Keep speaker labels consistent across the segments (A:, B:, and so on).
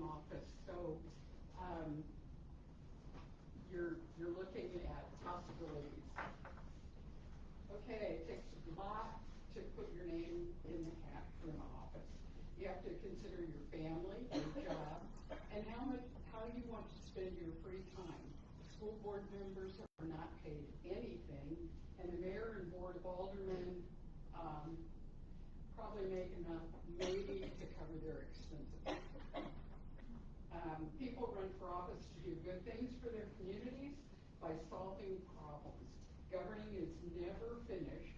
A: office. So you're looking at possibilities. Okay, it takes a lot to put your name in the hat for an office. You have to consider your family, your job, and how you want to spend your free time. School board members are not paid anything, and the mayor and board of aldermen probably make enough maybe to cover their expenses. People run for office to do good things for their communities by solving problems. Governing is never finished.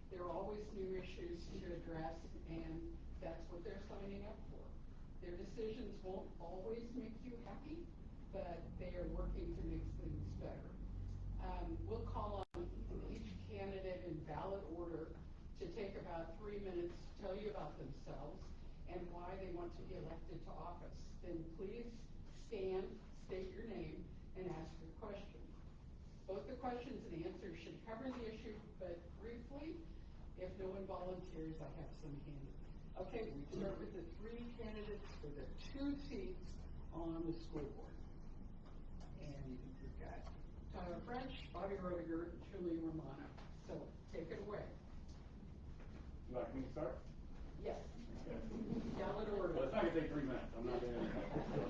A: There are always new issues to address, and that's what they're signing up for. Their decisions won't always make you happy, but they are working to make things better. We'll call on each candidate in ballot order to take about 3 minutes to tell you about themselves and why they want to be elected to office. Then please stand, state your name, and ask your question. Both the questions and answers should cover the issue, but briefly, if no one volunteers, I have some handy. Okay, we start with the 3 candidates for the 2 seats on the school board. And you've got Tyler French, Bobby Roediger, Julie Romano. So take it away.
B: Would you like me to start?
A: Yes. Ballot order.
B: Well, it's not going to take 3 minutes. I'm not going to.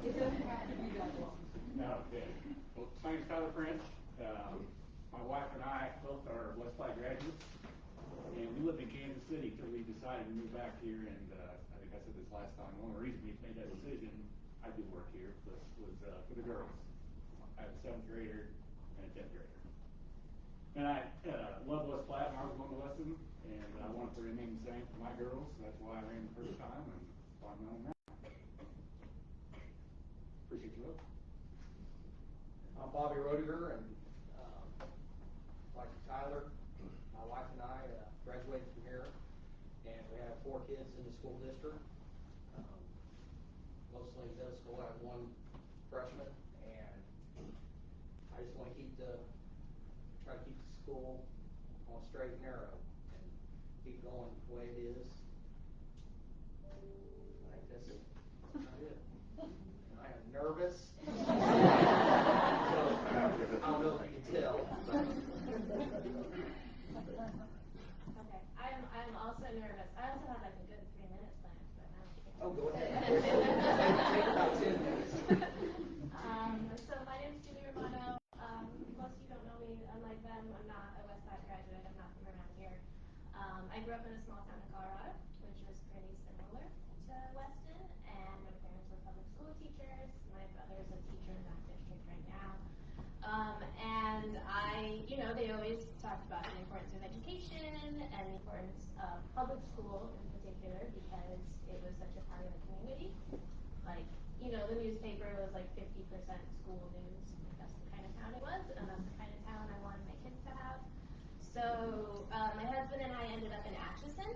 A: It doesn't have to be that long.
B: No, okay. Well, my name's Tyler French. My wife and I both are West Platte graduates, and we lived in Kansas City till we decided to move back here. And I think I said this last time. One of the reasons we made that decision, I do work here, was for the girls. I have a 7th grader and a 10th grader. And I love West Platte, and I was going to Weston, and I wanted to remain the same for my girls. So that's why I ran the first time, and that's why I'm running now. Appreciate your vote.
C: I'm Bobby Roediger, and like Tyler, my wife and I graduated from here, and we have 4 kids in the school district, mostly in middle school. I have 1 freshman, and I just want to try to keep the school on straight and narrow and keep going the way it is. I think that's about it. And I am nervous. I don't know if you can tell.
D: Okay, I'm also nervous. I also have like a good 3 minutes planned, but I don't care.
C: Oh, go ahead. Take about 10 minutes.
D: So my name is Julie Romano. Most of you don't know me. Unlike them, I'm not a West Side graduate. I'm not from around here. I grew up in a small town in Colorado, which was pretty similar to Weston, and my parents were public school teachers. My brother's a teacher in that district right now. And they always talked about the importance of education and the importance of public school in particular because it was such a part of the community. Like, the newspaper was like 50% school news. That's the kind of town it was, and that's the kind of town I wanted my kids to have. So my husband and I ended up in Atchison,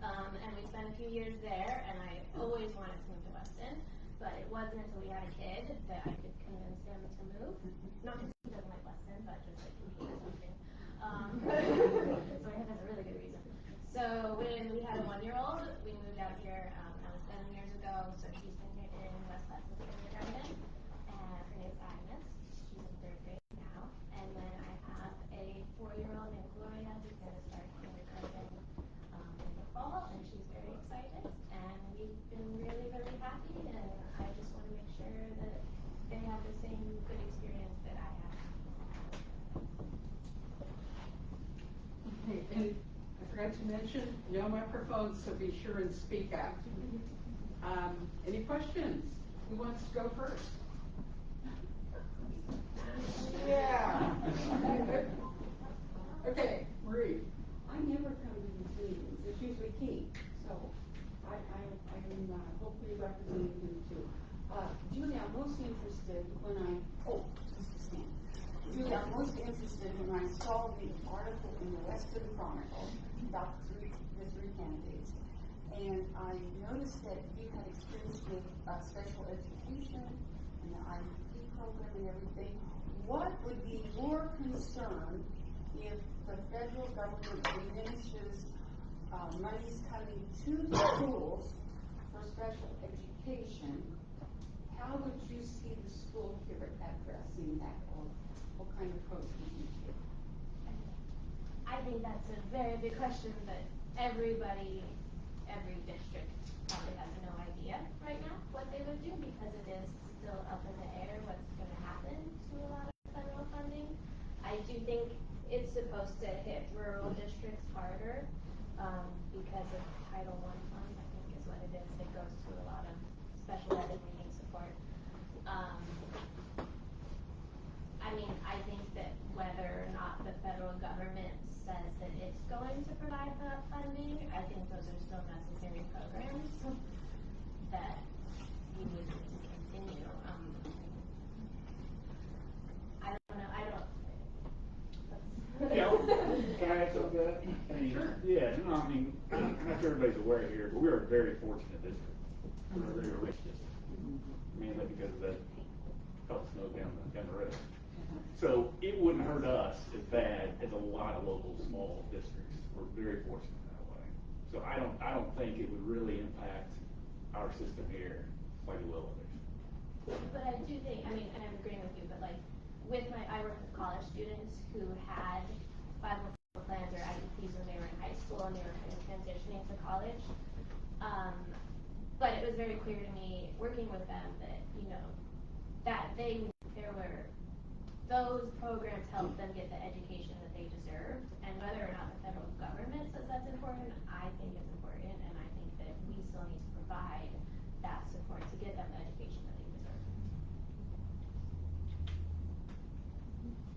D: and we spent a few years there, and I always wanted to move to Weston. But it wasn't until we had a kid that I could convince him to move. Not because he doesn't like Weston, but just like he hated something. So that's a really good reason. So when we had a 1-year-old, we moved out here. That was 7 years ago. So she's been here in West Platte since kindergarten. And her name's Agnes. She's in 3rd grade now. And then I have a 4-year-old named Gloria who's going to start kindergarten in the fall, and she's very excited. And we've been really, really happy. And I just want to make sure that they have the same good experience that I have.
A: Okay, and I forgot to mention, no microphones, so be sure and speak up. Any questions? Who wants to go first? Yeah. Okay, Marie.
E: I never come to these meetings. It's usually Keith. So I'm hopefully representing him too. Julie, I'm most interested Julie, I'm most interested when I saw the article in the Weston Chronicle about the 3 candidates. And I noticed that you had experience with special education and the IEP program and everything. What would be your concern if the federal government diminishes monies coming to the schools for special education how would you see the school here addressing that, or what kind of approach would you take?
D: I think that's a very big question that everybody, every district probably has no idea right now what they would do because it is still up in the air what's going to happen to a lot of federal funding. I do think it's supposed to hit rural districts harder because of Title I funds, I think is what it is. It goes to a lot of special ed and needing support. I mean, I think that whether or not the federal government says that it's going to provide that funding, I think those are still necessary programs that we need to continue. I don't know,
B: Can I add something to that? I mean, yeah, no, I mean, I'm not sure everybody's aware here, but we are a very fortunate district. We're a very rich district, mainly because of that pellet snow down the road. So it wouldn't hurt us as bad as a lot of local small districts. We're very fortunate that way. So I don't think it would really impact our system here like it will others.
D: But I do think, I mean, and I'm agreeing with you, but like, I work with college students who had 504 plans or IEPs when they were in high school and they were kind of transitioning to college. But it was very clear to me, working with them, that, you know, that those programs helped them get the education that they deserved, and whether or not the federal government says that's important, I think it's important, and I think that we still need to provide that support to get them the education that they deserve.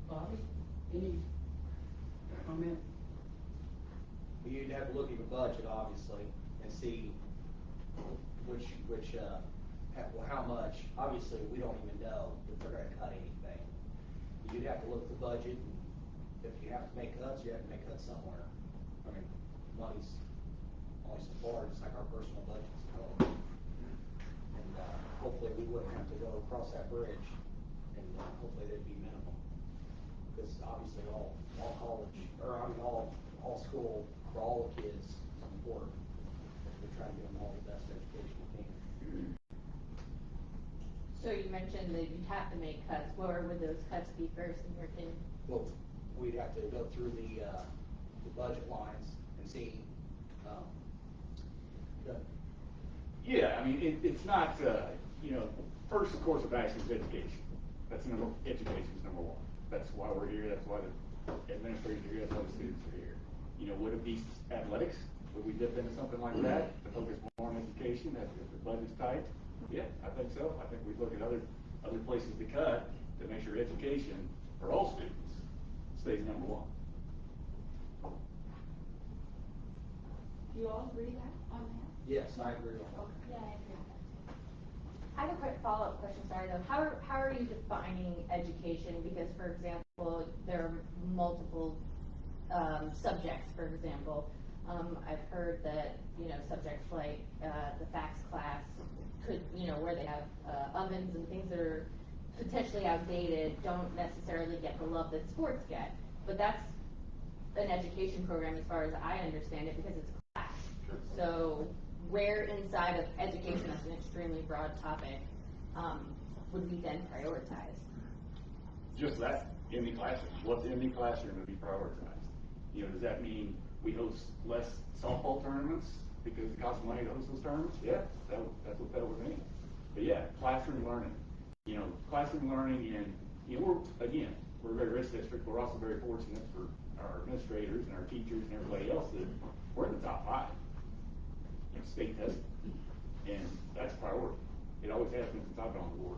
A: Bobby, any comment?
C: You'd have to look at the budget, obviously, and see how much. Obviously, we don't even know if they're going to cut anything. You'd have to look at the budget, and if you have to make cuts, you have to make cuts somewhere. I mean, money's only so far, just like our personal budgets go. And hopefully we wouldn't have to go across that bridge, and hopefully they'd be minimal. Because obviously all college, or I mean all school for all the kids is important. We're trying to give them all the best education we can.
F: So you mentioned that you'd have to make cuts. Where would those cuts be first, in your opinion?
C: Well, we'd have to go through the budget lines and see.
B: Yeah, I mean, it's not, first, of course, of action is education. Education is number one. That's why we're here. That's why the administrators are here. That's why the students are here. Would it be athletics? Would we dip into something like that to focus more on education if the budget's tight? Yeah, I think so. I think we'd look at other places to cut to make sure education for all students stays number one.
E: Do you all agree on that?
C: Yes, I agree on that.
D: Yeah, I agree with that too.
F: I have a quick follow-up question, sorry though. How are you defining education? Because, for example, there are multiple subjects, for example. I've heard that, subjects like the FACS class could, where they have ovens and things that are potentially outdated don't necessarily get the love that sports get. But that's an education program as far as I understand it because it's a class.
B: Sure.
F: So where inside of education, that's an extremely broad topic, would we then prioritize?
B: Just that, in the classroom. What's in the classroom would be prioritized. Does that mean we host less softball tournaments because it costs money to host those tournaments? Yeah, that's what that would mean. But yeah, classroom learning. Classroom learning, and we're a very rich district. We're also very fortunate for our administrators and our teachers and everybody else that we're in the top 5. State testing, and that's priority. It always has been since I've been on the board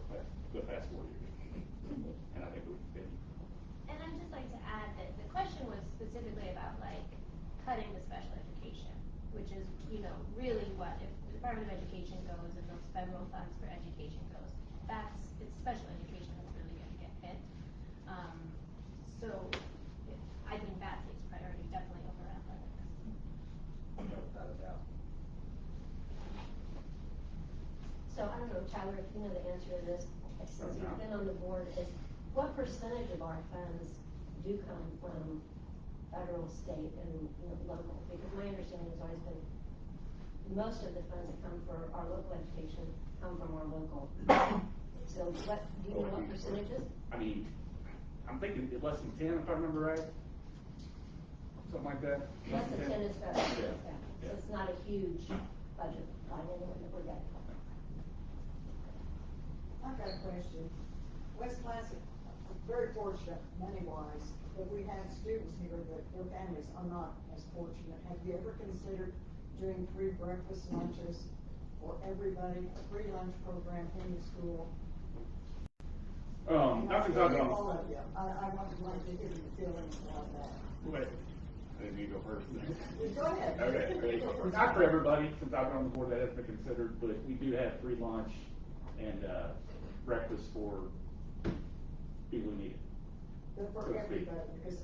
B: the past 4 years, and I think it would continue.
D: And I'd just like to add that the question was specifically about cutting the special education, which is, really what, if the Department of Education goes and those federal funds for education goes, it's special education that's really going to get hit. So I think that takes priority definitely over athletics.
C: Without a doubt.
G: So I don't know, Tyler, if you know the answer to this, since you've been on the board, is what percentage of our funds do come from federal, state, and local? Because my understanding has always been most of the funds that come for our local education come from our local So what, do you know what percentages?
B: I mean, I'm thinking less than 10, if I remember right. Something like that.
G: Less than 10 is federal,
B: Yeah.
G: okay. So it's not a huge budget line anyway that we're getting.
H: I've got a question. West Classic, very fortunate money-wise, that we have students here that their families are not as fortunate. Have you ever considered doing free breakfast lunches for everybody, a free lunch program in the school?
B: Not since I've been
H: All
B: on.
H: of you. I want to like to hear your feelings about that.
B: Wait, I didn't mean to go first.
H: Go ahead.
B: Okay, not for everybody, since I've been on the board, that has been considered, but we do have free lunch and, breakfast for people who need it.
H: But for
B: So to speak.
H: everybody, because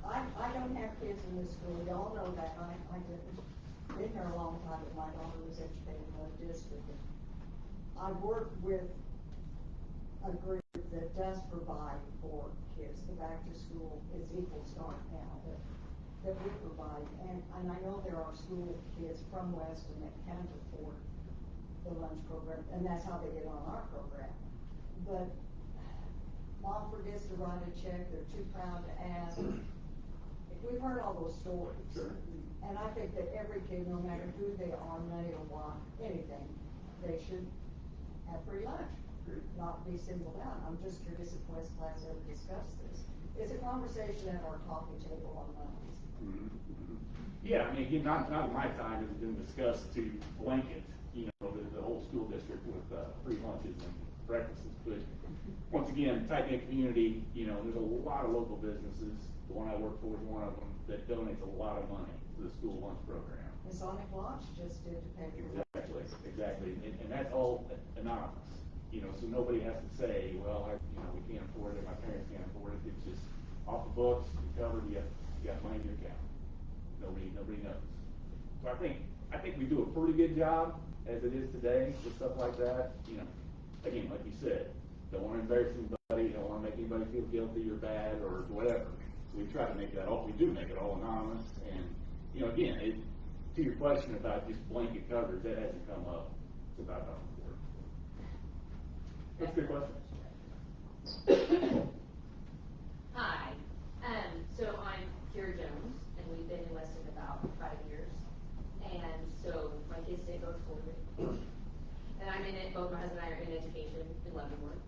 H: I don't have kids in this school, y'all know that, I didn't, been here a long time, but my daughter was educated in the district. I work with a group that does provide for kids, the back to school is Equal Start now, that we provide, and I know there are school kids from Weston that can't afford the lunch program, and that's how they get on our program. But mom forgets to write a check, they're too proud to ask. We've heard all those stories.
B: Sure.
H: And I think that every kid, no matter who they are, money or what, anything, they should have free lunch, not be singled out. I'm just curious if West Class ever discussed this. It's a conversation at our coffee table on Mondays.
B: Yeah, I mean, again, not in my time, it's been discussed to blanket, the whole school district with, free lunches and breakfasts, but once again, tight-knit community, there's a lot of local businesses, the one I work for is one of them, that donates a lot of money to the school lunch program.
H: Masonic Lodge just did to pay for
B: Exactly, and that's all anonymous, so nobody has to say, well, we can't afford it, my parents can't afford it, it's just off the books, you covered, you got money in your account. Nobody knows. So I think we do a pretty good job as it is today with stuff like that, again, like you said, don't want to embarrass anybody, don't want to make anybody feel guilty or bad or whatever. So we try to make that all, we do make it all anonymous, and, again, to your question about just blanket coverage, that hasn't come up since I've been on the board. That's a good question.
F: Hi, so I'm Kira Jones, and we've been in Weston about 5 years, and so my kids didn't go to school here. And I'm in it, both my husband and I are in education in Leavenworth.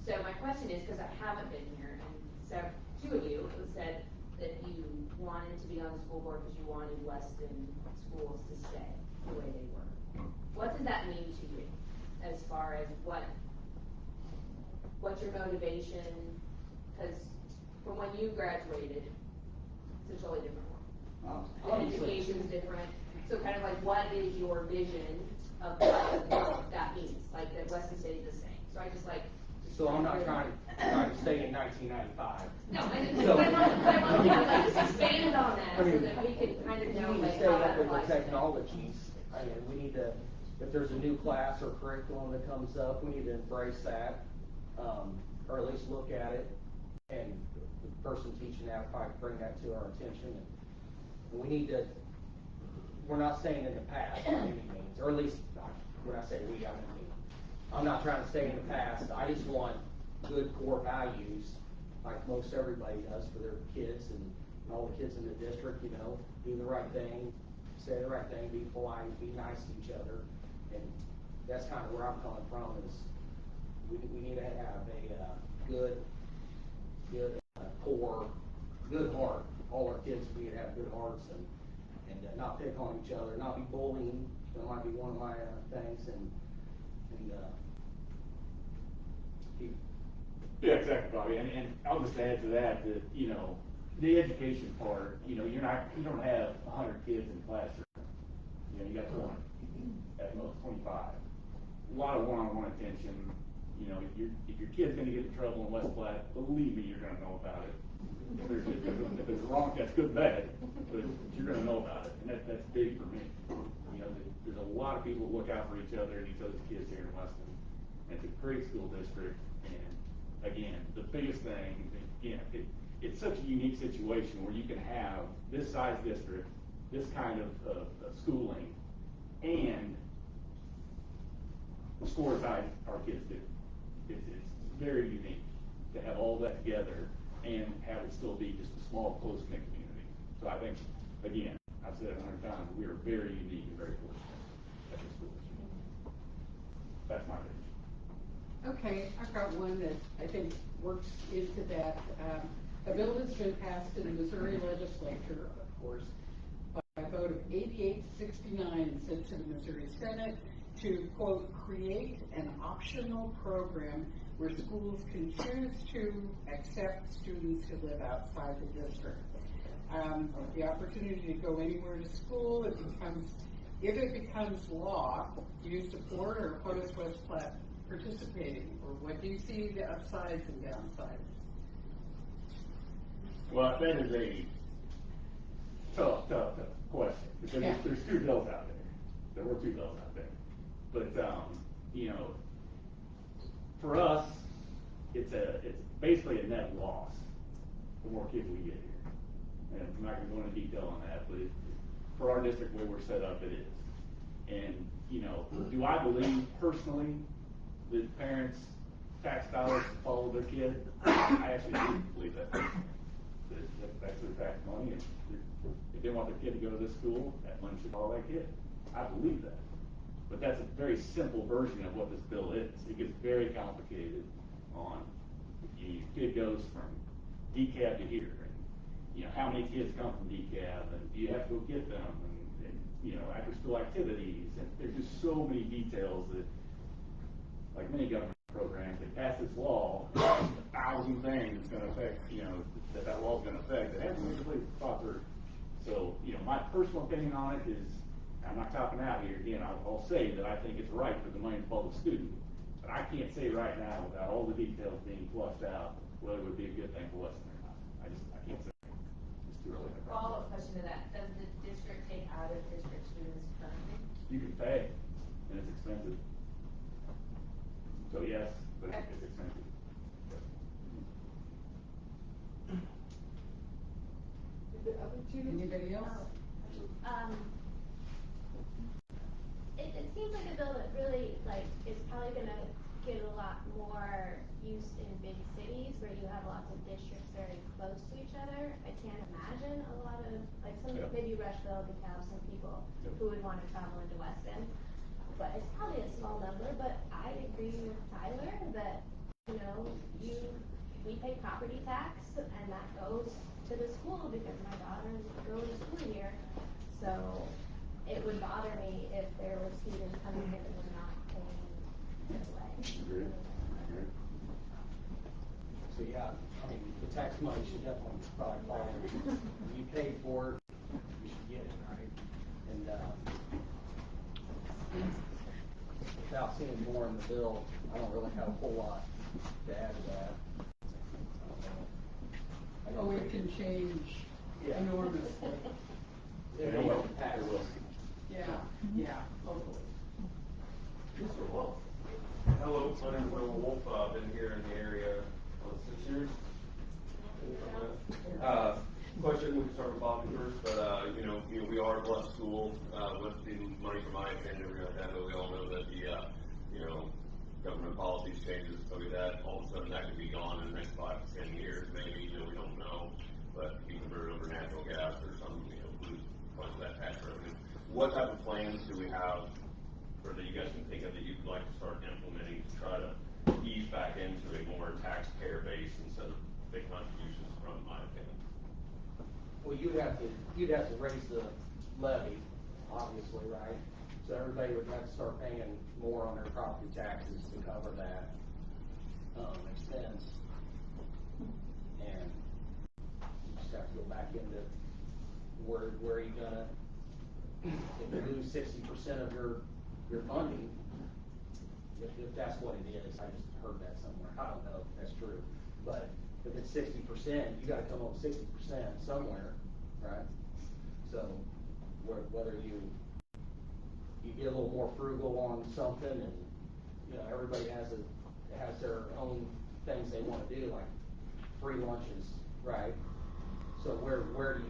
F: So my question is, because I haven't been here, and so two of you said that you wanted to be on the school board because you wanted Weston schools to stay the way they were. What does that mean to you, as far as what's your motivation? Because from when you graduated, it's a totally different world. Education's different. So kind of like, what is your vision of what that means? Like that Weston stays the same. So I just like.
C: So I'm not trying to stay in 1995.
F: No, I didn't.
C: So-
F: But I want to like just expand on that so that we can kind of know
C: We need
F: like
C: to stay
F: how
C: up
F: that
C: with
F: applies.
C: the technologies, and we need to, if there's a new class or curriculum that comes up, we need to embrace that, or at least look at it, and the person teaching that probably bring that to our attention, and we need to, we're not staying in the past by any means, or at least, when I say we, I mean me. I'm not trying to stay in the past, I just want good core values, like most everybody does for their kids, and all the kids in the district, do the right thing, say the right thing, be polite, be nice to each other, and that's kind of where I'm coming from, is we need to have a good core, good heart. All our kids need to have good hearts and not pick on each other, not be bullying. That might be one of my things, and keep.
B: Yeah, exactly, Bobby, and I'll just add to that, the education part, you don't have 100 kids in the classroom. You got 20, at most 25. A lot of one-on-one attention. If your kid's gonna get in trouble in West Platte, believe me, you're gonna know about it. If it's wrong, that's good and bad, but you're gonna know about it, and that's big for me. There's a lot of people who look out for each other and each other's kids here in Weston. It's a great school district, and again, the biggest thing, it's such a unique situation where you can have this size district, this kind of schooling, and score as high as our kids do. It's very unique to have all that together and have it still be just a small, close-knit community. So I think, again, I've said it 100 times, we are very unique and very fortunate at this school district. That's my opinion.
A: Okay, I've got one that I think works into that. A bill has been passed in the Missouri legislature, of course, by a vote of 88 to 69 and sent to the Missouri Senate to, quote, create an optional program where schools can choose to accept students who live outside the district. The opportunity to go anywhere to school, if it becomes law, do you support or oppose West Platte participating, or what do you see the upsides and downsides?
B: Well, that is a tough question, because there's two bills out there. There were two bills out there. But, you know, for us, it's basically a net loss the more kids we get here. And I'm not going to go into detail on that, but for our district, the way we're set up, it is. And, you know, do I believe personally that parents' tax dollars follow their kid? I actually do believe that. That's their tax money, and if they want their kid to go to this school, that money should follow that kid. I believe that. But that's a very simple version of what this bill is. It gets very complicated on your kid goes from DCAB to here, and you know how many kids come from DCAB, and do you have to go get them, and you know after school activities, and there's just so many details that, like many government programs, they pass this law, 1,000 things it's going to affect, you know, that law is going to affect. It hasn't really thought through. So, you know, my personal opinion on it is, I'm not topping out here. Again, I'll say that I think it's right for the money to follow the student. But I can't say right now, without all the details being flushed out, whether it would be a good thing for Weston or not. I can't say. It's too early to call.
F: Follow-up question to that, does the district take out of district students currently?
B: You can pay, and it's expensive. So yes, but
F: Okay.
B: it's expensive.
A: The other two, anybody else?
D: It seems like a bill that really, like, is probably gonna get a lot more use in big cities where you have lots of districts very close to each other. I can't imagine a lot of, like, maybe Rushville could have some people who would wanna travel into Weston. But it's probably a small number, but I agree with Tyler that, you know, we pay property tax, and that goes to the school because my daughter is going to school here. So it would bother me if there were students coming here that were not paying their way.
B: Agreed. Agreed.
C: So yeah, I mean, the tax money should definitely probably fall in. You paid for it, you should get it, right? And, without seeing more in the bill, I don't really have a whole lot to add to that.
A: Oh, it can change
C: Yeah.
A: enormously.
C: It
B: will.
C: will pass.
B: It will.
A: Yeah, totally.
B: Mr. Wolf.
I: Hello, my name is Noah Wolf. I've been here in the area 6 years. Question, we can start with Bobby first, but you know, we are a blessed school with the money from IFN and everything like that. But we all know that the you know, government policies changes, so that all of a sudden that could be gone in the next 5 to 10 years, maybe. You know, we don't know, but be converted over natural gas or some, you know, lose much of that tax revenue. What type of plans do we have, or that you guys can think of that you'd like to start implementing to try to ease back into a more taxpayer base instead of big contributions from IFN?
C: Well, you'd have to raise the levy, obviously, right? So everybody would have to start paying more on their property taxes to cover that expense. And you just have to go back into where are you gonna, if you lose 60% of your funding, if that's what it is, I just heard that somewhere. I don't know if that's true, but if it's 60%, you got to come up with 60% somewhere, right? So whether you get a little more frugal on something, and you know everybody has their own things they want to do, like free lunches, right? So where do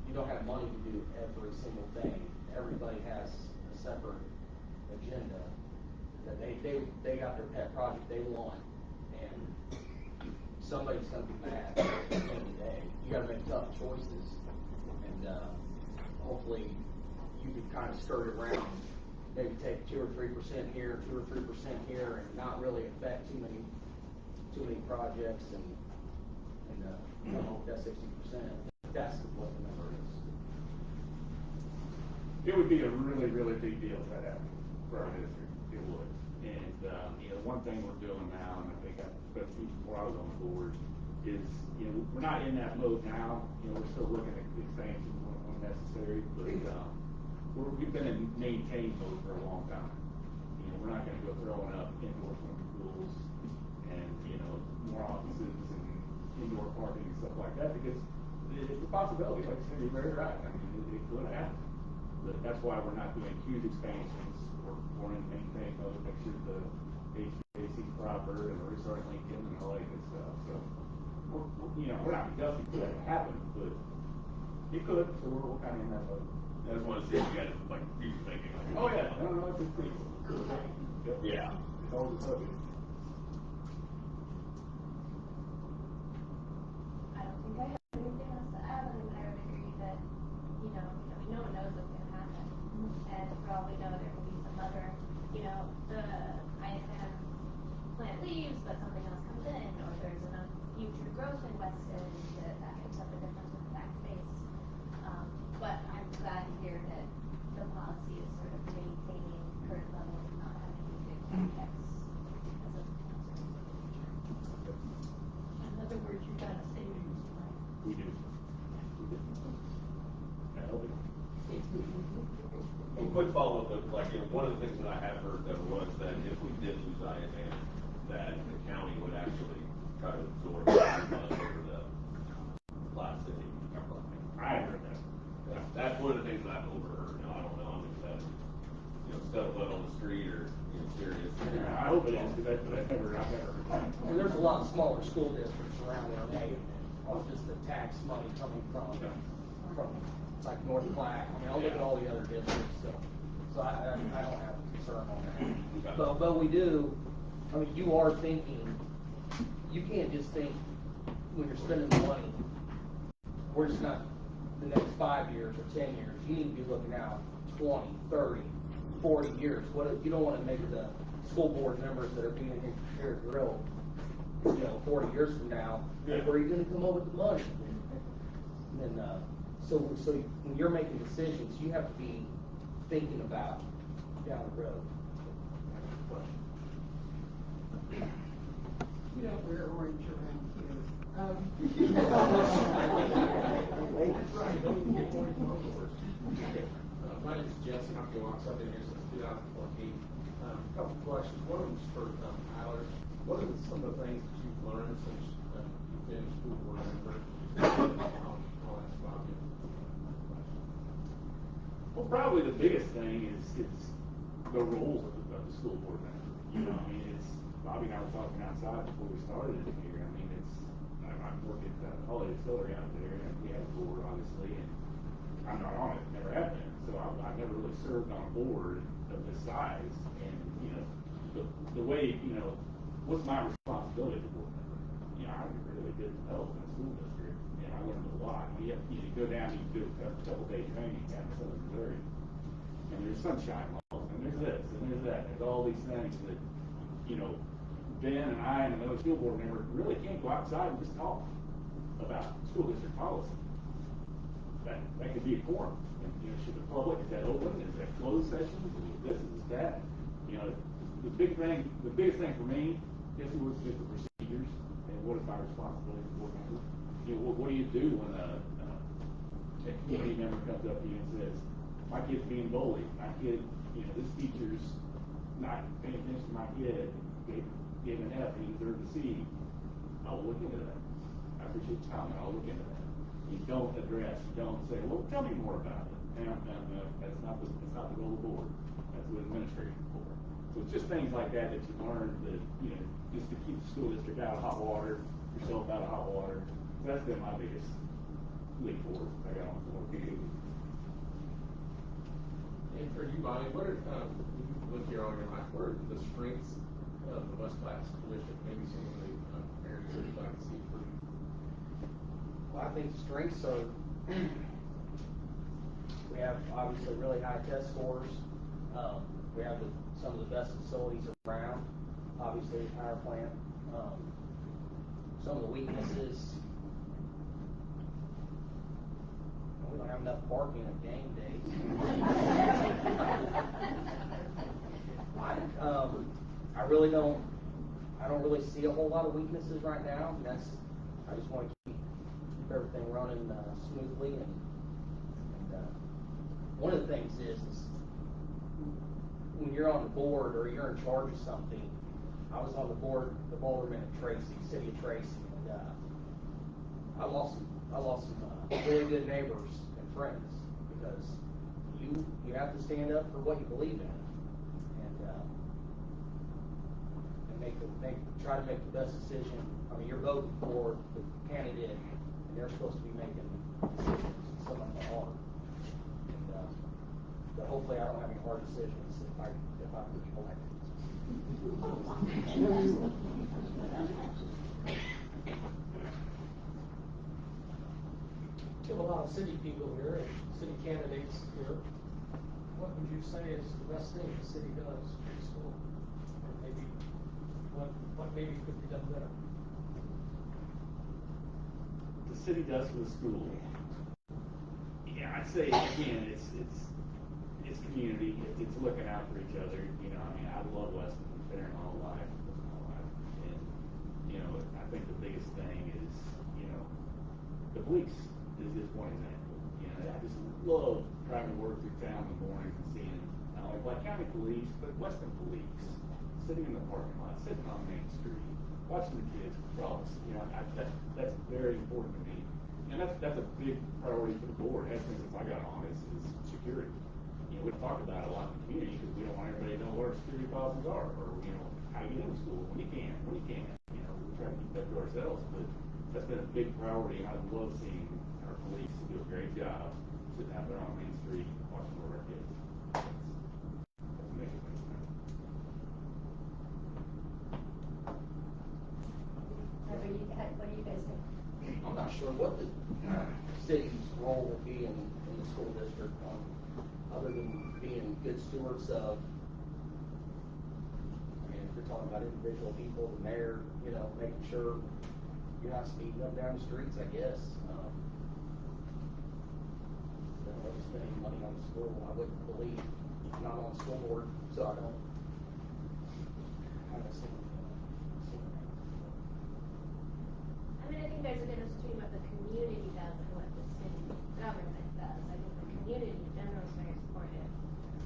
C: you don't have money to do every single thing. Everybody has a separate agenda, that they got their pet project they want, and somebody's gonna be mad at the end of the day. You gotta make tough choices, and, hopefully you can kind of skirt around, maybe take 2 or 3% here, 2 or 3% here, and not really affect too many projects, and come up with that 60%. That's what the number is.
B: It would be a really, really big deal if that happened for our district. It would. And, one thing we're doing now, and I think I spoke to you before I was on the board, is, we're not in that mode now. We're still looking at expansion when necessary, but, we've been in maintain mode for a long time. We're not gonna go throwing up indoor swimming pools and, more offices and indoor parking and stuff like that, because it's a possibility. Like you said, you're very right. I mean, it could happen. But that's why we're not doing huge expansions. We're in maintain mode, make sure the HVAC is proper, and we're starting Lincoln and all that good stuff. So, we're not adjusting for that to happen, but it could. So we're kind of in that mode.
I: I just want to see if you guys like future thinking. Like,
B: Oh yeah, no, it's a pretty cool thing.
I: Yeah.
B: It's always a subject.
D: I don't think I have anything else to add. I mean, I would agree that, no one knows what's gonna happen. And for all we know, there could be some other, the ISM plant leaves, but something else comes in, or there's enough future growth in Weston that makes up the difference with the tax base. But I'm glad to hear that the policy is sort of maintaining current levels and not having any big capex as a concern.
J: In other words, you got a savings plan.
B: We do. I hope it.
I: A quick follow-up, one of the things that I have heard though was that if we did lose ISM, that the county would actually try to absorb over the Platte City.
B: I heard that.
I: That's one of the things that I've overheard. Now, I don't know how much of that is, scuttlebutt on the street or, serious.
B: I hope it is, because I've never heard that.
C: And there's a lot of smaller school districts around there, on just the tax money coming from like North Platte. I mean, I'll look at all the other districts, so I don't have a concern on that. But we do, I mean, you are thinking, you can't just think when you're spending the money, we're just not the next 5 years or 10 years. You need to be looking out 20, 30, 40 years. You don't want to make the school board members that are being here grilled, 40 years from now, where are you going to come up with the money? And so when you're making decisions, you have to be thinking about down the road.
A: You don't wear orange around here.
K: My name is Jesse. I've been on something here since 2014. A couple of questions. One of them is for Tyler. What are some of the things that you've learned since you've been a school board member? I'll ask Bobby.
B: Well, probably the biggest thing is the role of the school board member. Bobby and I were talking outside before we started here. I work at Holiday Distillery out there, and we have a board, obviously, and I'm not on it, never have been. So I've never really served on a board of this size. And, the way, what's my responsibility as a board member? I really did develop in a school district, and I learned a lot. You go down, you do a couple days training down in Southern Missouri, and there's sunshine laws, and there's this, and there's that. There's all these things that, Ben and I and another school board member really can't go outside and just talk about school district policy. That could be a forum. Should the public, is that open? Is that closed session? Is this, is that? The biggest thing for me, I guess, was just the procedures and what is my responsibility as a board member. What do you do when a community member comes up to you and says, my kid's being bullied, my kid, this teacher's not paying attention to my kid, gave an F, he deserved a C. I'll look into that. I appreciate your comment. I'll look into that. You don't say, well, tell me more about it. No, that's not the role of the board. That's the administrative board. So it's just things like that you learn that, just to keep the school district out of hot water, yourself out of hot water. That's been my biggest leap forward I got on the board.
K: And for you, Bonnie, what are with your argument, like, what are the strengths of the West Platte School District, maybe some of the areas that you'd like to see improved?
C: Well, I think strengths are, we have obviously really high test scores. We have some of the best facilities around, obviously the power plant. Some of the weaknesses, we don't have enough parking on game days. I really don't really see a whole lot of weaknesses right now. I just want to keep everything running smoothly, and one of the things is when you're on the board or you're in charge of something. I was on the board, the Boulderman at Tracy, City of Tracy, and I lost some really good neighbors and friends because you have to stand up for what you believe in, and try to make the best decision. I mean, you're voting for the candidate, and they're supposed to be making decisions. Some of them are hard, but hopefully I don't have any hard decisions if I'm elected.
J: To a lot of city people here and city candidates here, what would you say is the best thing the city does for the school? Or maybe what maybe could be done better?
B: The city does for the school. Yeah, I'd say again, it's community. It's looking out for each other. You know, I mean, I love Weston. Been here my whole life, and you know, I think the biggest thing is, you know, the police is just one example. You know, I just love driving to work through town in the mornings and seeing not only Black County police, but Weston police sitting in the parking lot, sitting on Main Street, watching the kids cross. You know, that's very important to me, and that's a big priority for the board. Has been since I got on is security. You know, we talk about it a lot in the community because we don't want everybody to know where security policies are, or you know, how to get into school, when you can. You know, we try to keep that to ourselves, but that's been a big priority. I love seeing our police do a great job sitting out there on Main Street watching over our kids. That's a major thing.
G: What do you guys think?
C: I'm not sure what the city's role will be in the school district, other than being good stewards of. I mean, if you're talking about individual people, the mayor, you know, making sure you're not speeding up down the streets, I guess. Don't really spend any money on the school. I wouldn't believe. I'm not on the school board, so I don't kind of see.
D: I mean, I think there's a difference between what the community does and what the city government does. I think the community in general is very supportive.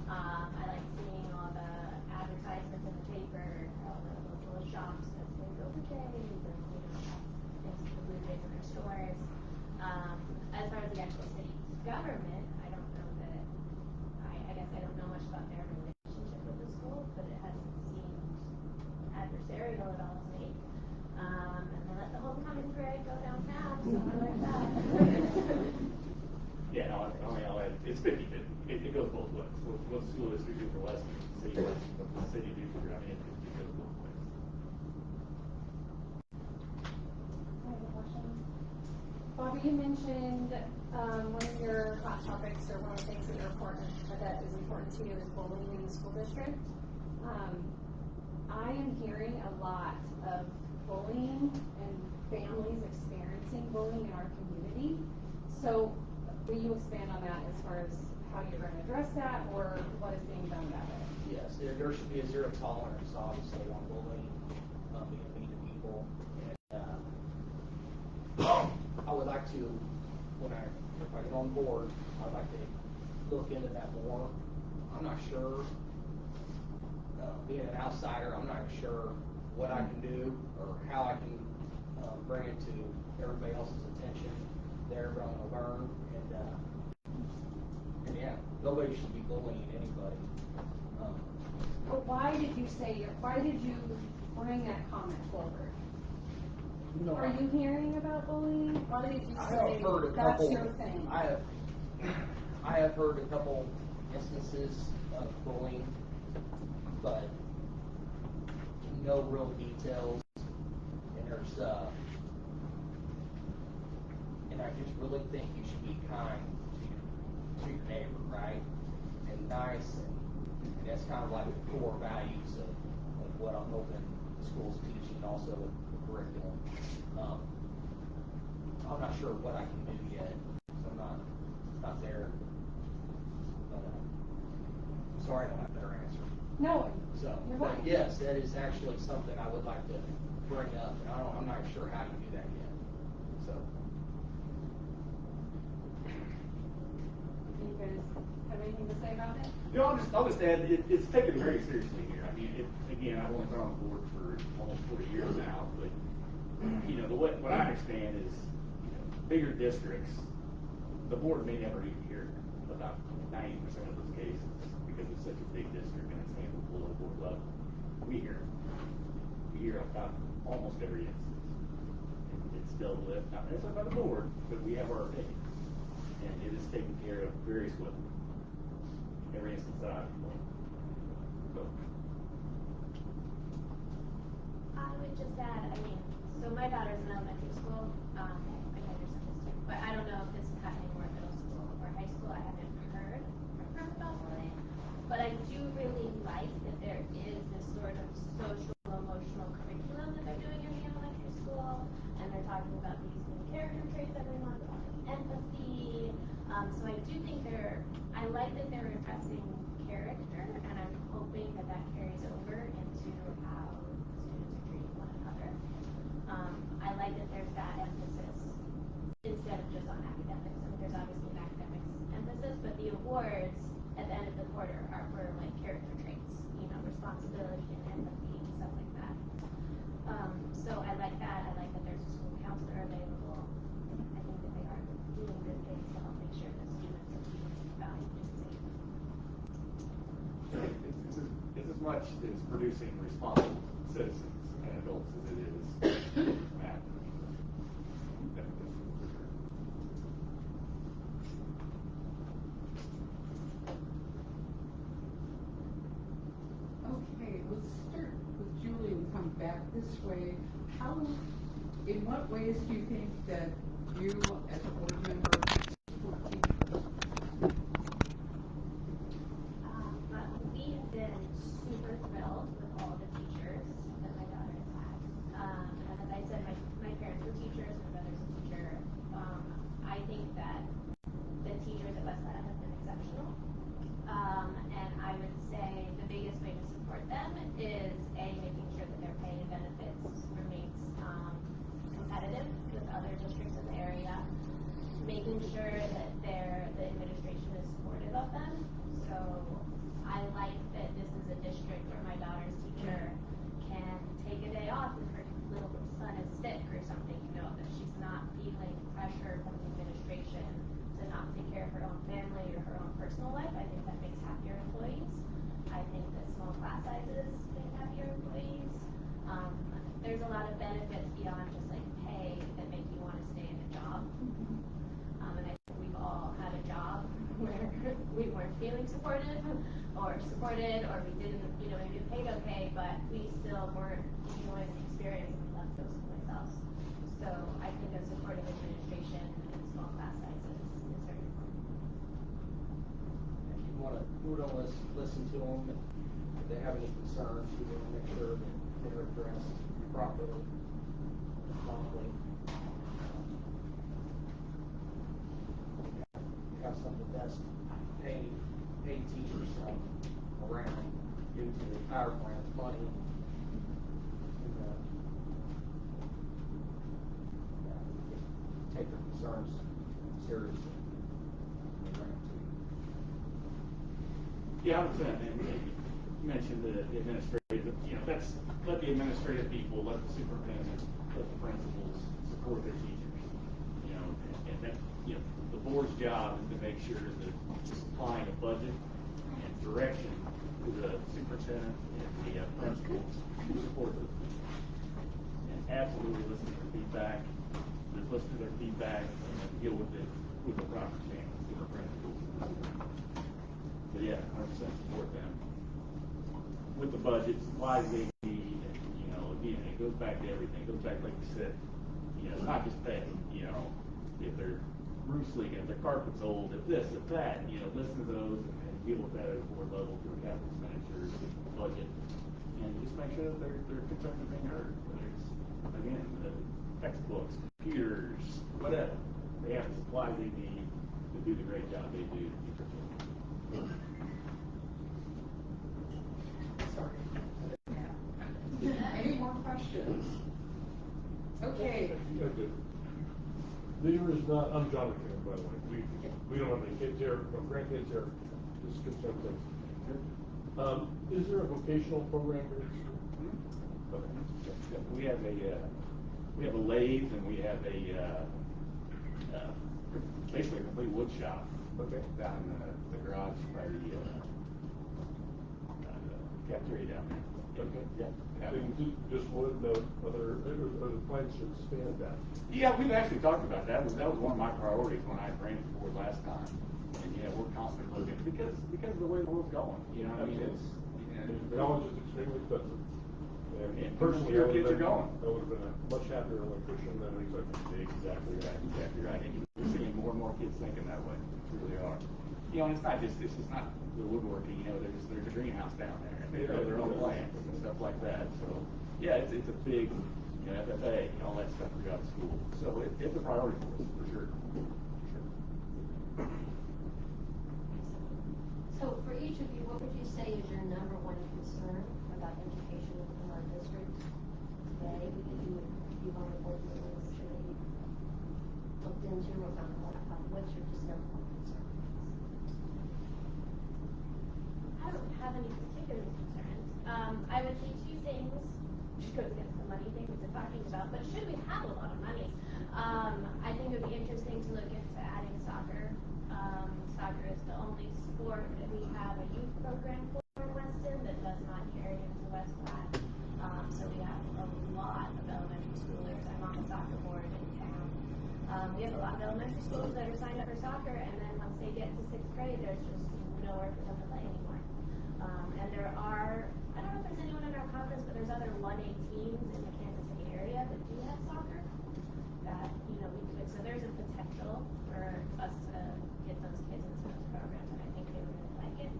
D: I like seeing all the advertisements in the paper, all the little shops that say go for Jays, and you know, things to the Blue Jays in their stores. As far as the actual city government, I don't know that. I guess I don't know much about their relationship with the schools, but it hasn't seemed adversarial at all to me. And they let the homecoming parade go downtown, so I like that.
B: Yeah, no, I'll add, it's 50-50. It goes both ways. What the school district do for Weston, the city does, what the city do for, I mean, it goes both ways.
F: Any questions? Bobby, you mentioned one of your hot topics, or one of the things that is important to you is bullying in the school district. I am hearing a lot of bullying and families experiencing bullying in our community. So will you expand on that as far as how you're going to address that, or what is being done about it?
C: Yes, there should be a zero tolerance, obviously, on bullying, being mean to people. And I would like to, if I get on board, I'd like to look into that more. I'm not sure, being an outsider, I'm not sure what I can do or how I can bring it to everybody else's attention there, but I'm going to learn. And yeah, nobody should be bullying anybody.
F: But why did you bring that comment forward?
C: No,
F: Are you hearing about bullying? Why did you say that's your thing?
C: I have heard a couple instances of bullying, but no real details, and and I just really think you should be kind to your neighbor, right? And nice, and that's kind of like the core values of what I'm hoping the school's teaching, and also with the curriculum. I'm not sure what I can do yet, so I'm not there. But I'm sorry I don't have a better answer.
A: No,
C: So,
A: you're
C: but
A: fine.
C: yes, that is actually something I would like to bring up, and I'm not sure how to do that yet. So.
A: You guys have anything to say about it?
B: You know, I'll just add, it's taken very seriously here. I mean, again, I've only been on the board for almost 40 years now, but, you know, what I understand is, you know, bigger districts, the board may never even hear about 90% of those cases because it's such a big district and it's handled below board level. We hear about almost every instance. It's dealt with, not necessarily by the board, but we have our opinion. And it is taken care of very swiftly. Every instance that I've known. So.
D: I would just add, I mean, so my daughter's in elementary school, my daughter's in this too, but I don't know if this is happening more in middle school or high school. I haven't heard from her about bullying. But I do really like that there is this sort of social emotional curriculum that they're doing in the elementary school, and they're talking about these new character traits every month, empathy. So I do think I like that they're addressing character, and I'm hoping that that carries over into how students are treating one another. I like that there's that emphasis instead of just on academics. I mean, there's obviously an academics emphasis, but the awards at the end of the quarter are for like character traits, you know, responsibility and empathy and stuff like that. So I like that. I like that there's a school counselor available. I think that they are doing good things to help make sure that students are being valued and safe.
B: It's as much as producing responsible citizens and adults as it is math.
A: Okay, let's start with Julie and come back this way. In what ways do you think that you, as a board member, support teachers?
D: We have been super thrilled with all the teachers that my daughter has had. And as I said, my parents were teachers, my brother's a teacher. I think that the teachers at Westside have been exceptional. And I would say the biggest way to support them is making sure that their pay and benefits remains competitive with other districts in the area, making sure that the administration is supportive of them. So I like that this is a district where my daughter's teacher can take a day off if her little son is sick or something, you know, that she's not feeling pressure from the administration to not take care of her own family or her own personal life. I think that makes happier employees. I think that small class sizes make happier employees. There's a lot of benefits beyond just like pay that make you want to stay in a job. And I think we've all had a job where we weren't feeling supported, or we didn't, you know, maybe paid okay, but we still weren't enjoying the experience and we left those someplace else. So I think a supportive administration and small class sizes is very important.
C: If you want to listen to them, if they have any concerns, you want to make sure that they're addressed properly, promptly. We have some of the best paid teachers around due to the power plant money. And, take their concerns seriously.
B: Yeah, 100%. And you mentioned the administrative, you know, let the administrative people, let the superintendents, let the principals support their teachers. You know, and that, you know, the board's job is to make sure that it's supplying a budget and direction to the superintendent and the principals to support them. And absolutely listen to their feedback, listen to their feedback, and then deal with it with the proper channels to the principals. But yeah, 100% support them. with the budget, supplies they need, and, you know, again, it goes back to everything, it goes back, like you said, you know, it's not just pay, you know, if their roof's leaking, if their carpet's old, if this, if that, you know, listen to those and deal with that at a board level through capital expenditures, budget, and just make sure that their concerns are being heard, whether it's, again, the textbooks, computers, whatever, they have the supplies they need to do the great job they do to teach our children.
A: Sorry. Any more questions? Okay.
L: There is not, I'm John McCann, by the way. We don't have any kids here, no grandkids here, just concerned things. Is there a vocational program here at school? Okay.
B: We have a lathe and we have basically a complete wood shop.
L: Okay.
B: Down in the garage by the cafeteria down there.
L: Okay.
B: Yeah.
L: And just wood, no other plans to expand that?
B: Yeah, we've actually talked about that. That was one of my priorities when I ran for board last time. And yeah, we're constantly looking because of the way the world's going. You know what I mean? It's
L: Technology is extremely expensive.
B: And
L: personally,
B: your kids are going.
L: I would have been a much happier electrician than an executive.
B: Exactly right. Exactly right. And we're seeing more and more kids thinking that way. We really are. You know, and it's just not the woodworking. You know, there's a greenhouse down there, and they grow their own plants and stuff like that. So yeah, it's a big, you know, FFA and all that stuff throughout the school. So it's a priority for us for sure.
G: So for each of you, what would you say is your number one concern about education within our district today? You've only worked with this, sure that you've looked into or found out about. What's your just number one concern?
D: I don't have any particular concerns. I would say two things, which goes against the money thing we've been talking about, but should we have a lot of money, I think it would be interesting to look into adding soccer. Soccer is the only sport that we have a youth program for in Weston that does not carry into West Platte. So we have a lot of elementary schoolers. I'm on the soccer board in town. We have a lot of elementary schools that are signed up for soccer, and then once they get to 6th grade, there's just nowhere for them to play anymore. And there are, I don't know if there's anyone in our conference, but there's other 1A teams in the Kansas City area that do have soccer that, you know, we could, so there's a potential for us to get those kids into those programs, and I think they would really like it.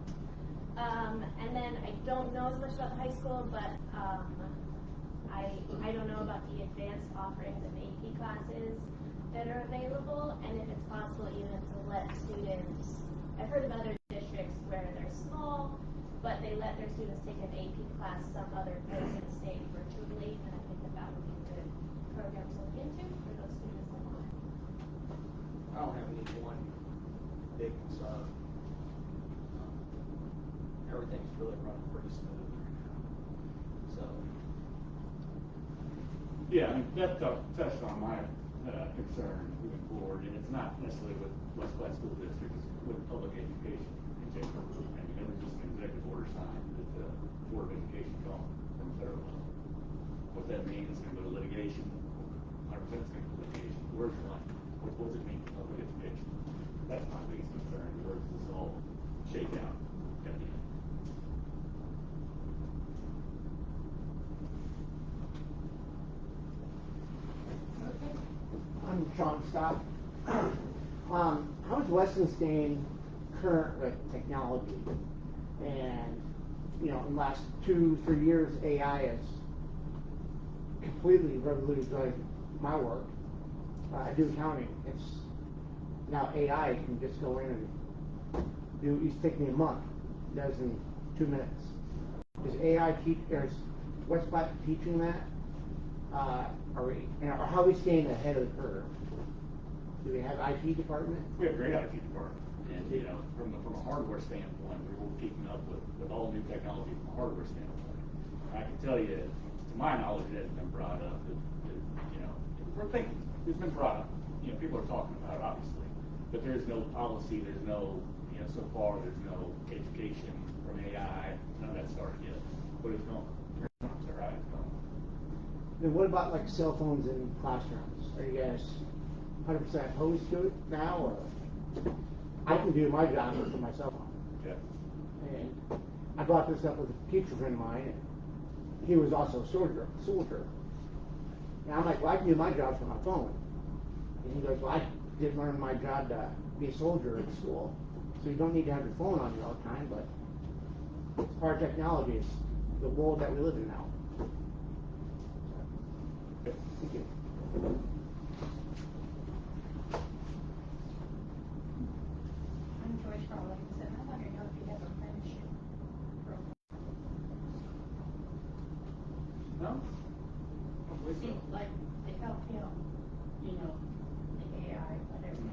D: And then I don't know as much about the high school, but I don't know about the advanced offerings of AP classes that are available, and if it's possible even to let students, I've heard of other districts where they're small, but they let their students take an AP class some other place in the state virtually, and I think that would be a good program to look into for those students that want it.
C: I don't have any one big concern. Everything's really running pretty smooth. So.
B: Yeah, I mean, that touched on my concern moving forward, and it's not necessarily with West Platte School District, it's with public education in general. I mean, there was just an executive order signed that the Board of Education gone from the federal level. What that means, it's going to go to litigation. 100% it's going to go to litigation. Where's the line? What does it mean for public education? That's my biggest concern. Where does this all shake out at the end?
M: I'm Sean Scott. How is Weston staying current with technology? And, you know, in the last 2-3 years, AI has completely revolutionized my work. I do accounting. It's now AI can just go in and do. It used to take me a month. It does in 2 minutes. Is AI is West Platte teaching that? Or how are we staying ahead of the curve? Do we have IT department?
B: We have a great IT department, and you know, from a hardware standpoint, we're keeping up with all new technology from a hardware standpoint. And I can tell you, to my knowledge, it hasn't been brought up. That you know, we're thinking it's been brought up. You know, people are talking about it, obviously, but there's no policy. There's no, you know, so far there's no education from AI. None of that started yet, but it's going. It's right. It's going.
M: Then what about like cell phones in classrooms? Are you guys 100% opposed to it now, or I can do my job with my cell phone?
B: Yeah.
M: And I brought this up with a teacher friend of mine, and he was also a soldier. And I'm like, well, I can do my job from my phone. And he goes, well, I didn't learn my job to be a soldier in school. So you don't need to have your phone on you all the time, but it's part of technology. It's the world that we live in now. Thank you.
N: I'm Joyce Rawlinson. I want to know if you have a friendship program.
B: No?
N: See, like, to help him, you know, the AI, whatever,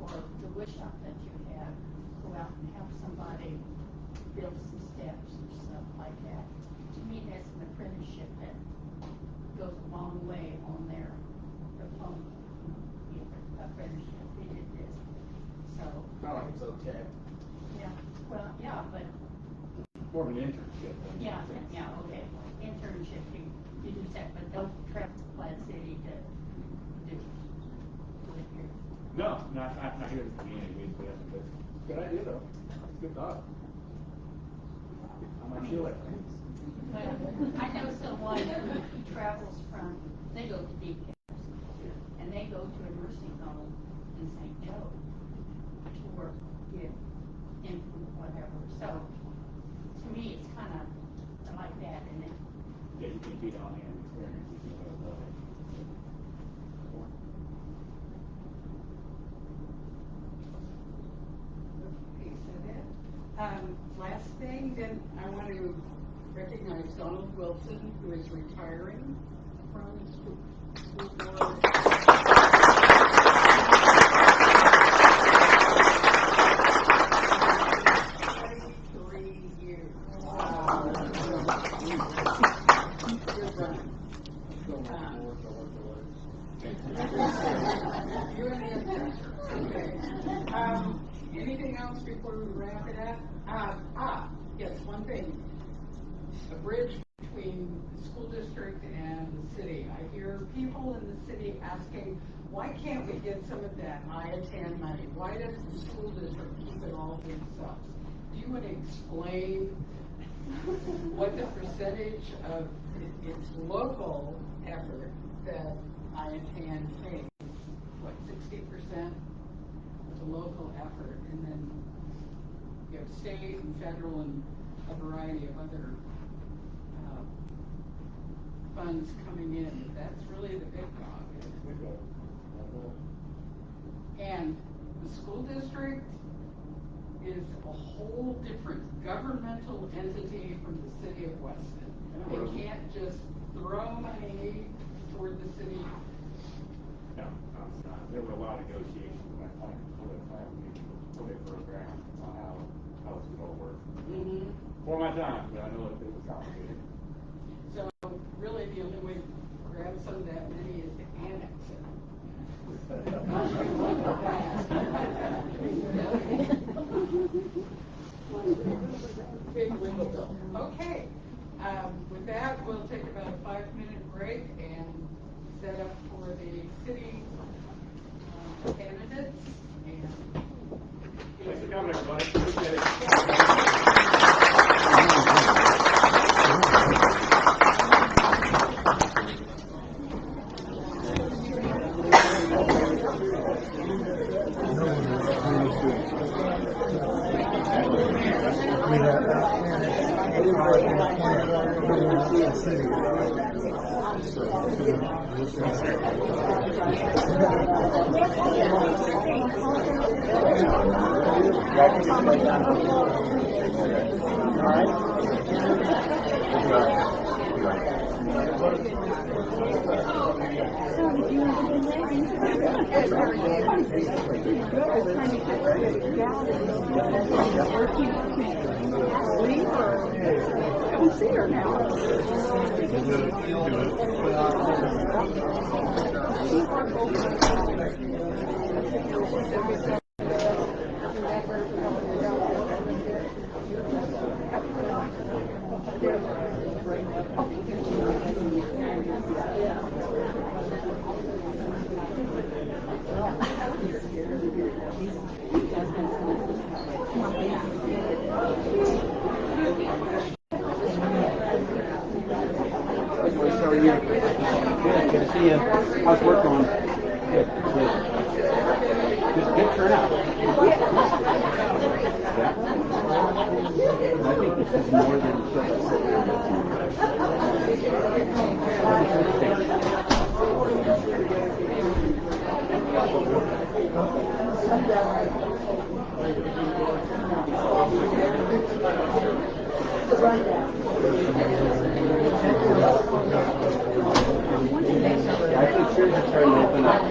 N: or the workshop that you have, go out and help somebody build some steps and stuff like that. To me, that's an apprenticeship that goes a long way on their diploma, you know, apprenticeship. They did this. So,
B: Not like it's okay.
N: yeah, well, yeah, but,
B: More of an internship.
N: yeah, okay. Internship, you do that, but don't travel to Platte City to do it here.
B: No, not here at the community, but it's a good idea though. It's a good thought. I might feel it.
N: Well, I know someone who travels from, they go to Deep Care, and they go to a nursing home in St. Joe to work, get infant, whatever. So, to me, it's kind of like that, and it,
B: Yeah, you can beat on hand experiences, you know.
A: Okay, so that, last thing, then I want to recognize Donald Wilson, who is retiring from the school board. 23 years. Wow. Good run. You and the other. Okay. Anything else before we wrap it up? Yes, one thing. A bridge between the school district and the city. I hear people in the city asking, why can't we get some of that I-10 money? Why does the school district keep it all to themselves? Do you want to explain what the percentage of its local effort that I-10 takes? What, 60% of the local effort, and then you have state and federal and a variety of other funds coming in. That's really the big dog. And the school district is a whole different governmental entity from the city of Weston. They can't just throw money toward the city.
B: No, it's not. There were a lot of negotiations when I planned for the program on how this would all work. For my time, but I know it was complicated.
A: So really the only way to grab some of that money is to annex it. Big wiggle bill. Okay, with that, we'll take about a 5-minute break and set up for the city candidates. And
B: Thanks for coming, everybody. Appreciate it.
M: Good to see you. How's work going? Good. Good turnout. Yeah. I think this is more than I think schools are starting to open up.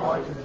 L: Hi.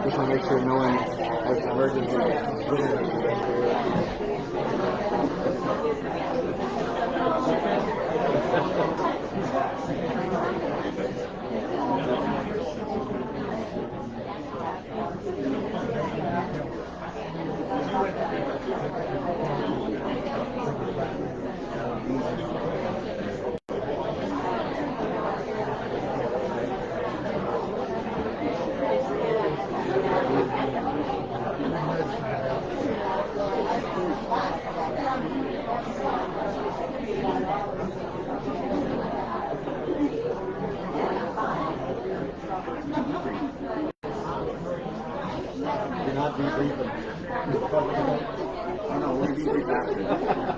M: Just to make sure no one has emergency visitors. You're not debriefing. Oh no, we're debriefing after.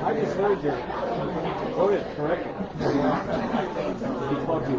M: I just heard you voted correctly. He called you.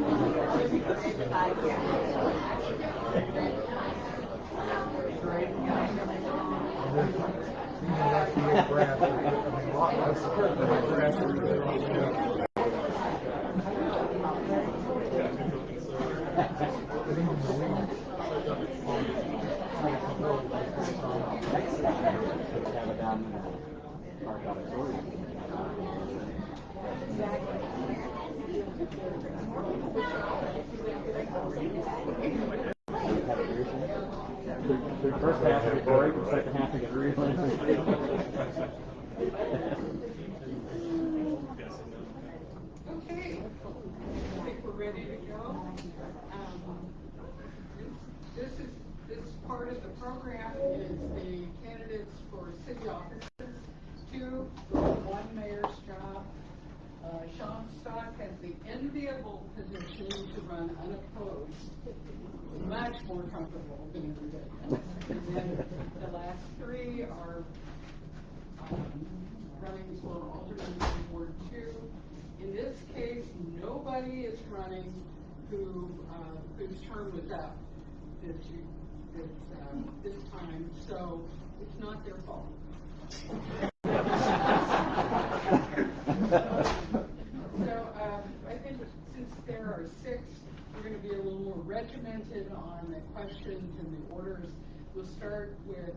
M: The first half of the break, the second half of the reason.
A: Okay, I think we're ready to go. This part of the program is the candidates for city offices. 2 for 1 mayor's job. Sean Stock has the enviable position to run unopposed. Much more comfortable than everybody else. And then the last 3 are running for alternate on Ward 2. In this case, nobody is running whose term was up this time, so it's not their fault. So I think since there are 6, we're going to be a little more regimented on the questions and the orders. We'll start with,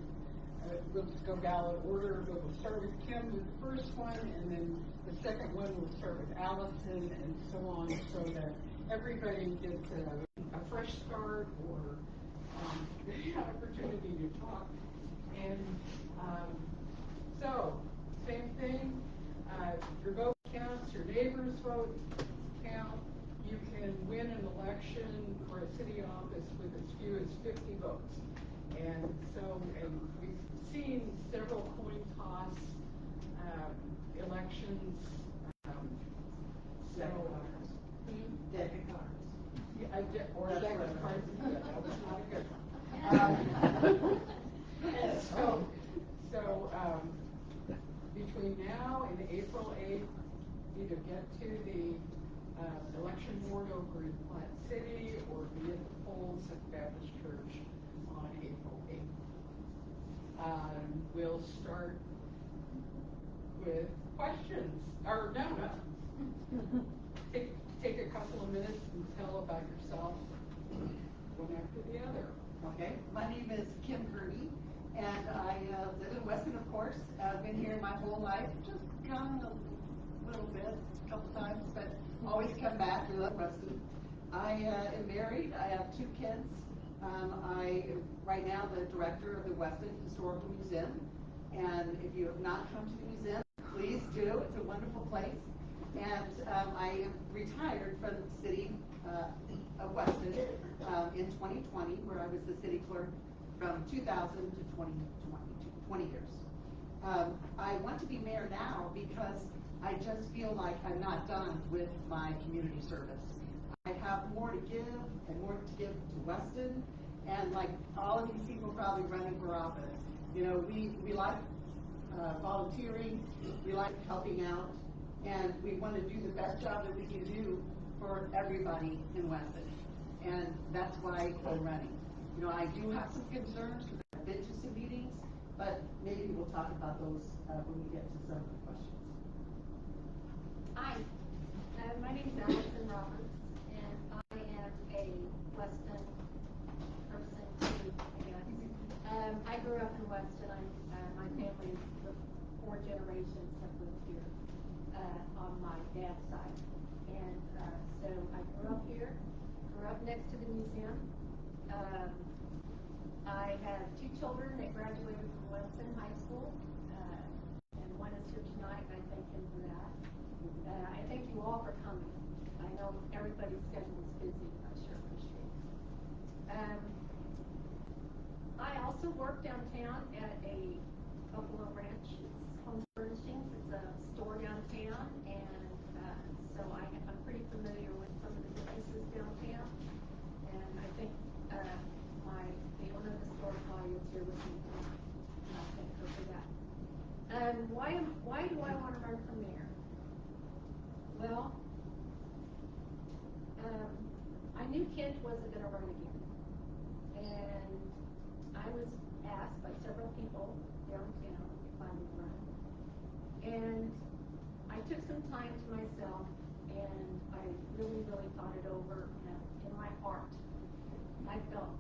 A: we'll just go ballot order, but we'll start with Kim with the first one, and then the second one we'll start with Allison, and so on, so that everybody gets a fresh start or the opportunity to talk. And so, same thing, your vote counts, your neighbor's vote count. You can win an election for a city office with as few as 50 votes. And so, and we've seen several coin toss elections. Deck of cards. Yeah, or a deck of cards. That was not a good one. So between now and April 8th, either get to the election board over in Platte City or be at the polls at Baptist Church on April 8th. We'll start with questions. Or no. Take a couple of minutes and tell about yourself, one after the other.
O: Okay, my name is Kim Gurney, and I live in Weston, of course. I've been here my whole life, just gone a little bit, a couple times, but always come back. I love Weston. I am married. I have 2 kids. I am right now the director of the Weston Historical Museum, and if you have not come to the museum, please do. It's a wonderful place. And I am retired from the city of Weston in 2020, where I was the city clerk from 2000 to 20 years. I want to be mayor now because I just feel like I'm not done with my community service. I have more to give and more to give to Weston, and like all of these people probably running for office, you know, we like volunteering, we like helping out, and we want to do the best job that we can do for everybody in Weston. And that's why I'm running. You know, I do have some concerns because I've been to some meetings, but maybe we'll talk about those when we get to some of the questions.
P: Hi, my name is Allison Roberts, and I am a Weston person too, I guess. I grew up in Weston. My family, the 4 generations have lived here on my dad's side. And so I grew up here, grew up next to the museum. I have 2 children that graduated from Weston High School, and one is here tonight, and I thank him for that. I thank you all for coming. I know everybody's schedule is busy, and I sure appreciate it. I also work downtown at a Buffalo Ranch Home Furnishings. It's a store downtown, and so I'm pretty familiar with some of the businesses downtown. And I think the owner of the store probably is here with me tonight, and I thank her for that. Why do I want to run for mayor? Well, I knew Kent wasn't going to run again. And I was asked by several people downtown if I would run. And I took some time to myself, and I really, really thought it over. And in my heart, I felt,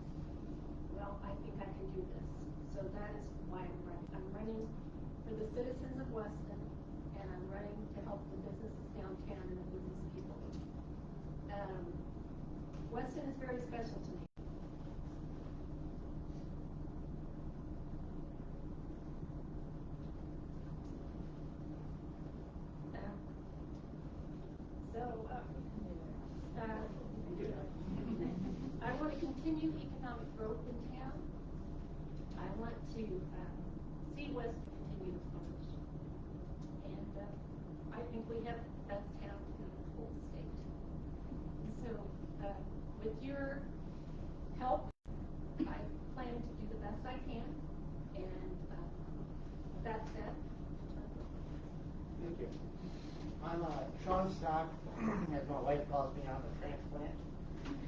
P: well, I think I can do this. So that is why I'm running. I'm running for the citizens of Weston, and I'm running to help the businesses downtown and the business people. Weston is very special to me. I want to continue economic growth in town. I want to see Weston continue to flourish. And I think we have the best town in the whole state. And so, with your help, I plan to do the best I can. And with that said,
M: Thank you. I'm Sean Stock, as my wife calls me. I'm a transplant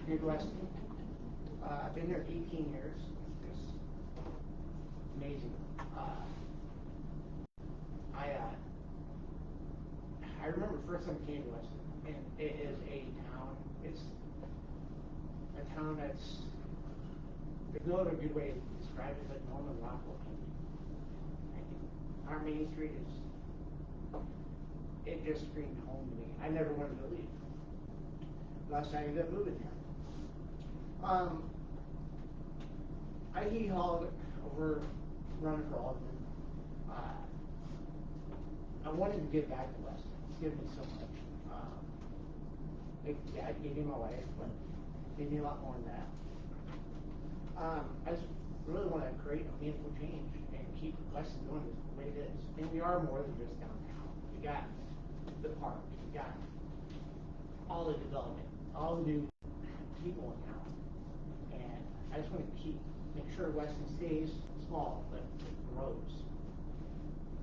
M: here in Weston. I've been here 18 years. It's amazing. I remember the first time I came to Weston, and it is a town. It's a town that's, there's no other good way to describe it, but Norman Rockwell can be. Our main street is, it just screamed home to me. I never wanted to leave. Last time I ended up moving here. I hee-hawed over running for Alderman. I wanted to give back to Weston. It's given me so much. Dad gave me my life, but gave me a lot more than that. I just really want to create a meaningful change and keep Weston going the way it is. And we are more than just downtown. We got the park. We got all the development, all the new people in town. And I just want to make sure Weston stays small, but it grows.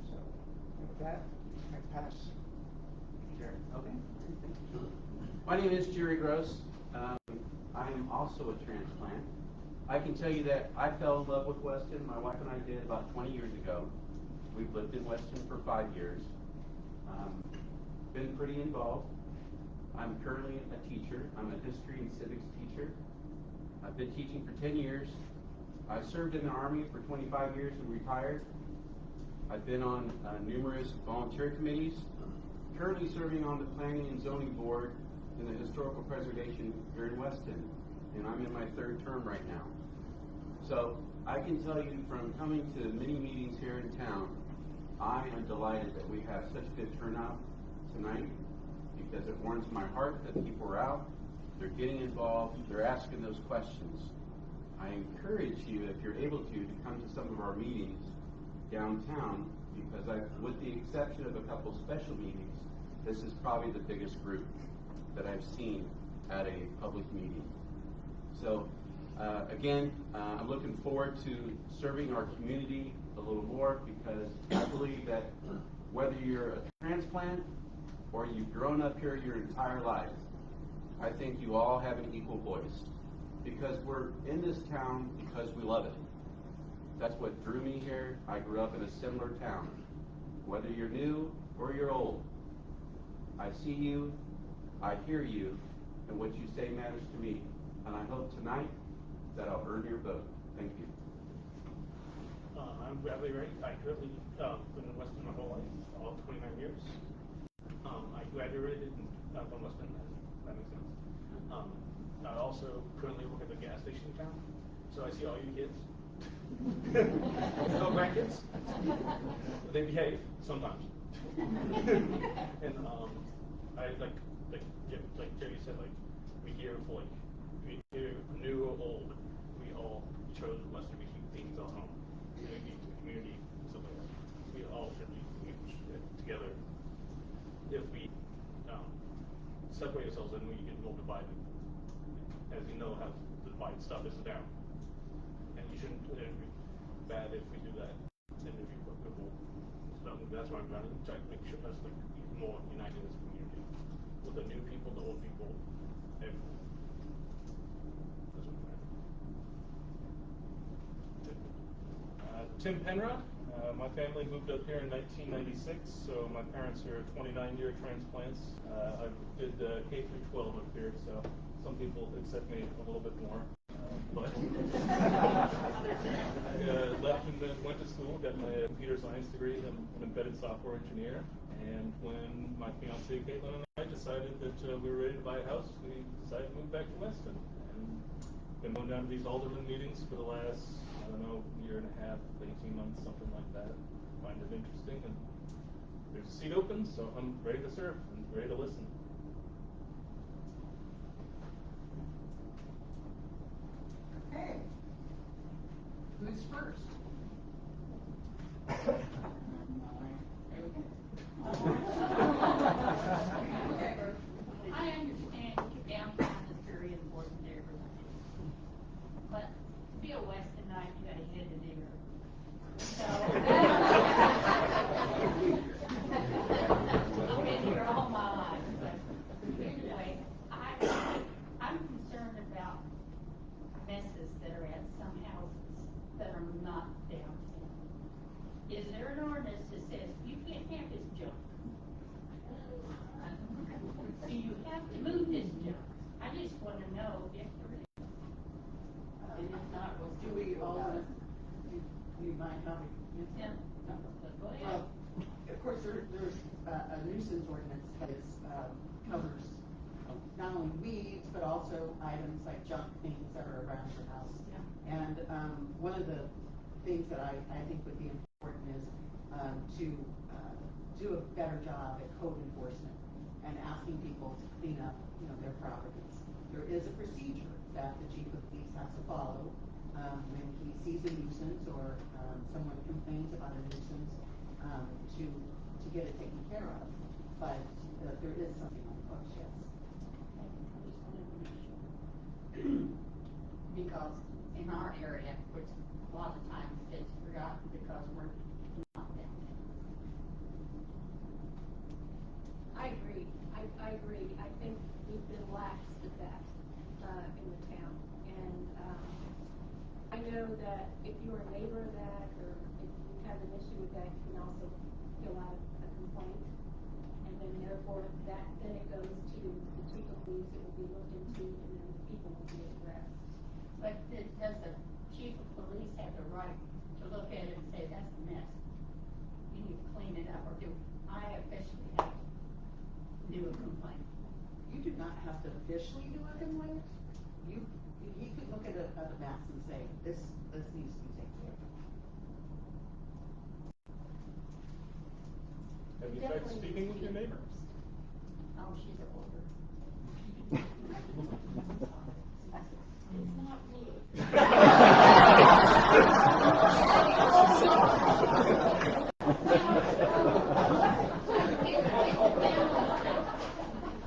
M: So, with that, I pass.
Q: Jerry. Okay. Thank you, Sean. My name is Jerry Gross. I am also a transplant. I can tell you that I fell in love with Weston. My wife and I did about 20 years ago. We've lived in Weston for 5 years. Been pretty involved. I'm currently a teacher. I'm a history and civics teacher. I've been teaching for 10 years. I served in the Army for 25 years and retired. I've been on numerous volunteer committees. Currently serving on the Planning and Zoning Board in the Historical Preservation here in Weston, and I'm in my 3rd term right now. So I can tell you from coming to many meetings here in town, I am delighted that we have such good turnout tonight, because it warms my heart that people are out, they're getting involved, they're asking those questions. I encourage you, if you're able to come to some of our meetings downtown, because with the exception of a couple special meetings, this is probably the biggest group that I've seen at a public meeting. So again, I'm looking forward to serving our community a little more, because I believe that whether you're a transplant or you've grown up here your entire life, I think you all have an equal voice, because we're in this town because we love it. That's what drew me here. I grew up in a similar town. Whether you're new or you're old, I see you, I hear you, and what you say matters to me. And I hope tonight that I'll earn your vote. Thank you.
R: I'm Bradley Ray. I currently been in Weston my whole life, all 29 years. I graduated from Weston, that makes sense. I also currently work at the gas station in town, so I see all you kids. No grandkids. They behave sometimes. And I like Jerry said, we here for we here new or old, we all chose Weston to keep things at home. Community, stuff like that. We all should be together. If we separate ourselves, then we get more divided. As you know, how the divided stuff is down. And you shouldn't, it'd be bad if we do that. And if you put people, that's why I'm trying to make sure us like even more united as a community with the new people, the old people, everyone. That's what I'm trying. Tim Penrod. My family moved up here in 1996, so my parents are 29-year transplants. I did K through 12 up here, so some people accept me a little bit more. But I left and then went to school, got my computer science degree. I'm an embedded software engineer. And when my fiancée Caitlin and I decided that we were ready to buy a house, we decided to move back to Weston. And been going down to these alderman meetings for the last, I don't know, year and a half, 18 months, something like that. Find it interesting, and there's a seat open, so I'm ready to serve and ready to listen.
A: Okay. Who's first?
N: I understand downtown is very important to everybody. But to be a Westonite, you gotta head to dinner. I've been here all my life. But anyway, I'm concerned about messes that are at some houses that are not downtown. Is there an ordinance that says you can't have this junk? Do you have to move this junk? I just want to know if there is. And if not, what's
A: Do we all, you mind helping?
N: Yeah. Go ahead.
A: Well, of course, there's a nuisance ordinance that is, covers not only weeds, but also items like junk things that are around your house.
N: Yeah.
A: And one of the things that I think would be important is to do a better job at code enforcement and asking people to clean up, their properties. There is a procedure that the chief of police has to follow when he sees a nuisance or someone complains about a nuisance to get it taken care of. But there is something on the books, yes.
N: Because in our area, which a lot of times gets forgotten because we're not downtown.
P: I agree. I agree. I think we've been lax at that in the town. And I know that if you're a neighbor of that, or if you have an issue with that, you can also fill out a complaint. And then therefore, then it goes to the chief of police, it will be looked into, and then the people will be addressed.
N: But does the chief of police have the right to look at it and say, that's a mess? You need to clean it up, or do I officially have to do a complaint?
A: You do not have to officially do a complaint. He could look at a mess and say, this needs to be taken care of.
R: Have you tried speaking with your neighbor?
N: Oh, she's older. It's not me.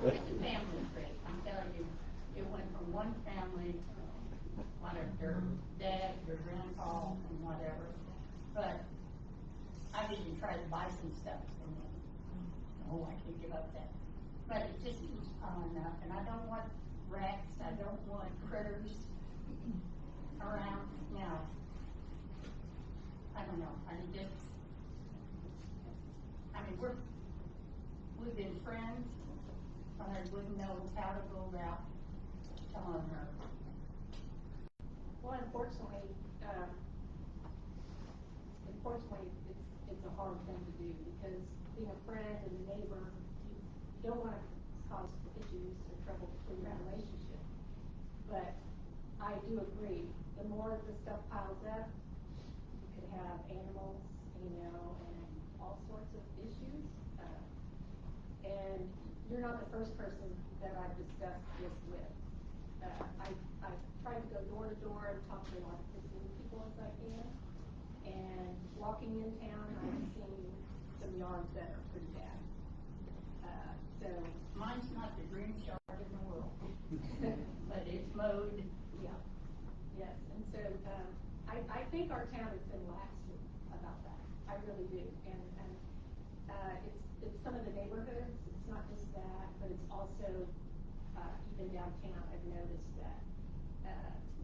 N: It's a family trait. I'm telling you, it went from one family, whatever, their dad, their grandpa, and whatever. But I've even tried to buy some stuff from them. Oh, I can't give up that. But it just keeps piling up, and I don't want rats, I don't want critters around, I don't know, I mean, we've been friends, but I wouldn't know how to go about telling her.
P: Well, unfortunately, it's a hard thing to do, because being a friend and a neighbor, you don't want to cause issues or trouble between that relationship. But I do agree, the more the stuff piles up, you could have animals, and all sorts of issues. And you're not the first person that I've discussed this with. I've tried to go door to door and talk to a lot of as many people as I can. And walking in town, I've seen some yards that are pretty bad. So
N: mine's not the greenest yard in the world, but it's mowed.
P: Yeah. Yes. And so I think our town has been lax about that. I really do. And it's some of the neighborhoods, it's not just that, but it's also, even downtown, I've noticed that,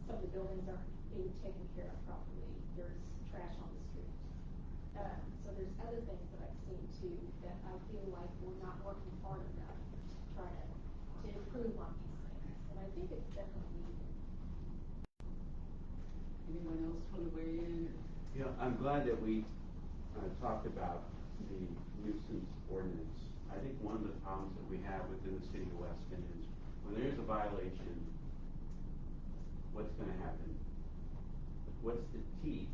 P: some of the buildings aren't being taken care of properly, there's trash on the street. So there's other things that I've seen too, that I feel like we're not working hard enough to try to improve on these things, and I think it's definitely needed.
A: Anyone else want to weigh in?
Q: Yeah, I'm glad that we talked about the nuisance ordinance. I think one of the problems that we have within the city of Weston is when there's a violation, what's going to happen? What's the teeth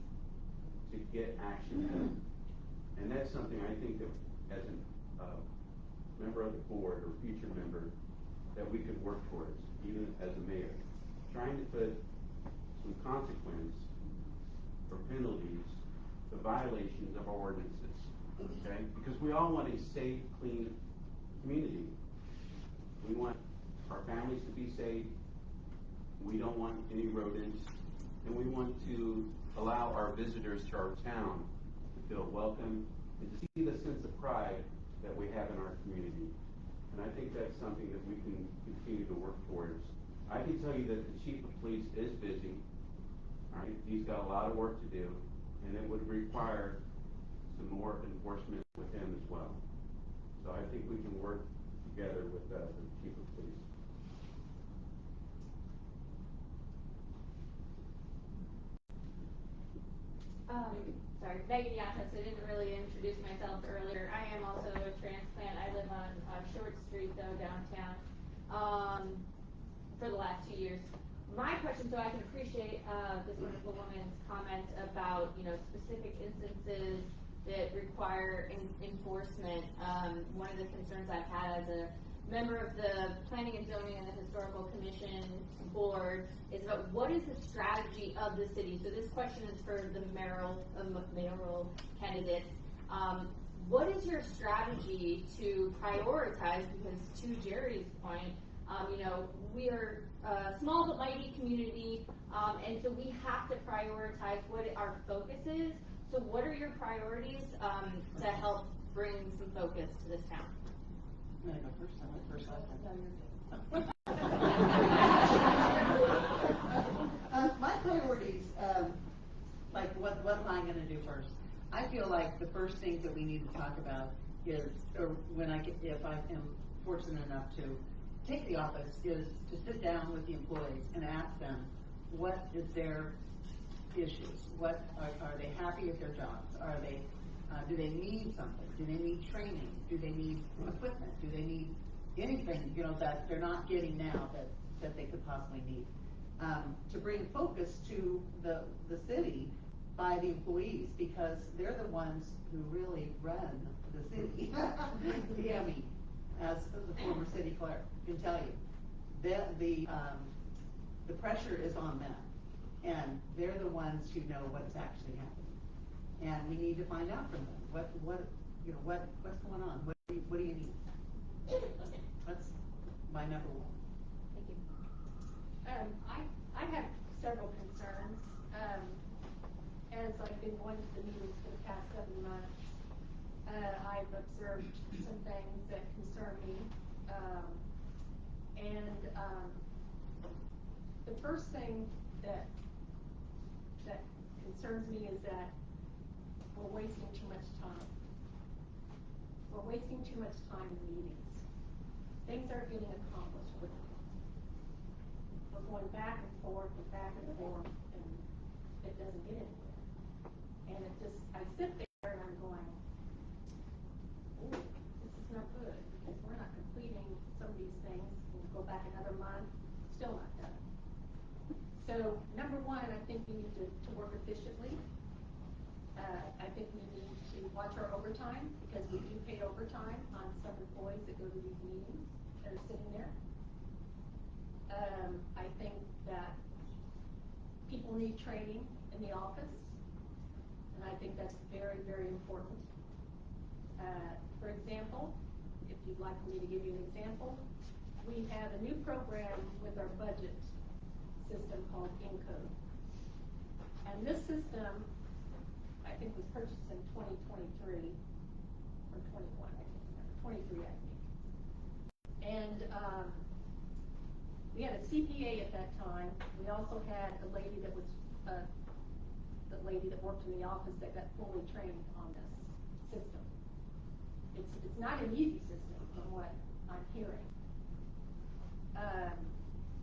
Q: to get action done? And that's something I think that as a member of the board or future member that we could work towards, even as a mayor, trying to put some consequence or penalties to violations of our ordinances, okay? Because we all want a safe, clean community. We want our families to be safe. We don't want any rodents. And we want to allow our visitors to our town to feel welcome and to see the sense of pride that we have in our community. And I think that's something that we can continue to work towards. I can tell you that the chief of police is busy. All right, he's got a lot of work to do, and it would require some more enforcement with him as well. So I think we can work together with the chief of police.
F: Sorry, Megan Yatas. I didn't really introduce myself earlier. I am also a transplant. I live on Short Street, though, downtown, for the last 2 years. My question, so I can appreciate this wonderful woman's comment about, specific instances that require enforcement. One of the concerns I've had as a member of the Planning and Zoning and the Historical Commission board is about what is the strategy of the city. So this question is for the mayoral candidates. What is your strategy to prioritize? Because to Jerry's point, we are a small but mighty community, and so we have to prioritize what our focus is. So what are your priorities to help bring some focus to this town?
O: I'm gonna go first. I went first last time. My priorities, like what am I gonna do first? I feel like the first things that we need to talk about is, or if I am fortunate enough to take the office, is to sit down with the employees and ask them what is their issues. What are they happy at their jobs? Are they do they need something? Do they need training? Do they need equipment? Do they need anything that they're not getting now that they could possibly need? To bring focus to the city by the employees, because they're the ones who really run the city. Yummy, as the former city clerk can tell you, the pressure is on them, and they're the ones who know what's actually happening, and we need to find out from them what's going on. What do you need? That's my number one.
F: Thank you.
P: I have several concerns. As I've been going to the meetings for the past 7 months, I've observed some things that concern me. The first thing that concerns me is that we're wasting too much time. We're wasting too much time in meetings. Things aren't getting accomplished quickly. We're going back and forth, and it doesn't get anywhere. And I sit there and I'm going, ooh, this is not good, because we're not completing some of these things. We'll go back another month, still not done. So, number one, I think we need to work efficiently. I think we need to watch our overtime, because we do pay overtime on some employees that go to these meetings that are sitting there. I think that people need training in the office, and I think that's very, very important. For example, if you'd like me to give you an example, we have a new program with our budget system called Encode. And this system, I think, was purchased in 2023. or 21, I can't remember, 23, I think. And we had a CPA at that time. We also had a lady that was, the lady that worked in the office that got fully trained on this system. It's not an easy system from what I'm hearing.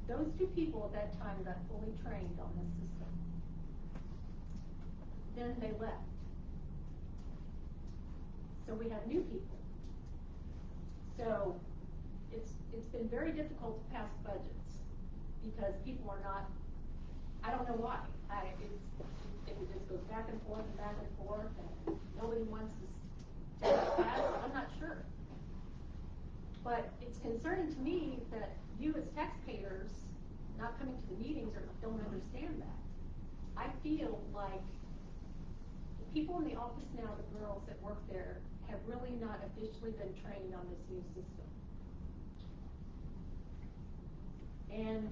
P: Those two people at that time got fully trained on this system. Then they left. So we have new people. So it's been very difficult to pass budgets because people are not, I don't know why. It just goes back and forth and nobody wants to pass it. I'm not sure. But it's concerning to me that you as taxpayers not coming to the meetings or don't understand that. I feel like the people in the office now, the girls that work there, have really not officially been trained on this new system. And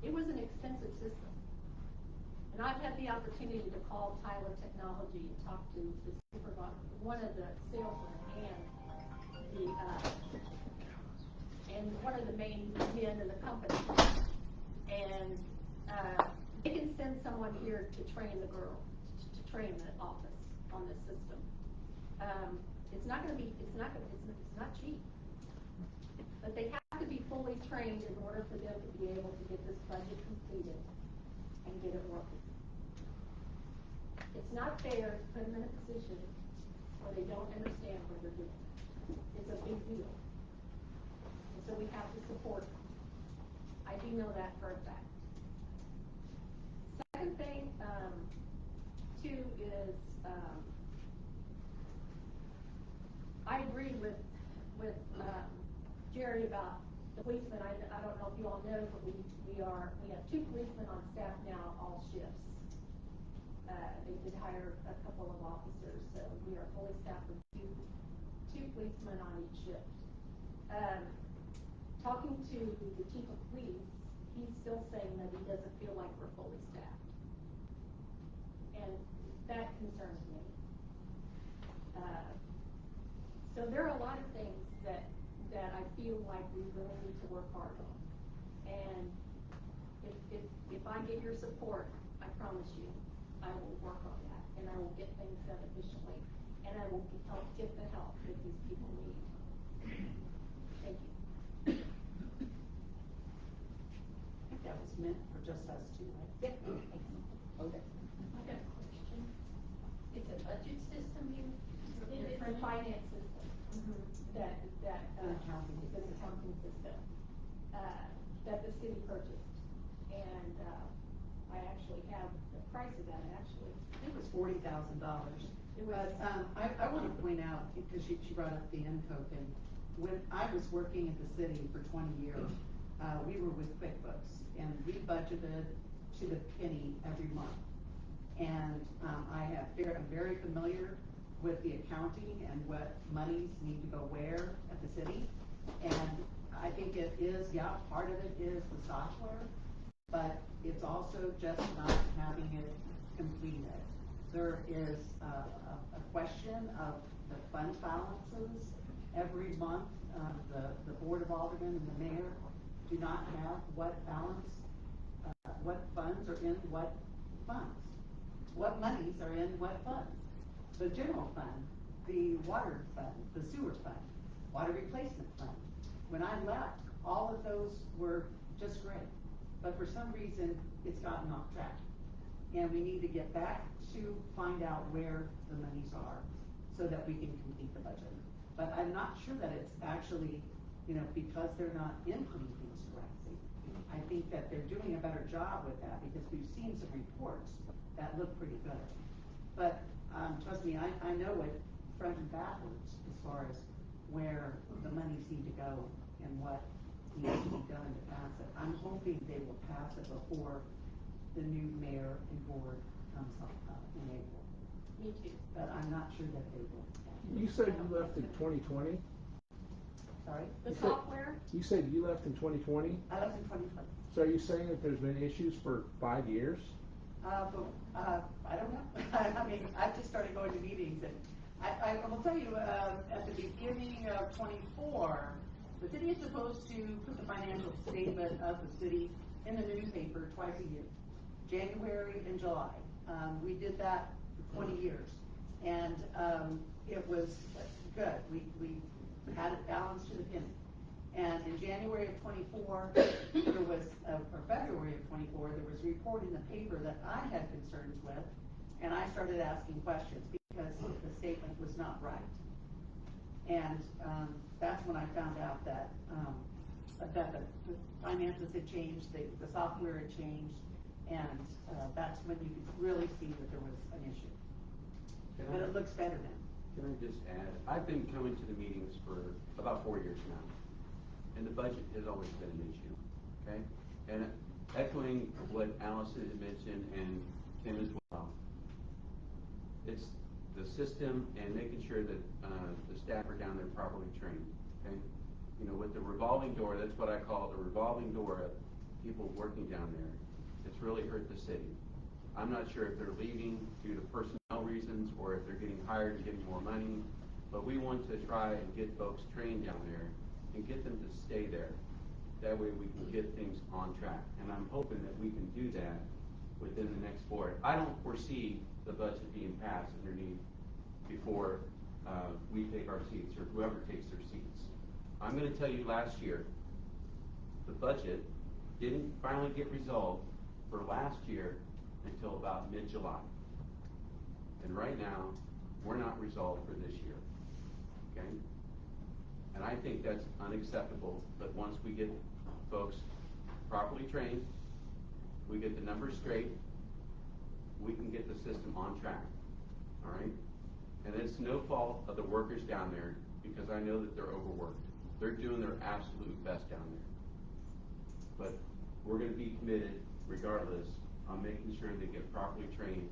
P: it was an expensive system. And I've had the opportunity to call Tyler Technology and talk to the supervisor, one of the salesmen and one of the main men in the company. And they can send someone here to train the girl, to train the office on this system. It's not cheap. But they have to be fully trained in order for them to be able to get this budget completed and get it working. It's not fair to put them in a position where they don't understand what they're doing. It's a big deal. And so we have to support them. I do know that for a fact. Second thing, too, is I agree with Jerry about the policemen. I don't know if you all know, but we have 2 policemen on staff now, all shifts. They did hire a couple of officers, so we are fully staffed with two policemen on each shift. Talking to the chief of police, he's still saying that he doesn't feel like we're fully staffed. And that concerns me. So there are a lot of things that I feel like we really need to work hard on. And if I get your support, I promise you, I will work on that, and I will get things done efficiently, and I will get the help that these people need. Thank you.
O: I think that was meant for just us two, right?
P: Yeah.
O: Okay.
N: I got a question. It's a budget system
P: It's a finance system. That
O: An accounting
P: is an accounting system that the city purchased, and I actually have the price of that. Actually,
O: I think it was $40,000. But I want to point out, because she brought up the NCOC, and when I was working at the city for 20 years, we were with QuickBooks, and we budgeted to the penny every month. And I'm very familiar with the accounting and what monies need to go where at the city. And I think it is, part of it is the software, but it's also just not having it completed. There is a question of the fund balances every month. The Board of Aldermen and the mayor do not have what balance, what funds are in what funds, what monies are in what funds. The general fund, the water fund, the sewer fund, water replacement fund. When I left, all of those were just great. But for some reason, it's gotten off track. And we need to get back to find out where the monies are so that we can complete the budget. But I'm not sure that it's actually, because they're not inputting things correctly. I think that they're doing a better job with that because we've seen some reports that look pretty good. But trust me, I know it front and backwards as far as where the monies need to go and what needs to be done to pass it. I'm hoping they will pass it before the new mayor and board comes up in April.
P: Me too.
O: But I'm not sure that they will.
L: You said you left in 2020?
O: Sorry?
P: The software?
L: You said you left in 2020?
O: I left in 2020.
L: So are you saying that there's been issues for 5 years?
O: I don't know. I mean, I just started going to meetings, and I will tell you, at the beginning of '24, the city is supposed to put the financial statement of the city in the newspaper twice a year, January and July. We did that for 20 years, and it was good. We had it balanced to the penny. And in January of '24, there was, or February of '24, there was a report in the paper that I had concerns with, and I started asking questions because the statement was not right. And that's when I found out that the finances had changed, the software had changed, and that's when you could really see that there was an issue. But it looks better now.
Q: Can I just add, I've been coming to the meetings for about 4 years now, and the budget has always been an issue, okay? And echoing what Allison had mentioned and Kim as well, it's the system and making sure that the staff are down there properly trained, okay? You know, with the revolving door, that's what I call the revolving door of people working down there. It's really hurt the city. I'm not sure if they're leaving due to personnel reasons or if they're getting hired and getting more money, but we want to try and get folks trained down there and get them to stay there. That way we can get things on track. And I'm hoping that we can do that within the next board. I don't foresee the budget being passed underneath before we take our seats or whoever takes their seats. I'm going to tell you last year, the budget didn't finally get resolved for last year until about mid-July. And right now, we're not resolved for this year, okay? And I think that's unacceptable, but once we get folks properly trained, we get the numbers straight, we can get the system on track, all right? And it's no fault of the workers down there because I know that they're overworked. They're doing their absolute best down there. But we're going to be committed, regardless, on making sure they get properly trained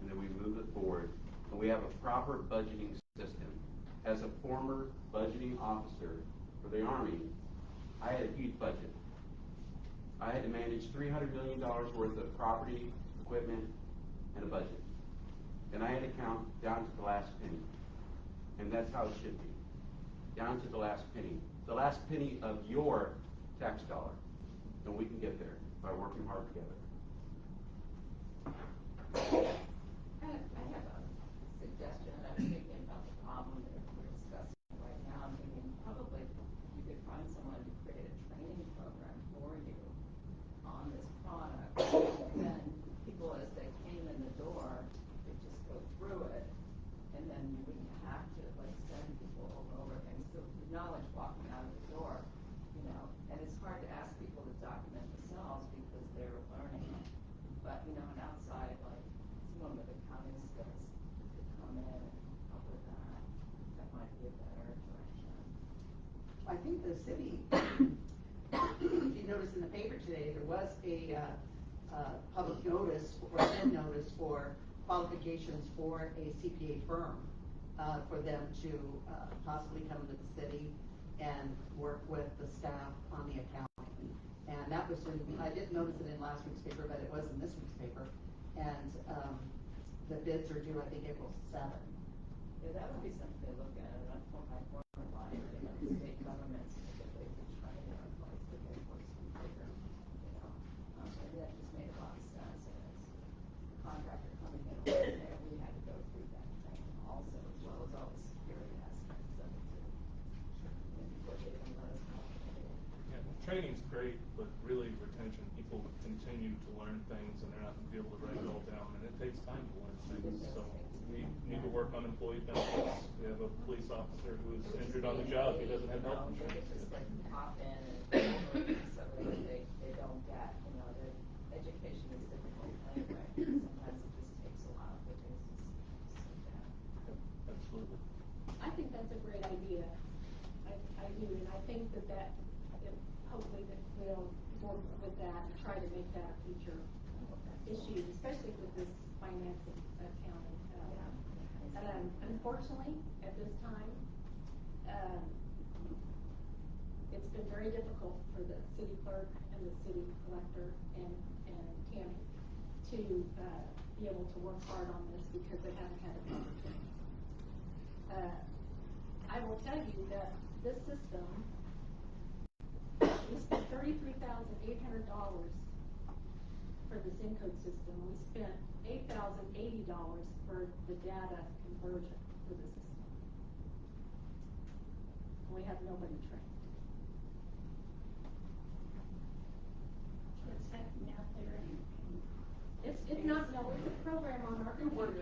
Q: and that we move it forward. And we have a proper budgeting system. As a former budgeting officer for the Army, I had a huge budget. I had to manage $300 million worth of property, equipment, and a budget. And I had to count down to the last penny. And that's how it should be. Down to the last penny. The last penny of your tax dollar. And we can get there by working hard together.
N: I have a suggestion. I was thinking about the problem that we're discussing right now. I'm thinking probably you could find someone to create a training program for you on this product. And then people, as they came in the door, they just go through it, and then you wouldn't have to like send people over things. So the knowledge walking out of the door, you know, and it's hard to ask people to document themselves because they're learning. But you know, an outside like someone with accounting skills could come in and help with that. That might be a better direction.
O: I think the city, if you noticed in the paper today, there was a public notice or send notice for qualifications for a CPA firm for them to possibly come into the city and work with the staff on the accounting. And that was I didn't notice it in last week's paper, but it was in this week's paper. And the bids are due, I think, April 7th.
N: Yeah, that would be something to look at. And I former life, you know, the state governments typically could train their employees to get worse and bigger, you know. And that just made a lot of sense. And as the contractor coming in over there, we had to go through that training also, as well as all the security aspects of it too. And before they even let us know.
R: Yeah, training's great, but really retention. People continue to learn things, and they're not going to be able to write it all down, and it takes time to learn things. So we need to work on employee benefits. We have a police officer who is injured on the job. He doesn't have health insurance.
N: They just like pop in and so they don't get, you know, their education is difficult anyway. Sometimes it just takes a while for things to sit down.
R: Absolutely.
P: I think that's a great idea. I do, and I think that hopefully that we'll work with that and try to make that a future issue, especially with this finance and accounting. Unfortunately, at this time, it's been very difficult for the city clerk and the city collector and Tammy to be able to work hard on this because they haven't had a proper training. I will tell you that this system, we spent $33,800 for this encode system. We spent $8,080 for the data conversion for the system. We have nobody trained.
N: What's happening out there and
P: It's not, no, it's a program on our computer.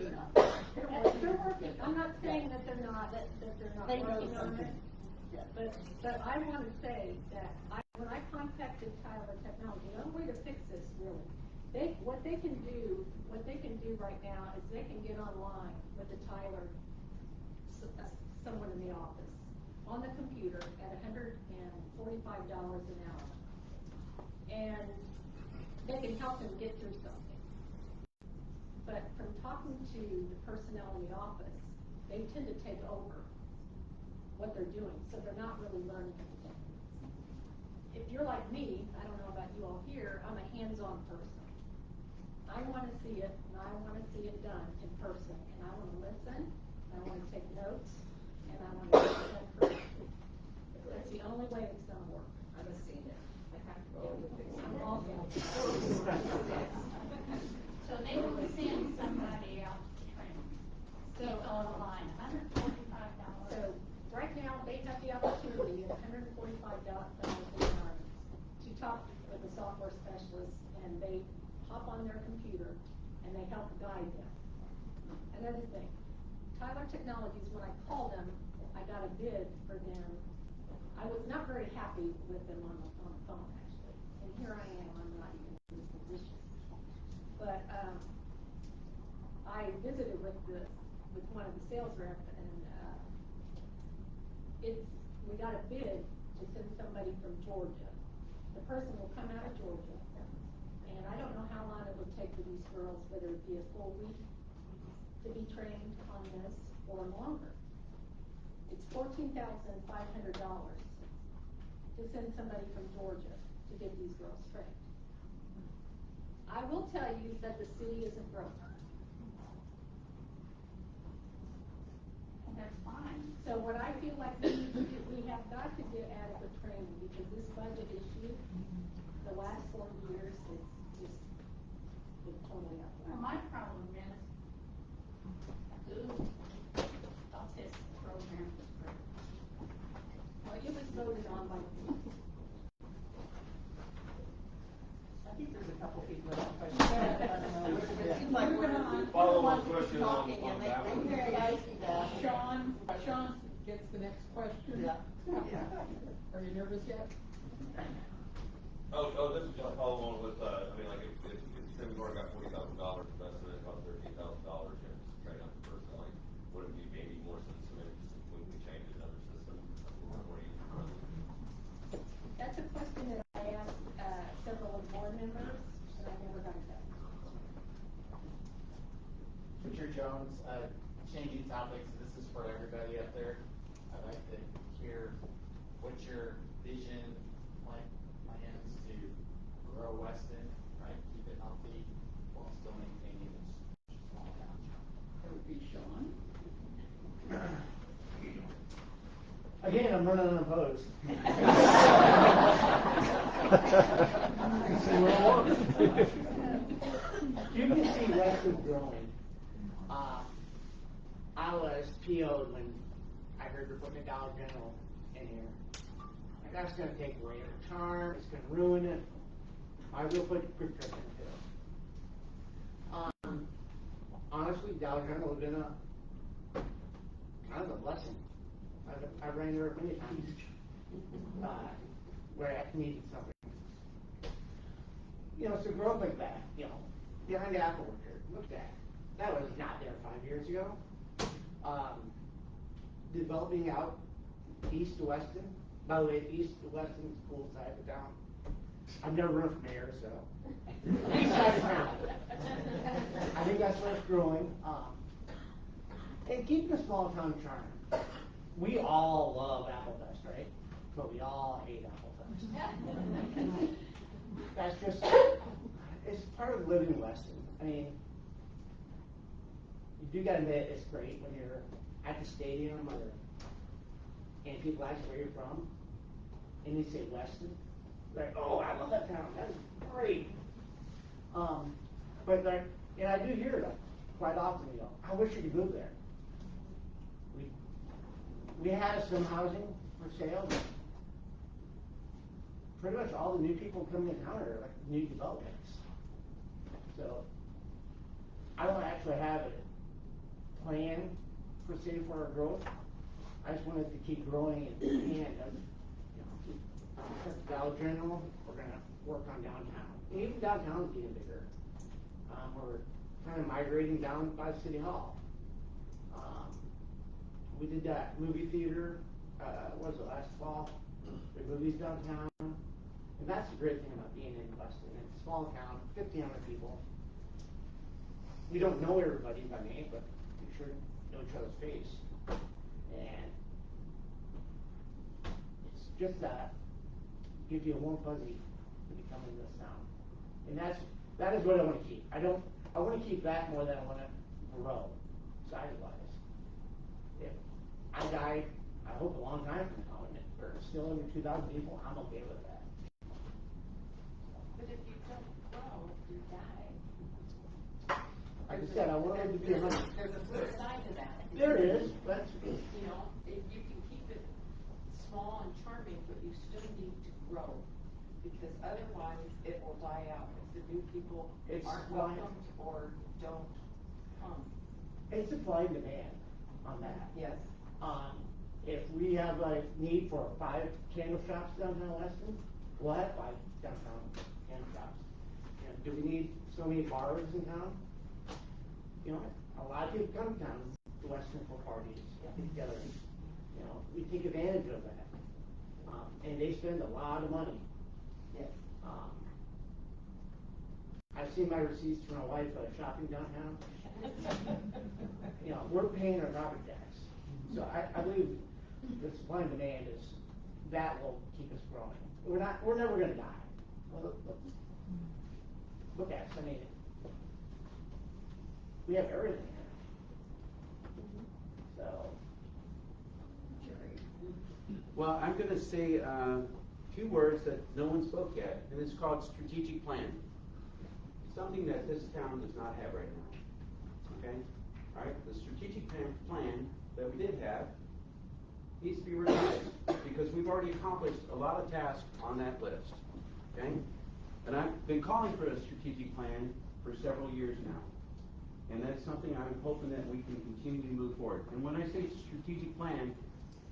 P: They're working. I'm not saying that they're not, that they're not
N: They know
P: working on
N: something.
P: it. But I want to say that when I contacted Tyler Technology, the only way to fix this really, what they can do right now is they can get online with the Tyler, someone in the office, on the computer at $145 an hour. And they can help them get through something. But from talking to the personnel in the office, they tend to take over what they're doing, so they're not really learning anything. If you're like me, I don't know about you all here, I'm a hands-on person. I want to see it, and I want to see it done in person, and I want to listen, and I want to take notes, and I want to do it done correctly. That's the only way it's going to work.
O: I'm a senior. I have to go with this.
P: I'm also.
N: So they will send somebody out to train.
P: So,
N: It's online, $145.
P: So, right now, they have the opportunity at $145 to talk with a software specialist, and they hop on their computer, and they help guide them. Another thing, Tyler Technologies, when I called them, I got a bid for them. I was not very happy with them on the phone, actually. And here I am, I'm not even in this position. But I visited with one of the sales reps, and we got a bid to send somebody from Georgia. The person will come out of Georgia, and I don't know how long it would take for these girls, whether it be a full week to be trained on this or longer. It's $14,500 to send somebody from Georgia to get these girls trained. I will tell you that the city isn't broke.
N: That's fine.
P: So what I feel like we need to do, we have got to get adequate training, because this budget issue, the last 4 years, it's just been totally up.
N: Well, my problem is, who thought this program was great?
P: Well, it was voted on by the people.
O: I think there's a couple people that have questions. It seems like we're
I: Follow-up question on
O: talking and
I: that one.
O: they very nice.
A: Sean gets the next question.
O: Yeah.
A: Are you nervous yet?
I: Oh, this is just a follow on with, I mean, like, if you say we've already got $40,000 invested in it, about $13,000, you have to train up the person, like, would it be maybe more sense to maybe just completely change another system? What do you think?
P: That's a question that I asked several of the board members, and I never got it done.
M: Richard Jones, changing topics, this is for everybody up there. I'd like to hear what's your vision, plans to grow Weston, right? Keep it healthy while still maintaining this small town.
A: That would be Sean.
M: Again, I'm running unopposed. You can see Weston growing. I was PO'd when I heard we're putting a Dollar General in here. Like, that's going to take away our charm, it's going to ruin it. I will put Quick Trip in too. Honestly, Dollar General has been kind of a blessing. I ran there many times where I needed something. You know, so growth like that, you know, behind the apple orchard, look at that. That was not there 5 years ago. Developing out east to Weston. By the way, east to Weston is the cool side of town. I've never run for mayor, so east side of town. I think that's where it's growing. And keeping the small town charm. We all love Applefest, right? But we all hate Applefest. That's just, it's part of living in Weston. I mean, you do gotta admit it's great when you're at the stadium and people ask where you're from, and they say Weston, like, oh, I love that town, that's great. But like, and I do hear that quite often, I wish you could move there. We have some housing for sale, but pretty much all the new people coming in town are like new developments. So I don't actually have a plan per se for our growth. I just wanted to keep growing and Dollar General, we're gonna work on downtown. And even downtown's getting bigger. We're kind of migrating down by City Hall. We did that movie theater, what was it, last fall? The movies downtown. And that's the great thing about being in Weston. It's a small town, 1,500 people. We don't know everybody by name, but we sure know each other's face. And it's just that gives you a warm fuzzy to be coming to this town. And that is what I want to keep. I want to keep that more than I want to grow size-wise. If I die, I hope a long time from now, and if we're still under 2,000 people, I'm okay with that.
A: But if you don't grow, you die.
M: Like I said, I want it to be 100.
A: There's a flip side to that.
M: There is. That's
A: you know, if you can keep it small and charming, but you still need to grow, because otherwise it will die out if the new people aren't welcomed or don't come.
M: It's supply and demand on that.
A: Yes.
M: If we have a need for 5 candle shops downtown Weston, we'll have 5 downtown candle shops. Do we need so many bars in town? You know, a lot of people come down to Weston for parties, get together. You know, we take advantage of that. And they spend a lot of money.
A: Yes.
M: I've seen my receipts for my wife shopping downtown. You know, we're paying our property tax. So I believe the supply and demand is, that will keep us growing. We're never gonna die. Well, look at us, I mean, we have everything here. So.
Q: Well, I'm gonna say 2 words that no one spoke yet, and it's called strategic plan. Something that this town does not have right now. Okay? All right? The strategic plan that we did have needs to be revised because we've already accomplished a lot of tasks on that list. Okay? And I've been calling for a strategic plan for several years now. And that's something I'm hoping that we can continue to move forward. And when I say strategic plan,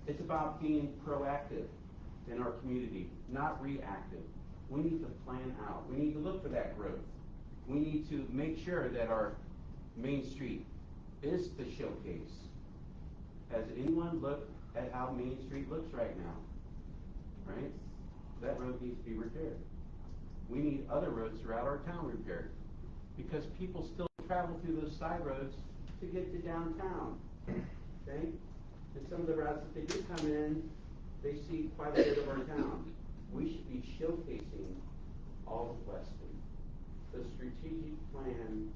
Q: it's about being proactive in our community, not reactive. We need to plan out. We need to look for that growth. We need to make sure that our Main Street is the showcase. Has anyone looked at how Main Street looks right now? Right? That road needs to be repaired. We need other roads throughout our town repaired because people still travel through those side roads to get to downtown. Okay? And some of the routes that they do come in, they see quite a bit of our town. We should be showcasing all of Weston. The strategic plan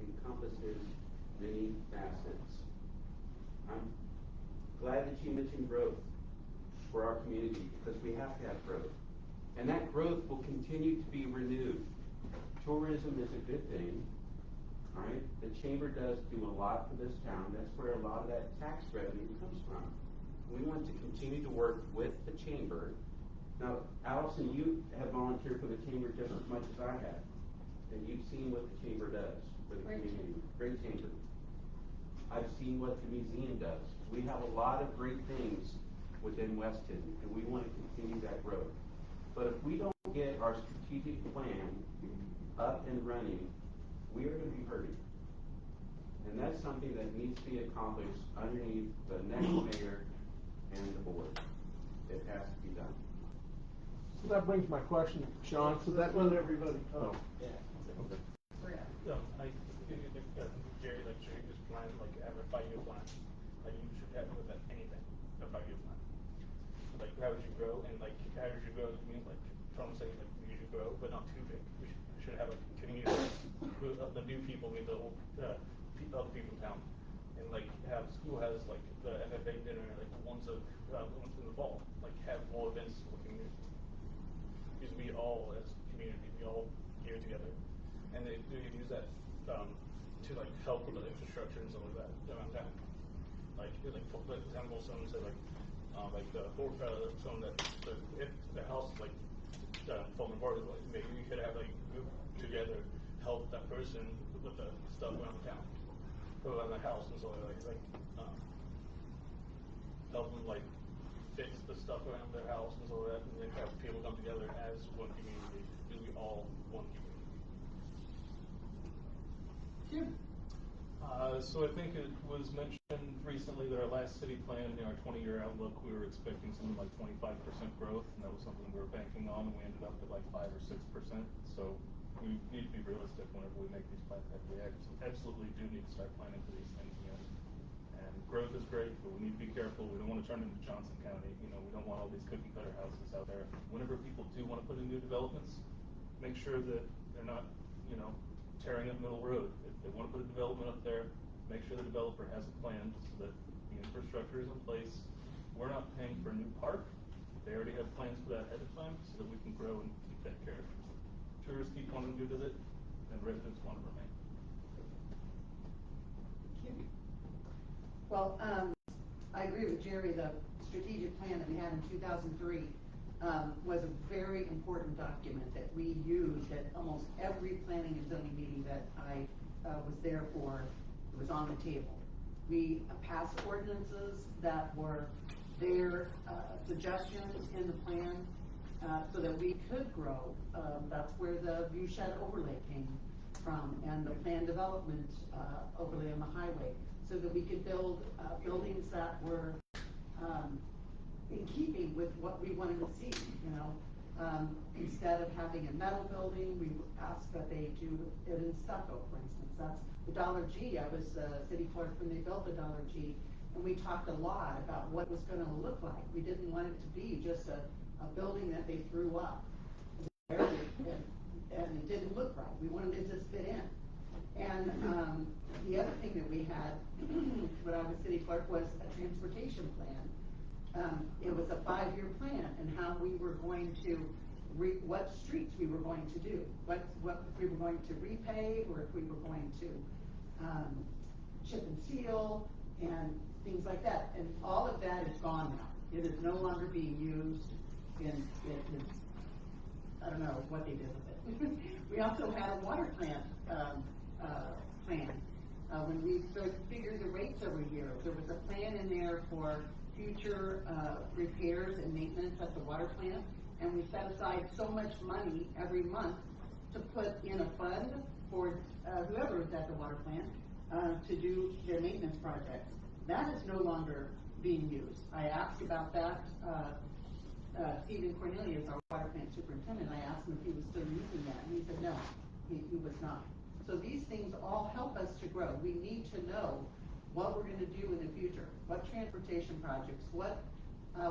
Q: encompasses many facets. I'm glad that you mentioned growth for our community because we have to have growth. And that growth will continue to be renewed. Tourism is a good thing. All right? The chamber does do a lot for this town. That's where a lot of that tax revenue comes from. We want to continue to work with the chamber. Now, Allison, you have volunteered for the chamber just as much as I have. And you've seen what the chamber does for the community. Great chamber. I've seen what the museum does. We have a lot of great things within Weston, and we want to continue that growth. But if we don't get our strategic plan up and running, we are going to be hurting. And that's something that needs to be accomplished underneath the next mayor and the board. It has to be done.
L: So that brings my question, Sean. So that
J: Let everybody talk.
L: Yeah. Okay.
R: Jerry, like, should you just plan, like, have a 5-year plan? Like, you should have with anything, a 5-year plan. Like, how would you grow? And, like, how would you grow means, like, Sean was saying, like, you should grow, but not too big. We should have a community with the new people, with the old other people in town. and like have school has like the FFA dinner, like once in the fall, like have more events for the community. Because we all as a community, we all get together, and they use that to like help with the infrastructure and stuff like that around town. Like for example, someone said like someone that if the house like falling apart, like maybe we could have like group together help that person with the stuff around town, around the house and so help them like fix the stuff around their house and so that, and then have people come together as one community, because we all one community. So I think it was mentioned recently that our last city plan, in our 20-year outlook, we were expecting something like 25% growth, and that was something we were banking on, and we ended up at like 5 or 6%. So we need to be realistic whenever we make these plans. We absolutely do need to start planning for these things again. And growth is great, but we need to be careful. We don't want to turn into Johnson County. You know, we don't want all these cookie cutter houses out there. Whenever people do want to put in new developments, make sure that they're not, you know, tearing up Middle Road. If they want to put a development up there, make sure the developer has a plan so that the infrastructure is in place. We're not paying for a new park. They already have plans for that ahead of time so that we can grow and keep that character. Tourists keep wanting to visit, and residents want to remain.
O: Well, I agree with Jerry. The strategic plan that we had in 2003 was a very important document that we used at almost every planning and zoning meeting that I was there for. It was on the table. We passed ordinances that were their suggestions in the plan so that we could grow. That's where the viewshed overlay came from, and the plan development overlay on the highway, so that we could build buildings that were in keeping with what we wanted to see. You know, instead of having a metal building, we asked that they do it in stucco, for instance. That's the Dollar G. I was city clerk when they built the Dollar G, and we talked a lot about what it was going to look like. We didn't want it to be just a building that they threw up, and it didn't look right. We wanted it to fit in. And the other thing that we had when I was city clerk was a transportation plan. It was a 5-year plan, and how we were going to what streets we were going to do, what if we were going to repave, or if we were going to chip and seal and things like that. And all of that is gone now. It is no longer being used. I don't know what they did with it. We also had a water plant plan. When we figured the rates every year, there was a plan in there for future repairs and maintenance at the water plant, and we set aside so much money every month to put in a fund for whoever was at the water plant to do their maintenance projects. That is no longer being used. I asked about that. Stephen Cornelius, our water plant superintendent, I asked him if he was still using that, and he said no, he was not. So these things all help us to grow. We need to know what we're going to do in the future, what transportation projects, what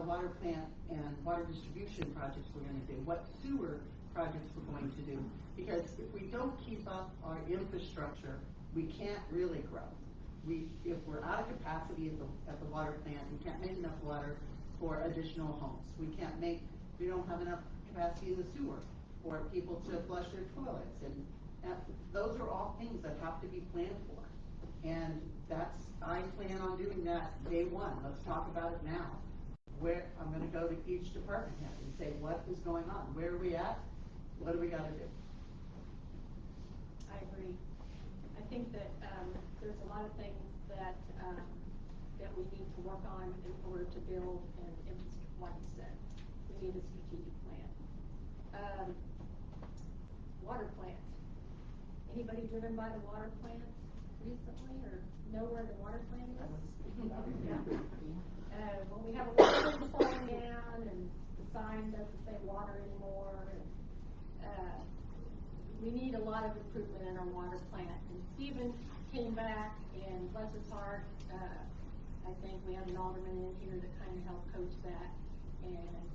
O: water plant and water distribution projects we're going to do, what sewer projects we're going to do. Because if we don't keep up our infrastructure, we can't really grow. If we're out of capacity at the water plant, we can't make enough water for additional homes. We don't have enough capacity in the sewer for people to flush their toilets. And those are all things that have to be planned for. And I plan on doing that day one. Let's talk about it now. I'm going to go to each department head and say, what is going on? Where are we at? What do we got to do?
P: I agree. I think that there's a lot of things that we need to work on in order to build an infrastructure. Like you said, we need a strategic plan. Water plant. Anybody driven by the water plant recently, or know where the water plant is? Well, we have a lot of things falling down, and the sign doesn't say water anymore. And, we need a lot of improvement in our water plant. And Stephen came back, and bless his heart, I think we have an alderman in here that kind of helped coach that, and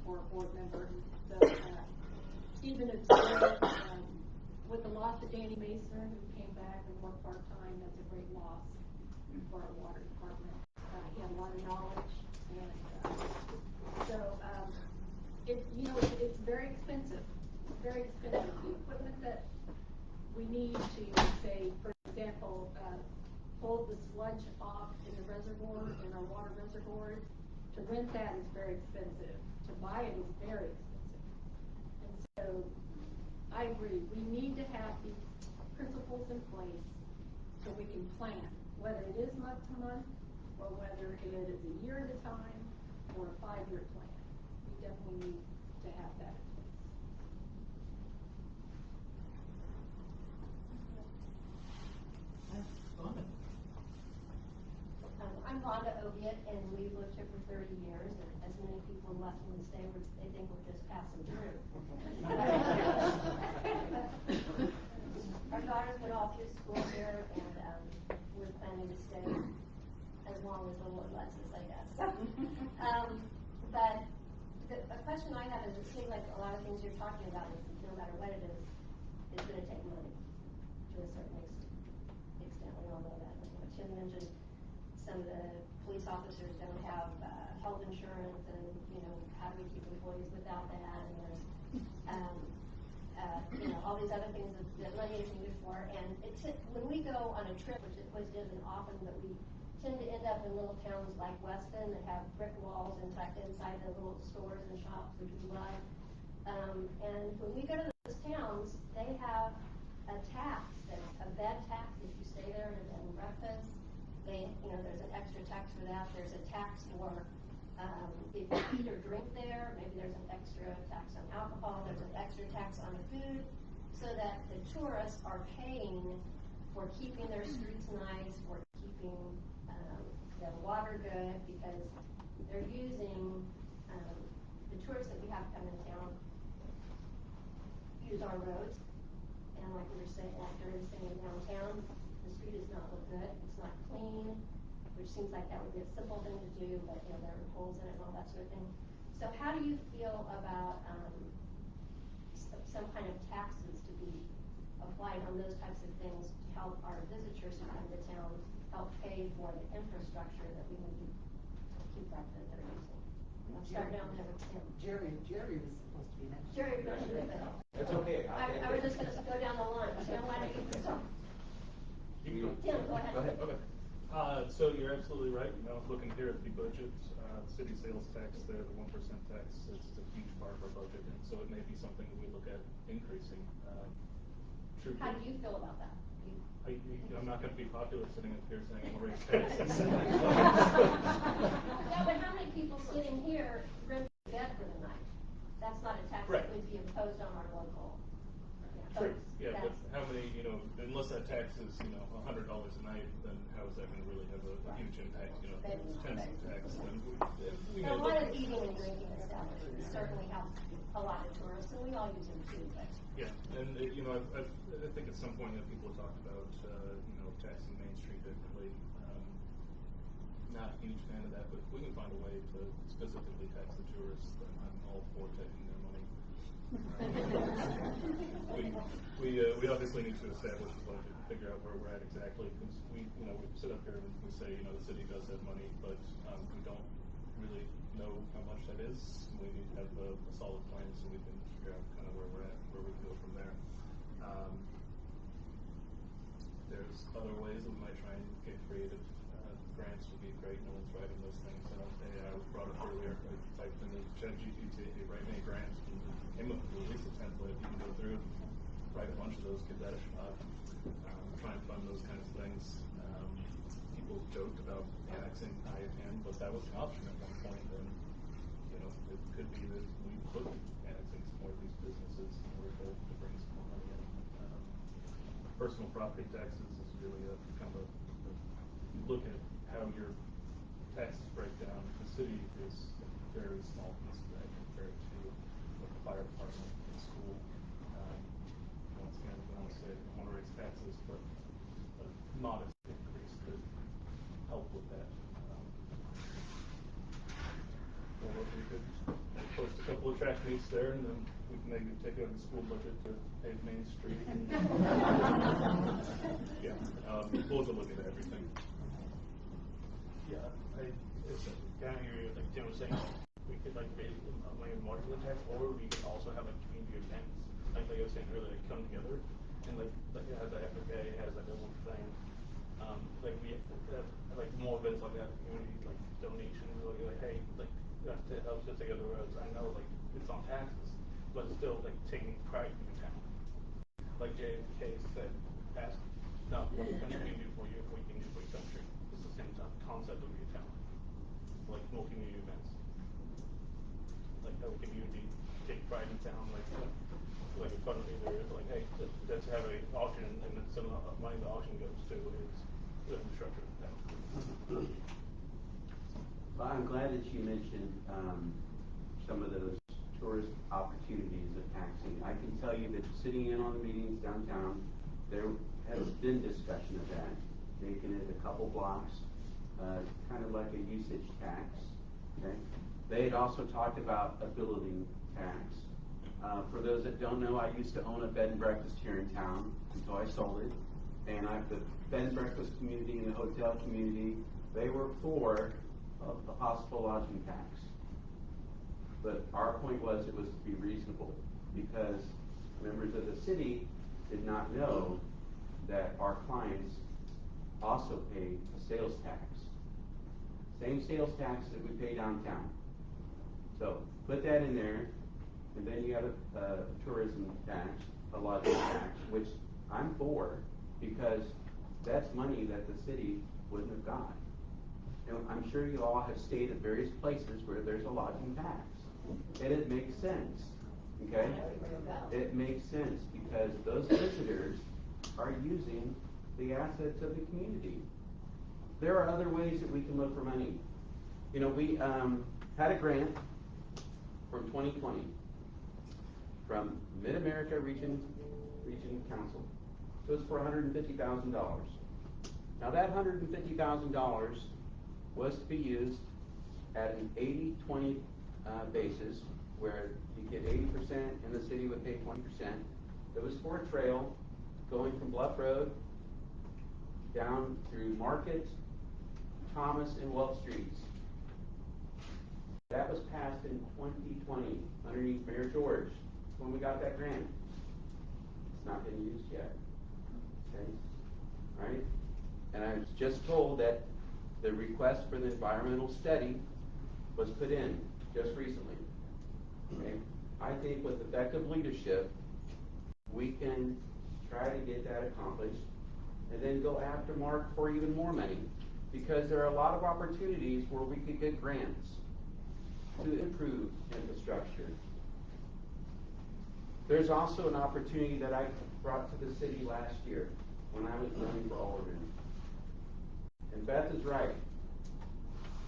P: or a board member. So Stephen is great. With the loss of Danny Mason, who came back and worked part-time, that's a great loss. for our water department. He had a lot of knowledge, and it's very expensive. Very expensive. The equipment that we need to, say, for example, hold the sludge off in the reservoir, in our water reservoirs, to rent that is very expensive. To buy it is very expensive. And so, I agree, we need to have these principles in place so we can plan, whether it is month to month, or whether it is a year at a time, or a 5-year plan. We definitely need to have that in place.
G: I'm Rhonda Oviatt, and we've lived here for 30 years, and as many people in West Winston say, they think we're just passing through. Our daughter's been all through school here, and we're planning to stay as long as the Lord lets us, I guess. But the question I have is, it seems like a lot of things you're talking about is, no matter what it is, it's going to take money to a certain extent. We all know that. Tim mentioned some of the police officers don't have health insurance, and how do we keep employees without that? And there's all these other things that money is needed for. And when we go on a trip, which isn't often, but we tend to end up in little towns like Weston that have brick walls and tucked inside the little stores and shops, which we love. And when we go to those towns, they have a tax, a bed tax if you stay there at a bed and breakfast. There's an extra tax for that. There's a tax for if you eat or drink there. Maybe there's an extra tax on alcohol. There's an extra tax on food, so that the tourists are paying for keeping their streets nice, for keeping the water good, because they're using the tourists that we have come in town use our roads, and like we were saying, after saying downtown, the street does not look good. It's not clean, which seems like that would be a simple thing to do, but there are holes in it and all that sort of thing. So how do you feel about some kind of taxes to be applied on those types of things to help our visitors who come to town help pay for the infrastructure that we need to keep up that they're using? I'll start down there with Tim.
O: Jerry was supposed to be next.
G: Jerry,
C: It's okay.
G: I was just going to go down the line. Tim, why don't you start? Tim, go ahead.
R: Okay. So you're absolutely right. Looking here at the budget, city sales tax there, the 1% tax, it's a huge part of our budget, and so it may be something that we look at increasing.
G: How do you feel about that?
R: I'm not going to be popular sitting up here saying I want to raise taxes.
G: Yeah, but how many people sitting here rent a bed for the night? That's not a tax that would be imposed on our local.
R: True. Yeah, but how many, unless that tax is, $100 a night, then how is that going to really have a huge impact? If it's 10 cent tax, then we
G: a
R: may
G: lot
R: look
G: of
R: at
G: eating and drinking establishments certainly have a lot of tourists, and we all use them too. But
R: yeah, and I think at some point people talked about taxing Main Street differently. Not a huge fan of that, but if we can find a way to specifically tax the tourists, then I'm all for taking their money. We obviously need to establish a budget and figure out where we're at exactly, because we sit up here and we say the city does have money, but we don't really know how much that is. We need to have a solid plan so we can figure out kind of where we're at, where we can go from there. There's other ways that we might try and get creative. Grants would be great. No one's writing those things. AI was brought up earlier. I typed in the ChatGPT, write me a grant, and came up with at least a template. You can go through, write a bunch of those, give that a shot. Try and fund those kinds of things. People joked about annexing IATN, but that was an option at one point. And it could be that we look at annexing some more of these businesses in order to bring some more money in. Personal property taxes is really a kind of you look at how your taxes break down. The city is a very small piece of that compared to what the fire department and school. Once again, we want to say we want to raise taxes, but a modest increase could help with that. Or we could post a couple of track meets there, and then we can maybe take out the school budget to pave Main Street. Yeah, we'll look at everything. Yeah, it's kind of hear like Tim was saying, we could like raise like a modular tax, or we could also have like community events, like I was saying earlier, like come together, and like it has like FFA, it has like a one thing, like we like more events like that, community like donations, like hey, like that helps us together. Whereas I know like it's on taxes, but still like taking pride in your town. Like JFK said, ask, no, what can we do for you? What can we do for your country? It's the same concept of your town. Like more community events. Like how community take pride in town, like a fundraiser, like hey, let's have an auction, and then some of the money the auction goes to is the infrastructure of the town.
Q: Well, I'm glad that you mentioned some of those tourist opportunities of taxing. I can tell you that sitting in on the meetings downtown, there has been discussion of that, making it a couple blocks, kind of like a usage tax. Okay. They had also talked about a building tax. For those that don't know, I used to own a bed and breakfast here in town until I sold it. And the bed and breakfast community and the hotel community, they were for the possible lodging tax. But our point was it was to be reasonable, because members of the city did not know that our clients also pay a sales tax. Same sales tax that we pay downtown. So put that in there, and then you have a tourism tax, a lodging tax, which I'm for, because that's money that the city wouldn't have got. And I'm sure you all have stayed at various places where there's a lodging tax. And it makes sense, okay? It makes sense because those visitors are using the assets of the community. There are other ways that we can look for money. You know, we had a grant from 2020 from Mid-America Region Council. So it's for $150,000. Now that $150,000 was to be used at an 80-20 basis, where you get 80% and the city would pay 20%. It was for a trail going from Bluff Road down through Market, Thomas, and Wells Streets. That was passed in 2020 underneath Mayor George when we got that grant. It's not been used yet. Okay? Right? And I was just told that the request for the environmental study was put in just recently. Okay? I think with effective leadership, we can try to get that accomplished and then go after Mark for even more money, because there are a lot of opportunities where we could get grants to improve infrastructure. There's also an opportunity that I brought to the city last year when I was running for alderman. And Beth is right.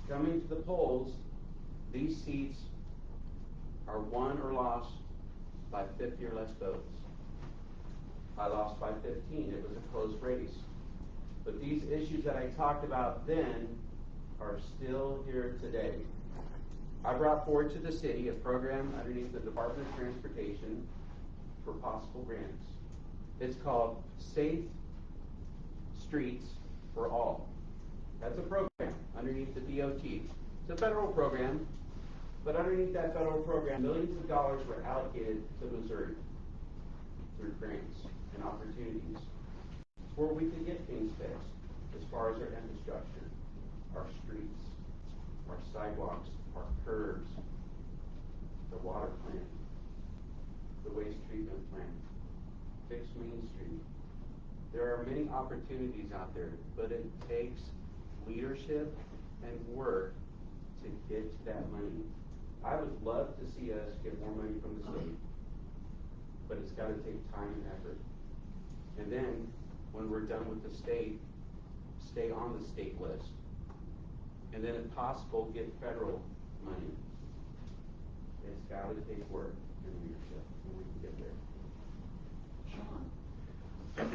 Q: Coming to the polls, these seats are won or lost by 50 or less votes. I lost by 15. It was a close race. But these issues that I talked about then are still here today. I brought forward to the city a program underneath the Department of Transportation for possible grants. It's called Safe Streets for All. That's a program underneath the DOT. It's a federal program, but underneath that federal program, millions of dollars were allocated to Missouri through grants and opportunities where we could get things fixed as far as our infrastructure, our streets, our sidewalks, our curbs, the water plant, the waste treatment plant, fix Main Street. There are many opportunities out there, but it takes leadership and work to get to that money. I would love to see us get more money from the state, but it's got to take time and effort. And then, when we're done with the state, stay on the state list. And then, if possible, get federal money. It's got to take work and leadership, and we can get there.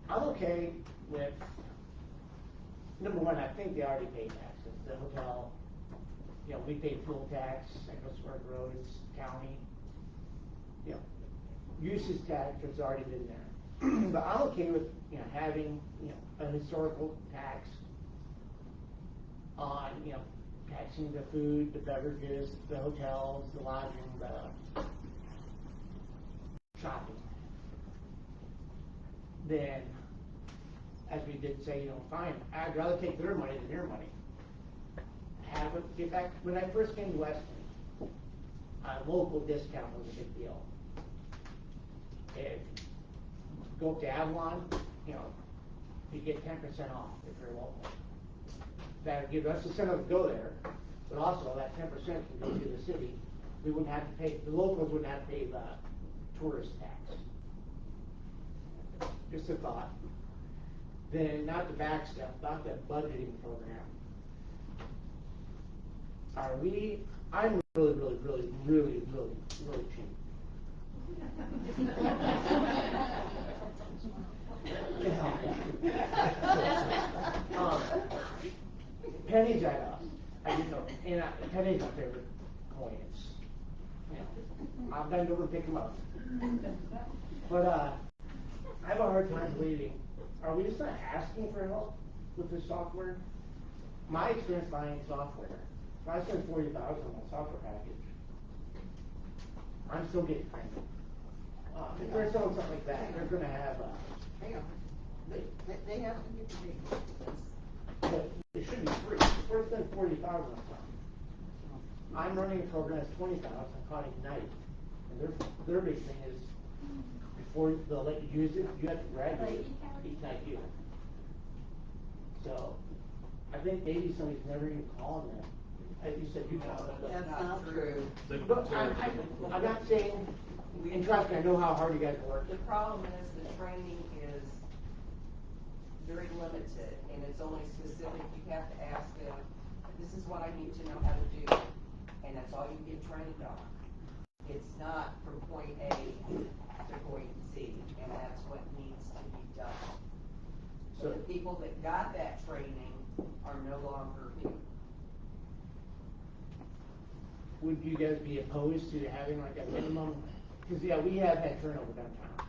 M: I'm okay with, number one, I think they already pay taxes. The hotel, you know, we pay fuel tax, Ecclesburg Roads, county. You know, usage tax has already been there. But I'm okay with, having, a historical tax on, taxing the food, the beverages, the hotels, the lodging, the shopping. Then, as we did say, fine, I'd rather take their money than your money. Have it, in fact, when I first came to Weston, a local discount was a big deal. Go up to Avalon, you get 10% off if you're local. That would give us incentive to go there, but also that 10% can go to the city. We wouldn't have to pay, the locals wouldn't have to pay the tourist tax. Just a thought. Then, not the back stuff, not the budgeting program. I'm really cheap. Pennies add up. Pennies my favorite coin. I've been over to pick them up. But I have a hard time believing. Are we just not asking for help with this software? My experience buying software, if I spend $40,000 on a software package, I'm still getting trained. If they're selling something like that, they're going to have
O: Hang on. They have to get paid.
M: but it should be free. We're spending $40,000 on something. I'm running a program that's $20,000 called Ignite, and their big thing is before they'll let you use it, you have to graduate Ignite U. So I think maybe somebody's never even calling them. As you said, you call them.
O: That's not true.
M: But I'm not saying, and trust me, I know how hard you guys work.
S: The problem is the training is very limited, and it's only specific. You have to ask them, this is what I need to know how to do, and that's all you get trained on. It's not from point A to point Z, and that's what needs to be done. So the people that got that training are no longer here.
M: Would you guys be opposed to having like a minimum? Because we have had turnover downtown.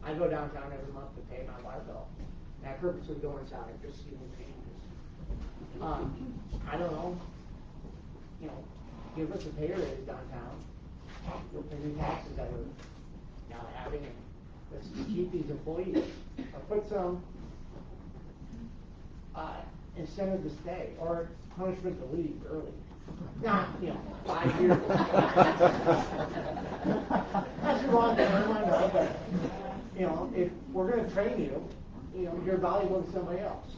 M: I go downtown every month to pay my water bill, and I purposely go inside just to see the changes. I don't know. Give us a pay raise downtown. We'll pay the taxes that we're now having, and let's keep these employees. Or put some incentive to stay, or punishment to leave early. Not, 5 years. That's the wrong thing, I know, but, if we're going to train you, you're valuable to somebody else.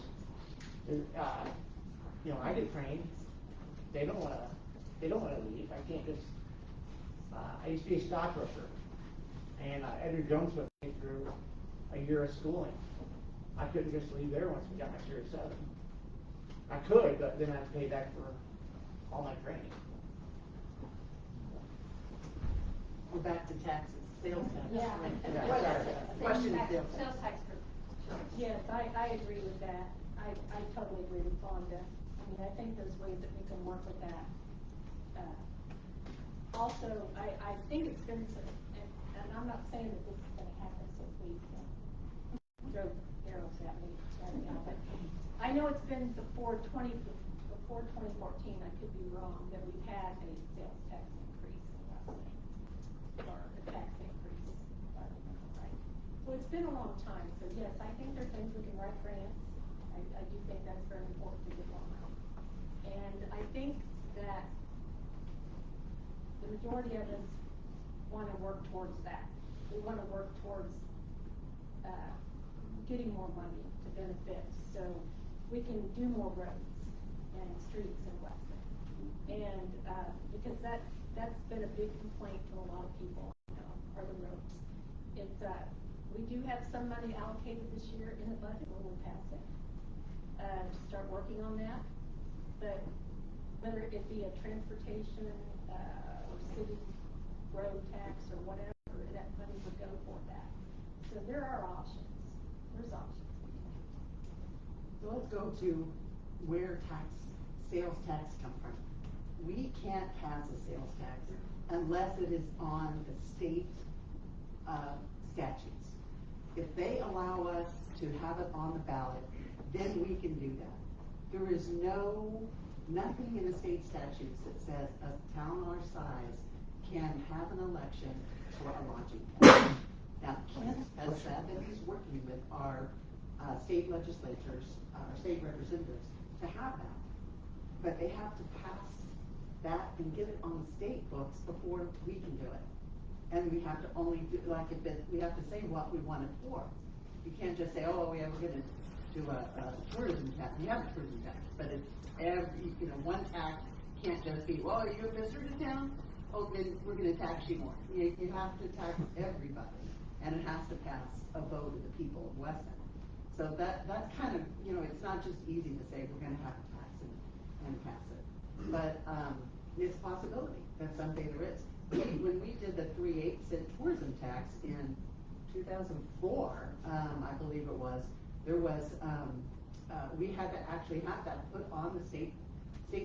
M: I get trained. They don't want to leave. I can't just, I used to be a stockbroker, and Edgar Jones put me through a year of schooling. I couldn't just leave there once we got my Series 7. I could, but then I'd pay back for all my training.
O: We're back to taxes, sales tax.
D: Yeah.
O: Question is different.
P: Sales tax for church. Yes, I agree with that. I totally agree with Fonda. I think there's ways that we can work with that. Also, I think it's been, and I'm not saying that this is going to happen, so please throw arrows at me right now, but I know it's been before 2014, I could be wrong, that we've had a sales tax increase in Westlake, or a tax increase, if I remember right. So it's been a long time, so yes, I think there are things we can write grants. I do think that's very important to get more money. And I think that the majority of us want to work towards that. We want to work towards getting more money to benefit, so we can do more roads and streets in Weston. And because that's been a big complaint to a lot of people, are the roads. We do have some money allocated this year in the budget when we pass it to start working on that. But whether it be a transportation or city road tax or whatever, that money would go for that. So there are options. There's options.
O: So let's go to where sales tax come from. We can't pass a sales tax unless it is on the state statutes. If they allow us to have it on the ballot, then we can do that. There is nothing in the state statutes that says a town our size can have an election for a lodging tax. Now, Kent has said that he's working with our state legislatures, our state representatives, to have that. But they have to pass that and get it on the state books before we can do it. And we have to only do, like, we have to say what we want it for. You can't just say, oh, we're going to do a tourism tax. We have a tourism tax, but it's one tax can't just be, well, are you a visitor to town? Oh, then we're going to tax you more. You have to tax everybody, and it has to pass a vote of the people of Weston. So that's kind of, it's not just easy to say we're going to have to tax it and pass it. But it's a possibility. That's something there is. When we did the 3/8 tourism tax in 2004, I believe it was, there was, we had to actually have that put on the state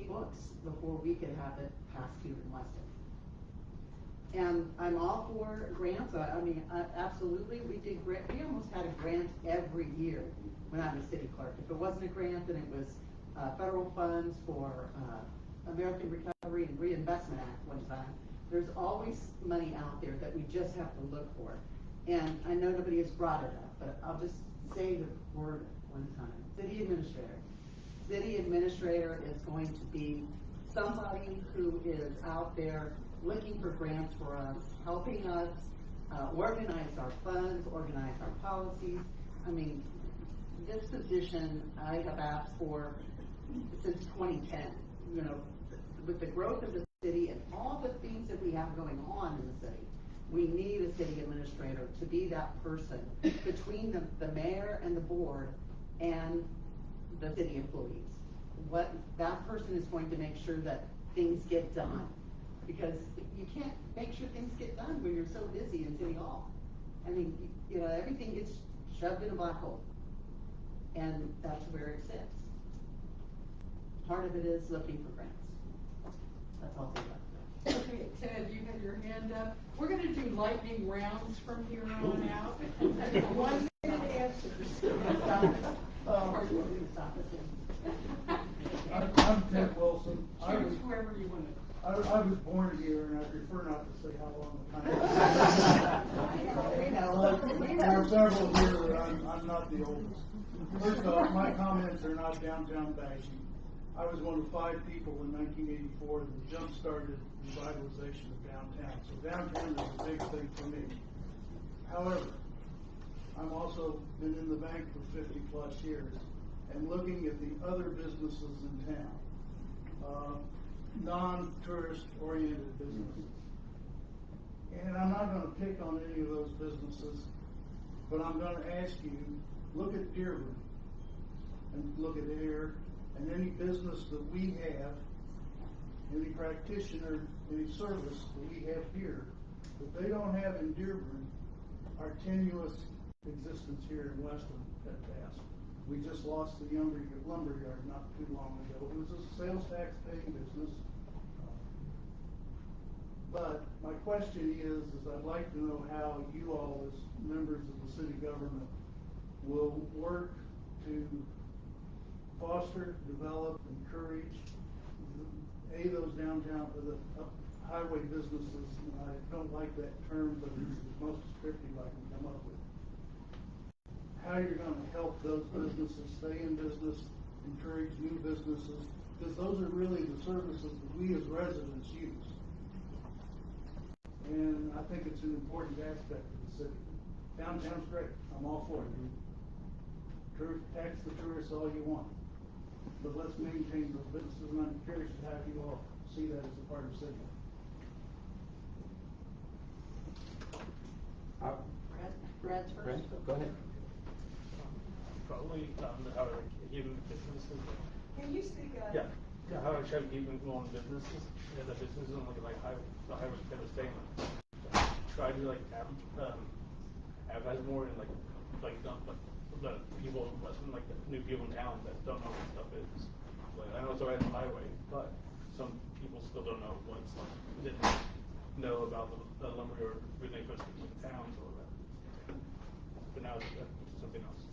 O: books before we could have it passed here in Weston. And I'm all for grants. Absolutely, we did grant. We almost had a grant every year when I was city clerk. If it wasn't a grant, then it was federal funds for American Recovery and Reinvestment Act one time. There's always money out there that we just have to look for. And I know nobody has brought it up, but I'll just say the word one time. City administrator. City administrator is going to be somebody who is out there looking for grants for us, helping us organize our funds, organize our policies. This position I have asked for since 2010. With the growth of the city and all the things that we have going on in the city, we need a city administrator to be that person between the mayor and the board and the city employees. What that person is going to make sure that things get done, because you can't make sure things get done when you're so busy in City Hall. Everything gets shoved in a black hole, and that's where it sits. Part of it is looking for grants. That's all I got.
A: Okay, Ted, you had your hand up. We're going to do lightning rounds from here on out. 1 minute answers.
T: I'm Ted Wilson.
A: Choose whoever you want to.
T: I was born here, and I prefer not to say how long the time is. There are several here that I'm not the oldest. First off, my comments are not downtown bashing. I was one of 5 people in 1984 that jump-started revitalization of downtown. So downtown is a big thing for me. However, I've also been in the bank for 50 plus years and looking at the other businesses in town, non-tourist oriented businesses. And I'm not going to pick on any of those businesses, but I'm going to ask you, look at Dearborn and look at Air and any business that we have, any practitioner, any service that we have here, that they don't have in Dearborn, our tenuous existence here in Weston at best. We just lost the lumberyard not too long ago. It was a sales tax paying business. But my question is I'd like to know how you all as members of the city government will work to foster, develop, encourage, those downtown, the highway businesses. I don't like that term, but it's the most descriptive I can come up with. How you're going to help those businesses stay in business, encourage new businesses, because those are really the services that we as residents use. And I think it's an important aspect of the city. Downtown's great. I'm all for it. Tax the tourists all you want. But let's maintain those businesses, and I'm curious how you all see that as a part of the city.
O: Brad's first.
Q: Go ahead.
R: Probably how to keep businesses.
H: Can you speak up?
R: Yeah, how I try to keep them going businesses. Yeah, the businesses on the highway kind of staying. Try to advertise more and the people in Weston, like the new people in town that don't know what stuff is. Like I know it's alright on the highway, but some people still don't know what's didn't know about the lumberyard when they first came to towns or whatever. but now it's something else.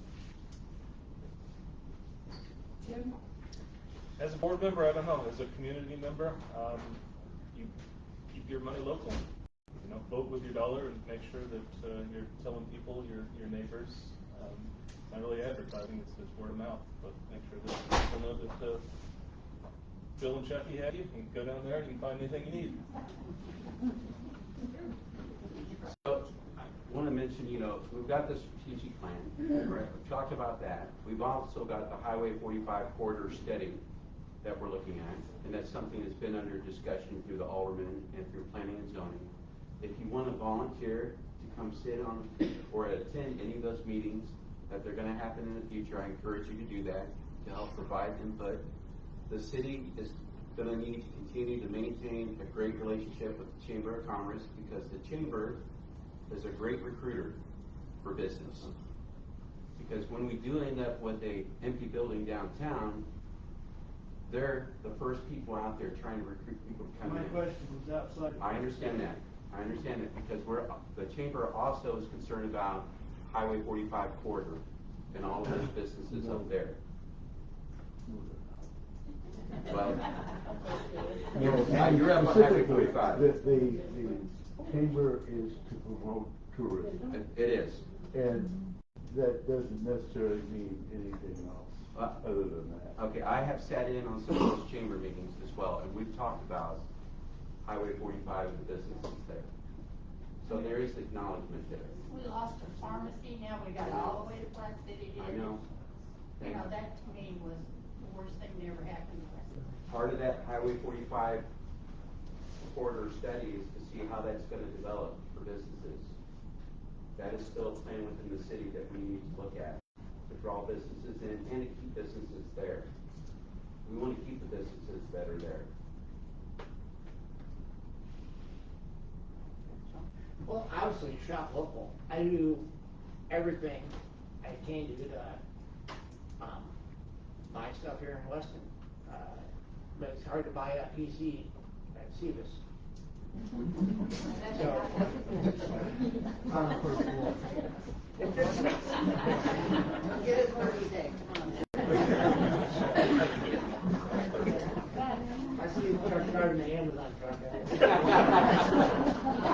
O: Tim?
R: As a board member, I don't know, as a community member, you keep your money local. You know, vote with your dollar and make sure that you're telling people, your neighbors, not really advertising, it's word of mouth, but make sure that people know that Bill and Chucky have you. You can go down there and you can find anything you need.
Q: So, I want to mention, you know, we've got the strategic plan, right? We've talked about that. We've also got the Highway 45 corridor study that we're looking at, and that's something that's been under discussion through the aldermen and through planning and zoning. If you want to volunteer to come sit on or attend any of those meetings that they're going to happen in the future, I encourage you to do that to help provide input. The city is going to need to continue to maintain a great relationship with the Chamber of Commerce because the Chamber is a great recruiter for business. Because when we do end up with a empty building downtown, they're the first people out there trying to recruit people to come in.
T: My question was outside.
Q: I understand that. I understand that because the Chamber also is concerned about Highway 45 corridor and all of those businesses up there. Well, you're up on Highway 45.
U: The chamber is to promote tourism.
Q: It is.
U: And that doesn't necessarily mean anything else other than that.
Q: Okay, I have sat in on some of those chamber meetings as well, and we've talked about Highway 45 and the businesses there. So there is acknowledgement there.
N: We lost a pharmacy, now we got it all the way to Platte City.
Q: I know.
N: You know, that to me was the worst thing that ever happened to us.
Q: Part of that Highway 45 corridor study is to see how that's going to develop for businesses. That is still a plan within the city that we need to look at to draw businesses in and to keep businesses there. We want to keep the businesses that are there.
M: Well, obviously, shop local. I do everything I can do to buy stuff here in Weston. But it's hard to buy a PC at Cebus. So, on the first floor.
H: Get it 30 days.
M: I see a truck driving the Amazon truck.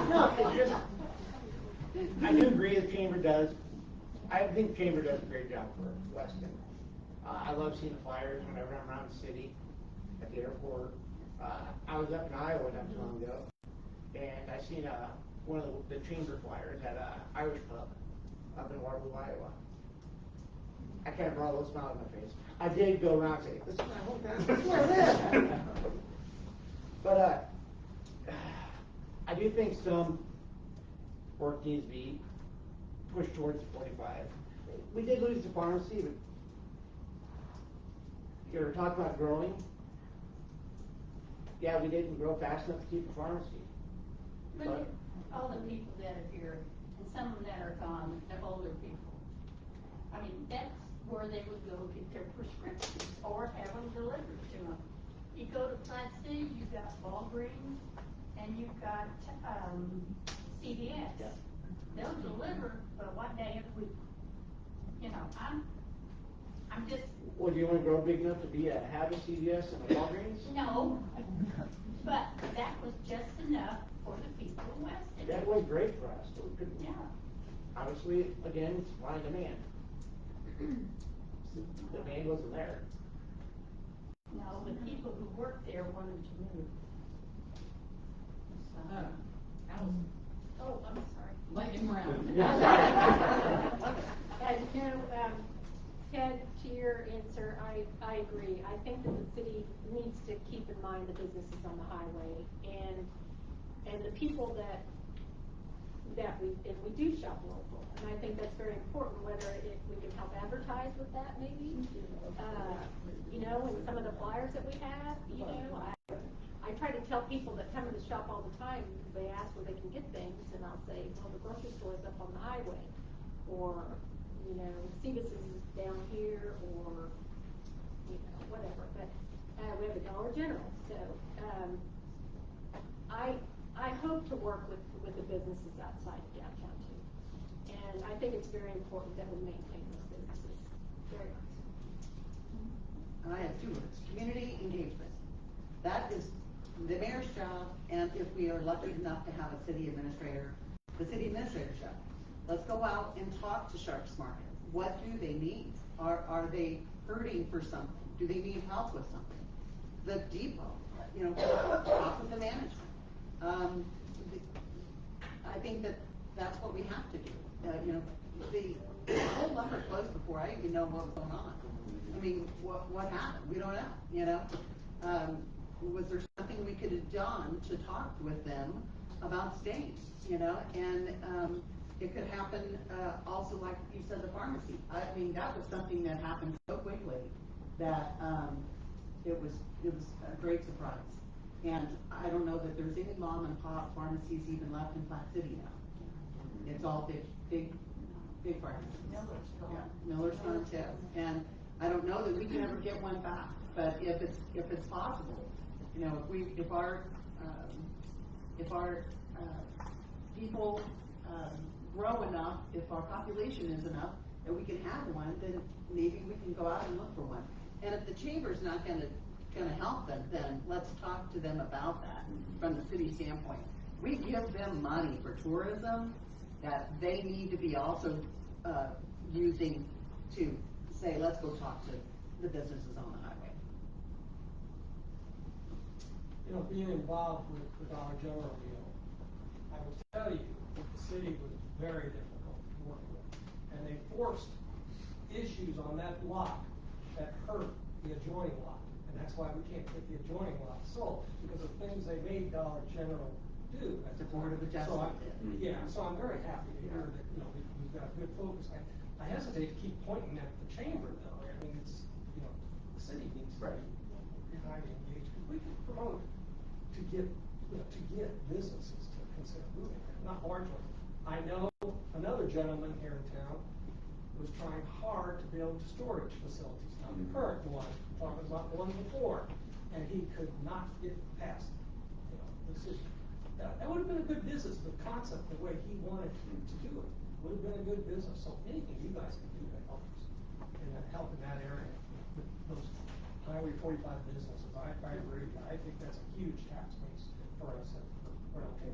M: No, it's just, I do agree the Chamber does, I think the Chamber does a great job for Weston. I love seeing the flyers whenever I'm around the city, at the airport. I was up in Iowa not too long ago, and I seen one of the Chamber flyers at a Irish pub up in Waterloo, Iowa. I kind of brought a little smile on my face. I did go around and say, this is my hometown, this is where I live. But I do think some work needs to be pushed towards the 45. We did lose the pharmacy, but you're talking about growing. Yeah, we didn't grow fast enough to keep a pharmacy.
N: But all the people that are here, and some of them that are gone, the older people, I mean, that's where they would go get their prescriptions or have them delivered to them. You go to Platte City, you've got Walgreens, and you've got CVS.
M: Yeah.
N: They'll deliver, but what day of the week? You know, I'm just.
M: Well, do you want to grow big enough to be have a CVS and a Walgreens?
N: No, but that was just enough for the people in Weston.
M: That was great for us. So we could,
N: Yeah.
M: obviously, again, supply and demand. The demand wasn't there.
N: No, the people who worked there wanted to move. So, oh, I'm sorry.
O: Let him round.
P: And, you know, Ted, to your answer, I agree. I think that the city needs to keep in mind the businesses on the highway and the people that we do shop local. And I think that's very important, whether if we can help advertise with that maybe. You know, and some of the flyers that we have, you know, I try to tell people that come to the shop all the time, they ask where they can get things, and I'll say, well, the grocery store is up on the highway. Or, you know, Cebus is down here, or, you know, whatever. But we have a Dollar General, so I hope to work with the businesses outside of downtown too. And I think it's very important that we maintain those businesses, very much.
O: And I have two words, community engagement. That is the mayor's job, and if we are lucky enough to have a city administrator, the city administrator's job. Let's go out and talk to Sharps Market. What do they need? Are they hurting for something? Do they need help with something? The depot, talk with the management. I think that's what we have to do. The whole lumber closed before I even know what was going on. I mean, what happened? We don't know, was there something we could have done to talk with them about staying, and it could happen also, like you said, the pharmacy. I mean, that was something that happened so quickly that it was a great surprise. And I don't know that there's any mom and pop pharmacies even left in Platte City now. It's all big pharmacies.
N: Miller's gone.
O: Yeah, Miller's gone too. And I don't know that we can ever get one back, but if it's possible, if our people grow enough, if our population is enough, that we can have one, then maybe we can go out and look for one. And if the chamber's not gonna help them, then let's talk to them about that from the city standpoint. We give them money for tourism that they need to be also using to say, let's go talk to the businesses on the highway.
J: Being involved with the Dollar General deal, I will tell you that the city was very difficult to work with. And they forced issues on that lot that hurt the adjoining lot. And that's why we can't get the adjoining lot sold, because of things they made Dollar General do.
O: The Board of Adjustment.
J: So I'm very happy to hear that, we've got a good focus. I hesitate to keep pointing at the chamber though. I mean, it's, the city needs to be highly engaged. We can promote to get businesses to consider moving there, not large ones. I know another gentleman here in town was trying hard to build storage facilities, not the current one, talking about the one before, and he could not get past, the city. That would have been a good business, the concept, the way he wanted to do it, would have been a good business. So anything you guys can do to help us and help in that area, with those Highway 45 businesses, I agree. I think that's a huge tax base for us.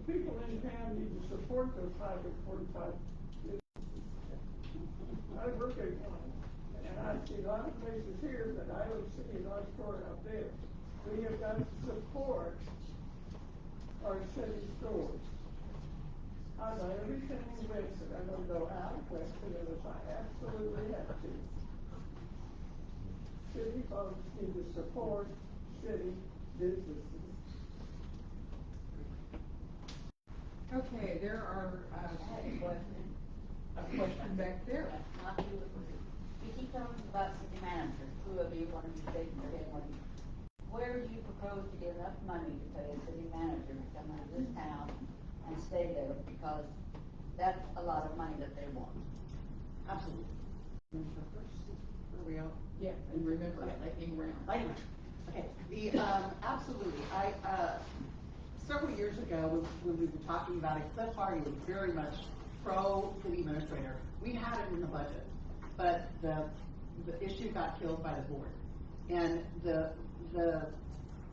H: People in town need to support those Highway 45 businesses. I work at one, and I see a lot of places here, but I don't see a large store out there. We have got to support our city stores. I buy everything in Weston. I'm going to go out of Weston if I absolutely have to. City folks need to support city businesses.
A: Okay, there are, a question back there.
N: Not you, you keep talking about city managers, two of you, one of you taking care of one. Where do you propose to get enough money to pay a city manager to come out of this town and stay there, because that's a lot of money that they want?
O: Absolutely. Are we out?
A: Yeah, and remember, lightning round.
O: Lightning. Okay, absolutely. Several years ago, when we were talking about it, Cliff Hardy was very much pro-city administrator. We had it in the budget, but the issue got killed by the board. And the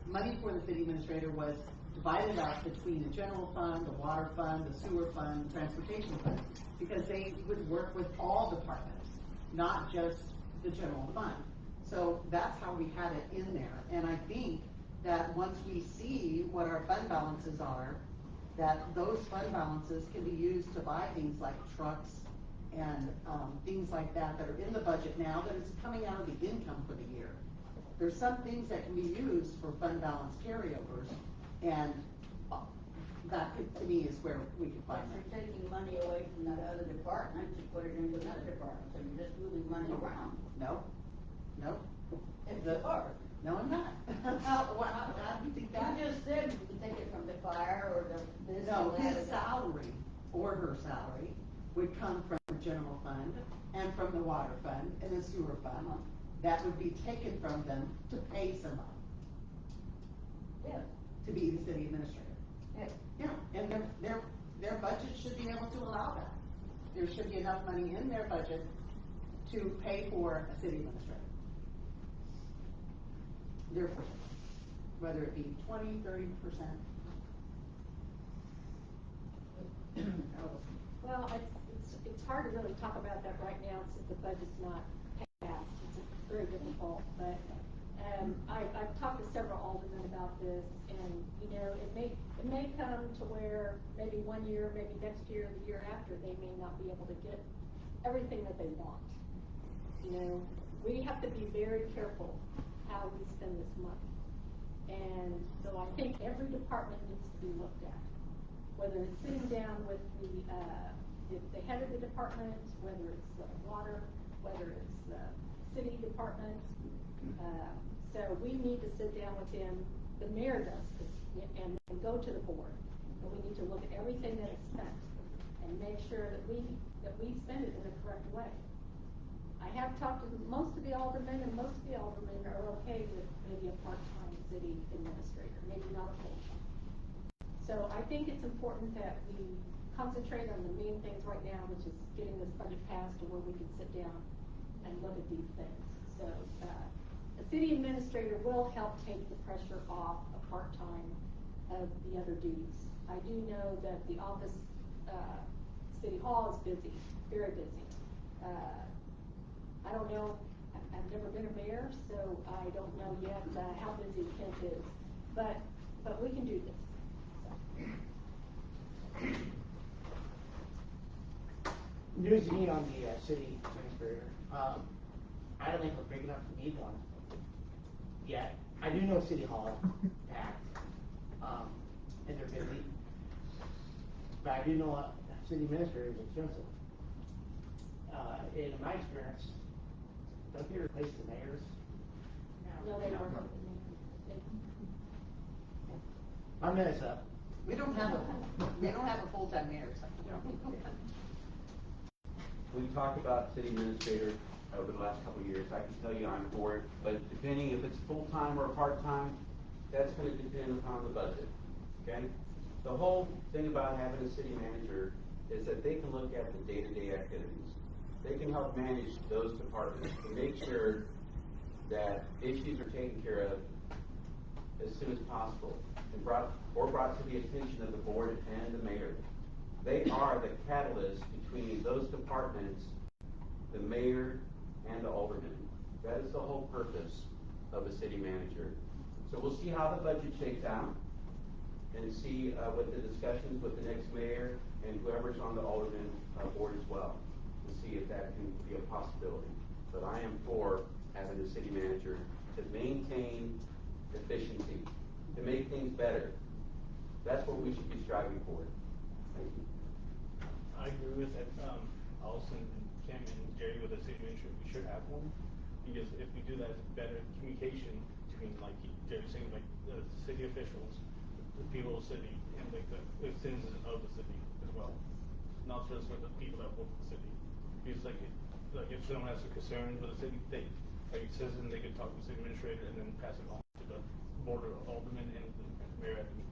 O: money for the city administrator was divided up between the general fund, the water fund, the sewer fund, the transportation fund, because they would work with all departments, not just the general fund. So that's how we had it in there. And I think that once we see what our fund balances are, that those fund balances can be used to buy things like trucks and things like that are in the budget now that is coming out of the income for the year. There's some things that can be used for fund balance carryovers, and that could, to me, is where we could find
N: But
O: that.
N: you're taking money away from that other department to put it into another department, so you're just moving money around.
O: No.
N: If you are.
O: No, I'm not. How do you think that?
N: You just said you can take it from the fire or this.
O: No,
N: and that.
O: his salary or her salary would come from the general fund and from the water fund and the sewer fund. That would be taken from them to pay somebody.
N: Yes.
O: To be the city administrator.
N: Yes.
O: Yeah, and their budget should be able to allow that. There should be enough money in their budget to pay for a city administrator. Their portion, whether it be 20, 30%.
P: Well, it's hard to really talk about that right now since the budget's not passed. It's very difficult, but I've talked to several aldermen about this, and you know, it may come to where maybe 1 year, maybe next year, the year after, they may not be able to get everything that they want. You know, we have to be very careful how we spend this money, and so I think every department needs to be looked at, whether it's sitting down with the head of the department, whether it's water, whether it's city department. So we need to sit down with him. The mayor does, and go to the board, and we need to look at everything that is spent and make sure that we spend it in the correct way. I have talked to most of the aldermen, and most of the aldermen are okay with maybe a part-time city administrator, maybe not a full-time. So I think it's important that we concentrate on the main things right now, which is getting this budget passed to where we can sit down and look at these things. So a city administrator will help take the pressure off a part-time of the other duties. I do know that the office, City Hall is busy, very busy. I don't know, I've never been a mayor, so I don't know yet how busy Kent is, but we can do this.
M: News to me on the city administrator. I don't think we're big enough to need one yet. I do know City Hall packed, and they're busy. But I do know a city administrator is expensive. In my experience, don't they replace the mayors?
P: No, they don't.
M: I'm gonna mess up.
O: We don't have a full-time mayor. So.
Q: We talked about city administrator over the last couple of years. I can tell you I'm for it, but depending if it's full-time or part-time, that's going to depend upon the budget, okay? The whole thing about having a city manager is that they can look at the day-to-day activities. They can help manage those departments to make sure that issues are taken care of as soon as possible and brought to the attention of the board and the mayor. They are the catalyst between those departments, the mayor, and the alderman. That is the whole purpose of a city manager. So we'll see how the budget shakes out and see what the discussions with the next mayor and whoever's on the alderman board as well. We'll see if that can be a possibility. But I am for having a city manager to maintain efficiency, to make things better. That's what we should be striving for. Thank you.
R: I agree with Allison and Kim and Jerry with the city manager. We should have one, because if we do that, it's better communication between, like Jerry saying, like the city officials, the people of the city, and like the citizens of the city as well. Not just for the people that work for the city. Because like if someone has a concern with the city, they like citizen, they could talk to the city administrator and then pass it on to the board of aldermen and the mayor at the meetings.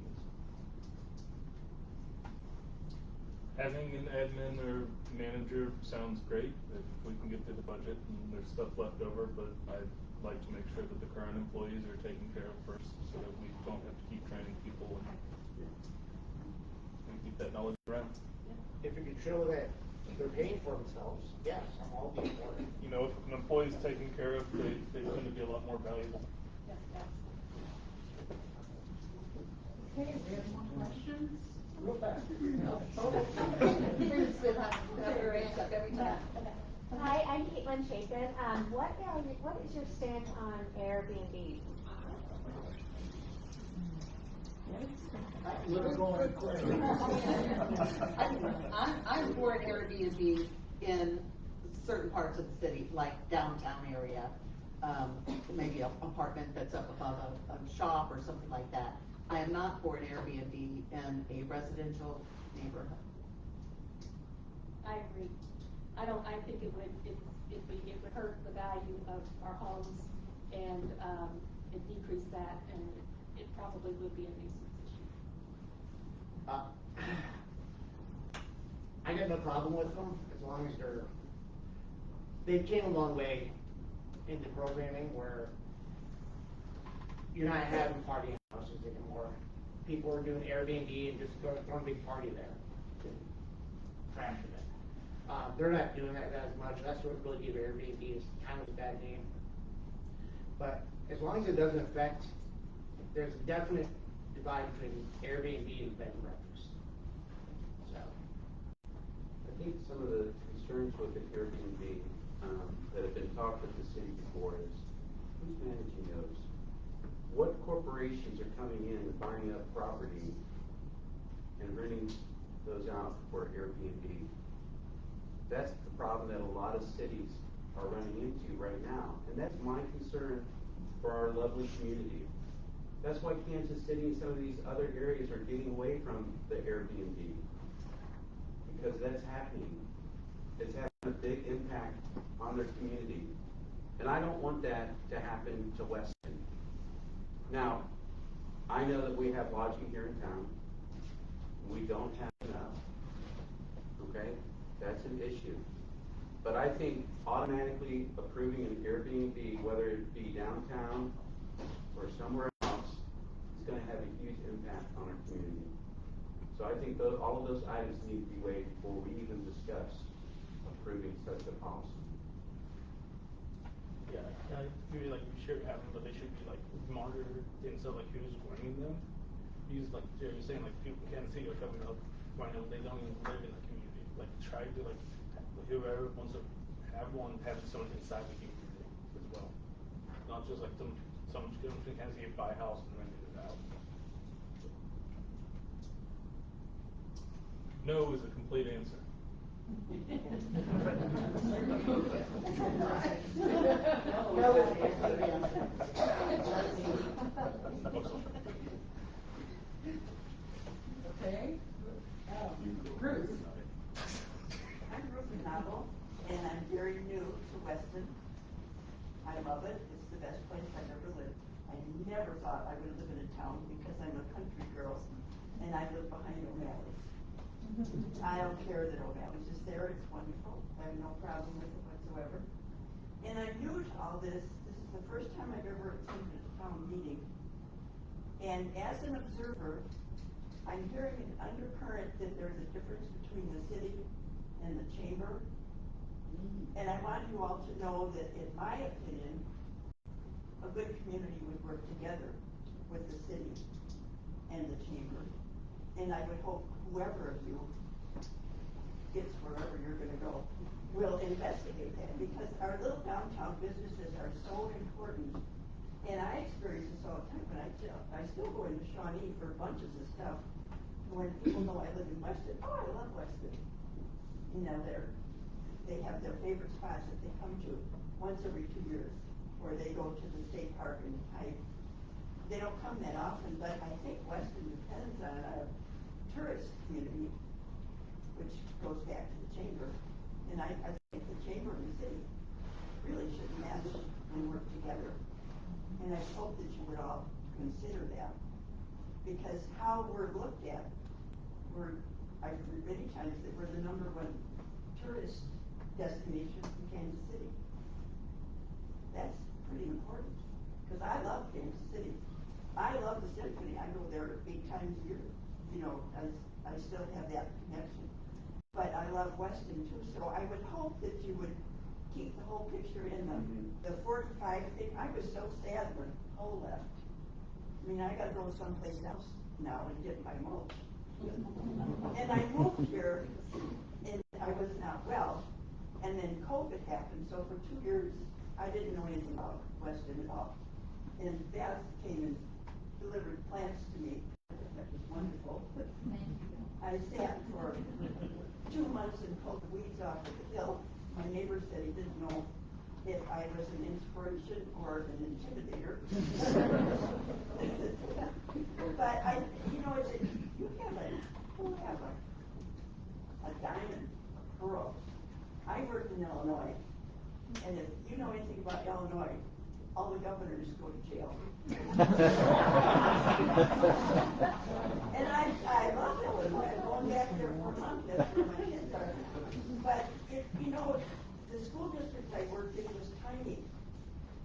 L: Having an admin or manager sounds great if we can get through the budget and there's stuff left over, but I'd like to make sure that the current employees are taken care of first so that we don't have to keep training people and keep that knowledge around.
M: If you could show that they're paying for themselves, yes, I'm all for it.
L: You know, if an employee's taken care of, they tend to be a lot more valuable.
P: Okay, we have more questions?
J: Real fast.
O: Every time.
E: Hi, I'm Caitlin Chapin. What is your stand on Airbnb?
O: I'm for an Airbnb in certain parts of the city, like downtown area, maybe an apartment that's up above a shop or something like that. I am not for an Airbnb in a residential neighborhood.
P: I agree. I think it would hurt the value of our homes and it decrease that, and it probably would be a nuisance issue.
M: I got no problem with them as long as they came a long way into programming where you're not having party houses anymore. People are doing Airbnb and just throwing a big party there, crashing it. They're not doing that as much. That's what really gave Airbnb is kind of a bad name. But as long as it doesn't affect, there's a definite divide between Airbnb and bed and breakfast. So,
Q: I think some of the concerns with the Airbnb that have been talked with the city before is who's managing those? What corporations are coming in and buying up property and renting those out for Airbnb? That's the problem that a lot of cities are running into right now. And that's my concern for our lovely community. That's why Kansas City and some of these other areas are getting away from the Airbnb. Because that's happening. It's having a big impact on their community. And I don't want that to happen to Weston. Now, I know that we have lodging here in town. We don't have enough. Okay? That's an issue. But I think automatically approving an Airbnb, whether it be downtown or somewhere else, is going to have a huge impact on our community. So I think all of those items need to be weighed before we even discuss approving such a policy.
R: Yeah, I agree, like, we should have them, but they should be, like, monitored instead of, like, who's running them. Because, like, Jerry's saying, like, people in Kansas City are coming up right now, they don't even live in the community. Like, try to, like, whoever wants to have one, have someone inside the community as well. Not just, like, someone from Kansas City buy a house and rent it out. No is a complete answer.
O: Okay. Bruce.
K: I'm Ruth Novel, and I'm very new to Weston. I love it. It's the best place I've ever lived. I never thought I would live in a town because I'm a country girl, and I live behind O'Malley's. I don't care that O'Malley's is there. It's wonderful. I have no problem with it whatsoever. And I'm new to all this. This is the first time I've ever attended a town meeting. And as an observer, I'm hearing an undercurrent that there's a difference between the city and the chamber. And I want you all to know that, in my opinion, a good community would work together with the city and the chamber. And I would hope whoever of you gets wherever you're going to go will investigate that, because our little downtown businesses are so important. And I experience this all the time, but I still go into Shawnee for bunches of stuff. When people know I live in Weston, oh, I love Weston. You know, they have their favorite spots that they come to once every 2 years, or they go to the state park and hike. They don't come that often, but I think Weston depends on a tourist community, which goes back to the chamber. And I think the chamber and the city really should match and work together. And I hope that you would all consider that, because how we're looked at, I've heard many times that we're the #1 tourist destination in Kansas City. That's pretty important, because I love Kansas City. I love the symphony. I go there 8 times a year. You know, I still have that connection. But I love Weston too, so I would hope that you would keep the whole picture in the 45 thing. I was so sad when Cole left. I mean, I gotta go someplace else now and get my mulch. And I moved here, and I was not well, and then COVID happened, so for 2 years, I didn't know anything about Weston at all. And Beth came and delivered plants to me. That was wonderful. I sat for 2 months and pulled the weeds off of the hill. My neighbor said he didn't know if I was an inspiration or an intimidator. But you have a diamond, a pearl. I worked in Illinois, and if you know anything about Illinois, all the governors go to jail. And I love Illinois. I'm going back there for a month, that's where my kids are. But it, you know, the school district I worked in was tiny.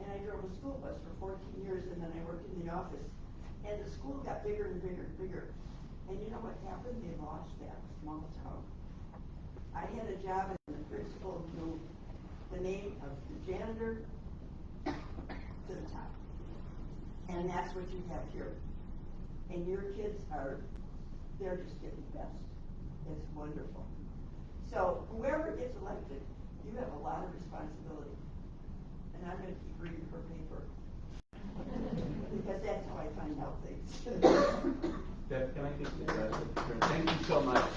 K: And I drove a school bus for 14 years, and then I worked in the office. And the school got bigger and bigger and bigger. And you know what happened? They lost that small town. I had a job, and the principal knew the name of the janitor to the top. And that's what you have here. And your kids they're just getting the best. It's wonderful. So whoever gets elected, you have a lot of responsibility. And I'm going to keep reading her paper. Because that's how I find out things.
Q: Deb, can I just address it? Thank you so much.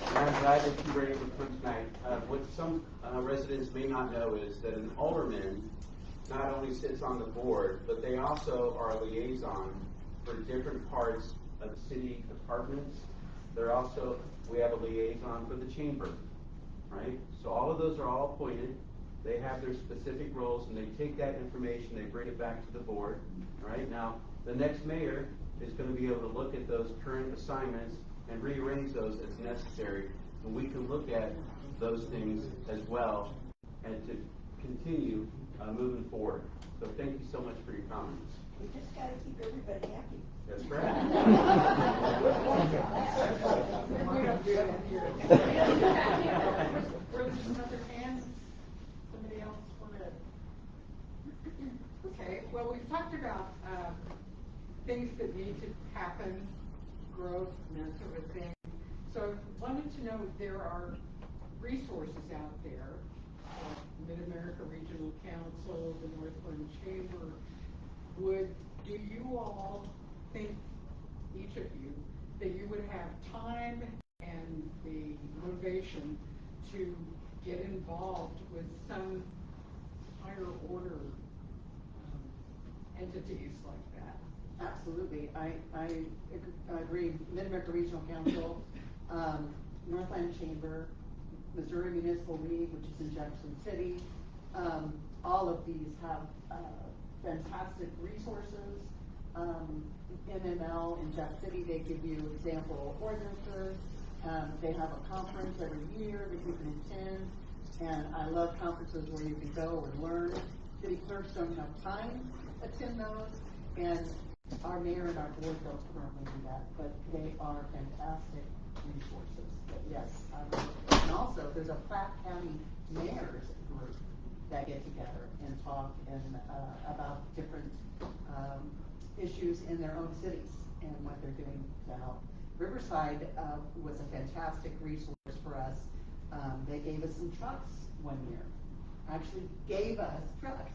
Q: And I'm glad that you were able to come tonight. What some residents may not know is that an alderman not only sits on the board, but they also are a liaison for different parts of city departments. We have a liaison for the chamber, right? So all of those are all appointed. They have their specific roles, and they take that information, they bring it back to the board, right? Now, the next mayor is going to be able to look at those current assignments and rearrange those as necessary, and we can look at those things as well and to continue moving forward. So thank you so much for your comments.
K: We just got to keep everybody happy.
Q: That's right.
A: We don't do that here. Were there some other hands? Somebody else wanted? Okay, well, we've talked about things that need to happen, growth, and that sort of thing. So I wanted to know if there are resources out there, Mid-America Regional Council, the Northland Chamber. Do you all think, each of you, that you would have time and the motivation to get involved with some higher order entities like that?
B: Absolutely. I agree. Mid-America Regional Council, Northland Chamber, Missouri Municipal League, which is in Jefferson City. All of these have fantastic resources. MML in Jeff City, they give you example ordinances. They have a conference every year that you can attend. And I love conferences where you can go and learn. City clerks don't have time to attend those. And our mayor and our board don't currently do that. But they are fantastic resources. But yes, and also there's a Platte County Mayors group that get together and talk about different issues in their own cities and what they're doing to help. Riverside was a fantastic resource for us. They gave us some trucks one year. Actually gave us trucks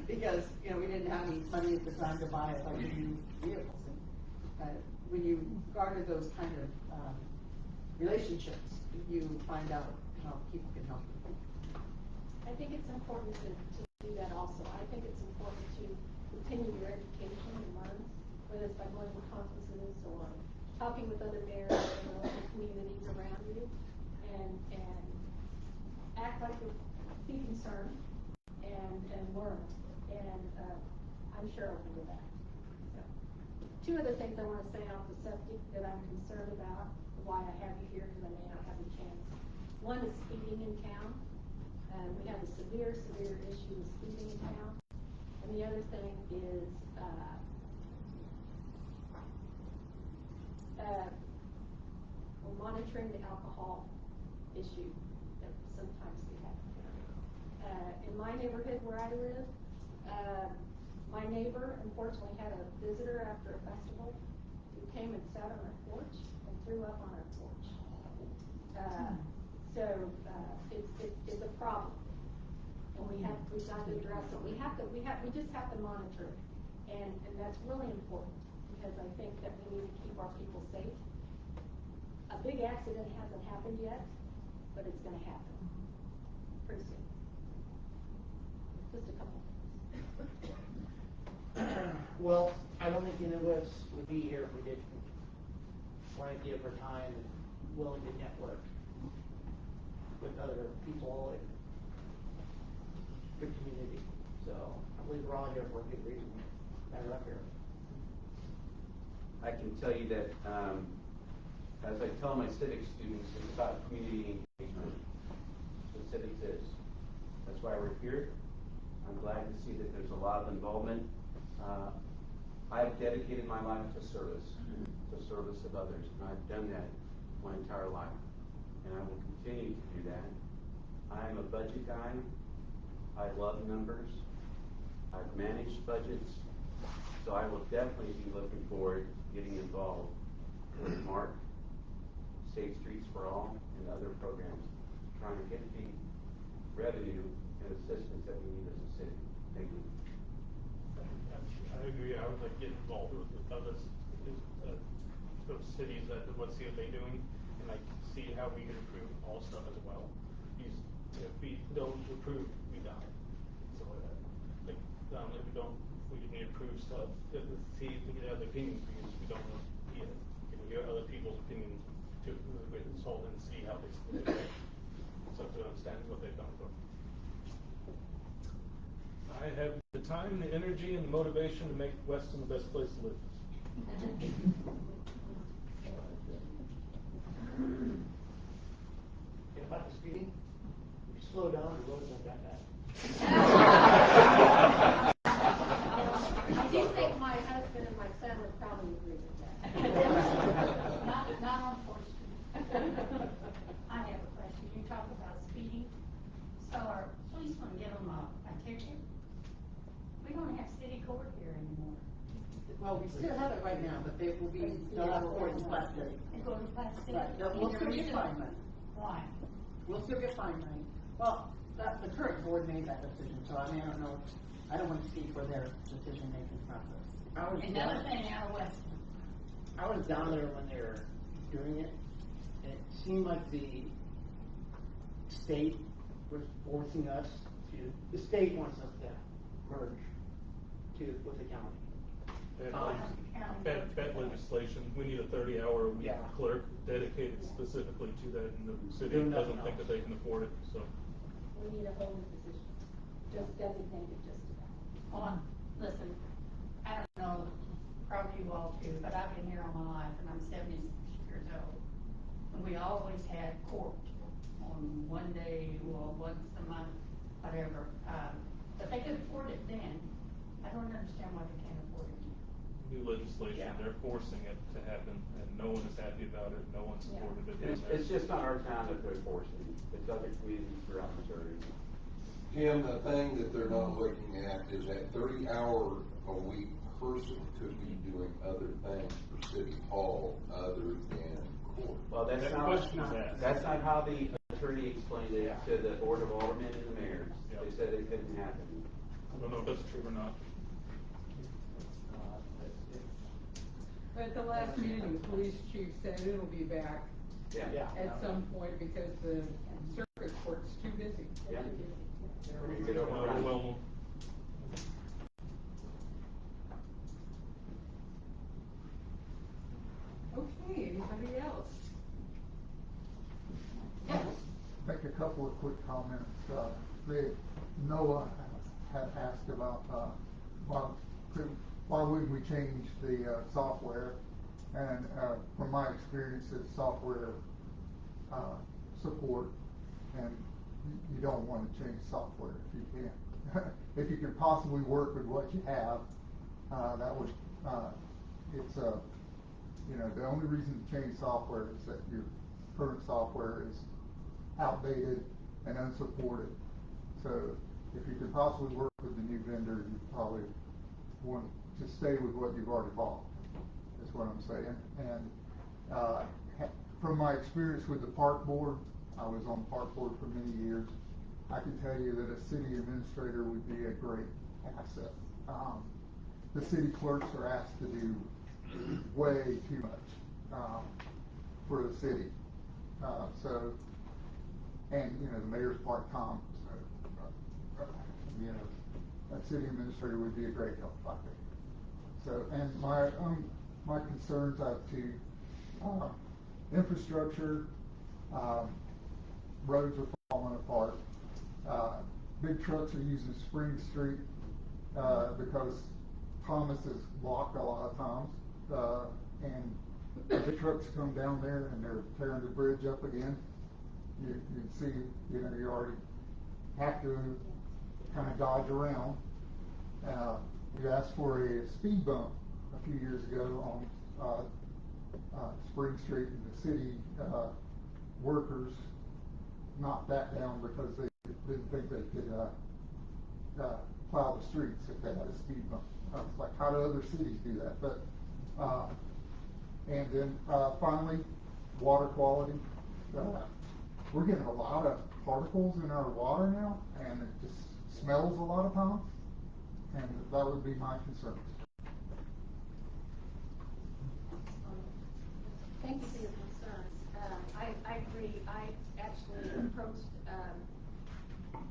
B: because we didn't have any money at the time to buy a bunch of new vehicles. And when you garner those kind of relationships, you find out how people can help you.
P: I think it's important to do that also. I think it's important to continue your education and learn, whether it's by going to conferences or talking with other mayors and other communities around you, and act like you're be concerned and learn. And I'm sure I'll do that. So, two other things I want to say off the subject that I'm concerned about, why I have you here, because I may not have a chance. One is speeding in town. We have a severe issue with speeding in town. And the other thing is we're monitoring the alcohol issue that sometimes we have. In my neighborhood where I live, my neighbor unfortunately had a visitor after a festival who came and sat on our porch and threw up on our porch. So it's a problem, and we've got to address it. We just have to monitor it, and that's really important because I think that we need to keep our people safe. A big accident hasn't happened yet, but it's going to happen pretty soon. Just a couple.
M: Well, I don't think any of us would be here if we didn't want to give her time and willing to network with other people in the community. So I believe we're all here for a good reason that are up here.
Q: I can tell you that, as I tell my civics students, it's about community engagement. So civics is. That's why we're here. I'm glad to see that there's a lot of involvement. I've dedicated my life to service of others, and I've done that my entire life, and I will continue to do that. I'm a budget guy. I love numbers. I've managed budgets, so I will definitely be looking forward to getting involved with Mark, Safe Streets for All, and other programs, trying to get the revenue and assistance that we need as a city. Thank you.
L: I agree. I would like get involved with others, those cities that what see what they're doing, and like see how we can improve all stuff as well. If we don't improve, we die. So if we can improve stuff. See if we can have opinions because we don't know. You can hear other people's opinions to consult and see how they do it. So to understand what they've done for. I have the time, the energy, and the motivation to make Weston the best place to live.
M: And about the speeding, if you slow down, the road's not that bad.
P: I do think my husband and my son would probably agree with that.
N: Not on 4th Street. I have a question. You talk about speeding. So our policemen give them a ticket. We don't have city court here anymore.
B: Well, we still have it right now, but they'll have a court in Class City.
N: They go to Class City.
B: Right, we'll still get fine money.
N: Why?
B: We'll still get fine money. Well, the current board made that decision, so I mean, I don't want to speak for their decision-making process.
N: Another thing out of West.
M: I was down there when they were doing it, and it seemed like the state was forcing us the state wants us to merge with the county.
L: That legislation, we need a 30-hour-a-week clerk dedicated specifically to that, and the city doesn't think that they can afford it, so.
P: We need a whole new position, just designated just to that.
N: Well, listen, I don't know, probably you all too, but I've been here all my life, and I'm 76 years old. And we always had court on one day, or once a month, whatever. But they could afford it then. I don't understand why they can't afford it now.
L: New legislation, they're forcing it to happen, and no one is happy about it, no one supported it.
Q: It's just not our town that they're forcing. It's other communities throughout Missouri.
F: Jim, the thing that they're not looking at is that 30-hour-a-week person could be doing other things for City Hall other than court.
Q: Well, that's not how the attorney explained it to the Board of Aldermen and the mayors. They said it couldn't happen.
L: I don't know if that's true or not.
A: But at the last meeting, the police chief said it'll be back at some point because the circuit court's too busy.
Q: Yeah.
A: Okay, anybody else?
V: Make a couple of quick comments. Noah had asked about why wouldn't we change the software? And from my experience, it's software support, and you don't want to change software if you can. If you can possibly work with what you have, that would. The only reason to change software is that your current software is outdated and unsupported. So if you could possibly work with the new vendor, you probably want to stay with what you've already bought, is what I'm saying. And from my experience with the park board, I was on the park board for many years, I can tell you that a city administrator would be a great asset. The city clerks are asked to do way too much for the city. And the mayor's part-time, so a city administrator would be a great help, I think. So, and my concerns have to infrastructure, roads are falling apart. Big trucks are using Spring Street because Thomas is blocked a lot of times. and the trucks come down there and they're tearing the bridge up again, you see, you know, you already have to kind of dodge around. We asked for a speed bump a few years ago on Spring Street, and the city workers knocked that down because they didn't think they could plow the streets if they had a speed bump. I was like, how do other cities do that? But and then finally, water quality. We're getting a lot of particles in our water now, and it just smells a lot of times, and that would be my concern.
P: Thank you for your concerns. I agree. I actually approached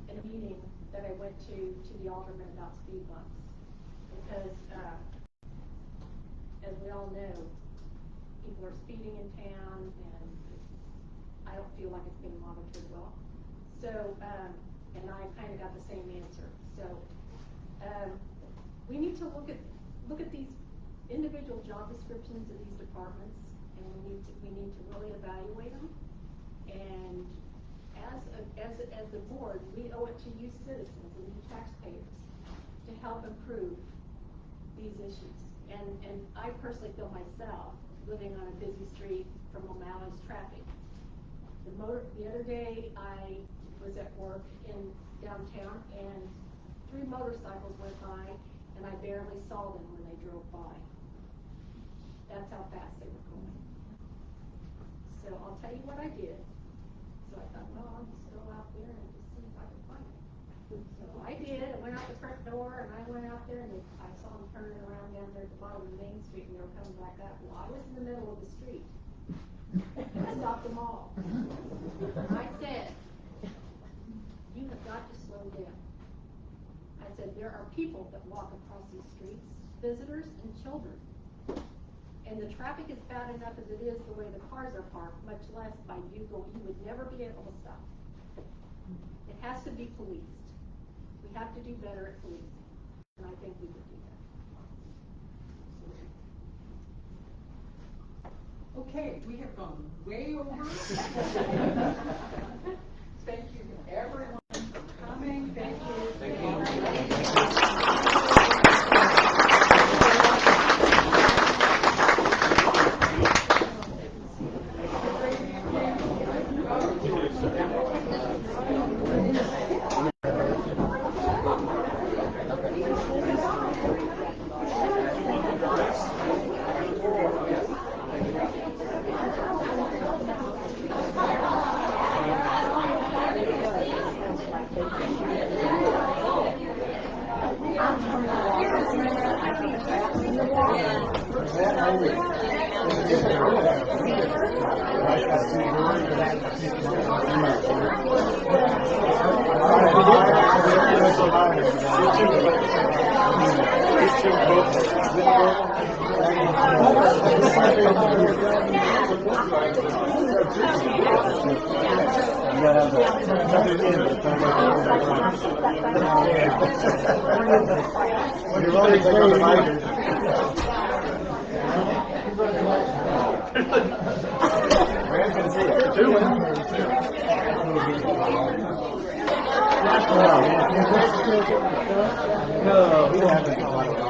P: in a meeting that I went to the alderman about speed bumps, because as we all know, people are speeding in town, and I don't feel like it's being monitored well. So, and I kind of got the same answer. So, we need to look at these individual job descriptions of these departments, and we need to really evaluate them. And as the board, we owe it to you citizens and you taxpayers to help improve these issues. And I personally feel myself living on a busy street from O'Malley's traffic. The other day I was at work in downtown, and 3 motorcycles went by, and I barely saw them when they drove by. That's how fast they were going. So I'll tell you what I did. So I thought, well, I'll just go out there and just see if I can find it. So I did. I went out the front door, and I went out there, and I saw them turning around down there at the bottom of the main street, and they were coming back up. Well, I was in the middle of the street. I stopped them all. And I said, you have got to slow down. I said, there are people that walk across these streets, visitors and children. And the traffic is bad enough as it is the way the cars are parked, much less by you going. You would never be able to stop. It has to be policed. We have to do better at policing. And I think we could do that.
A: Okay, we have gone way over. Thank you, everyone, for coming. Thank you.
Q: Thank you.
U: You've already told me. No, we don't have to.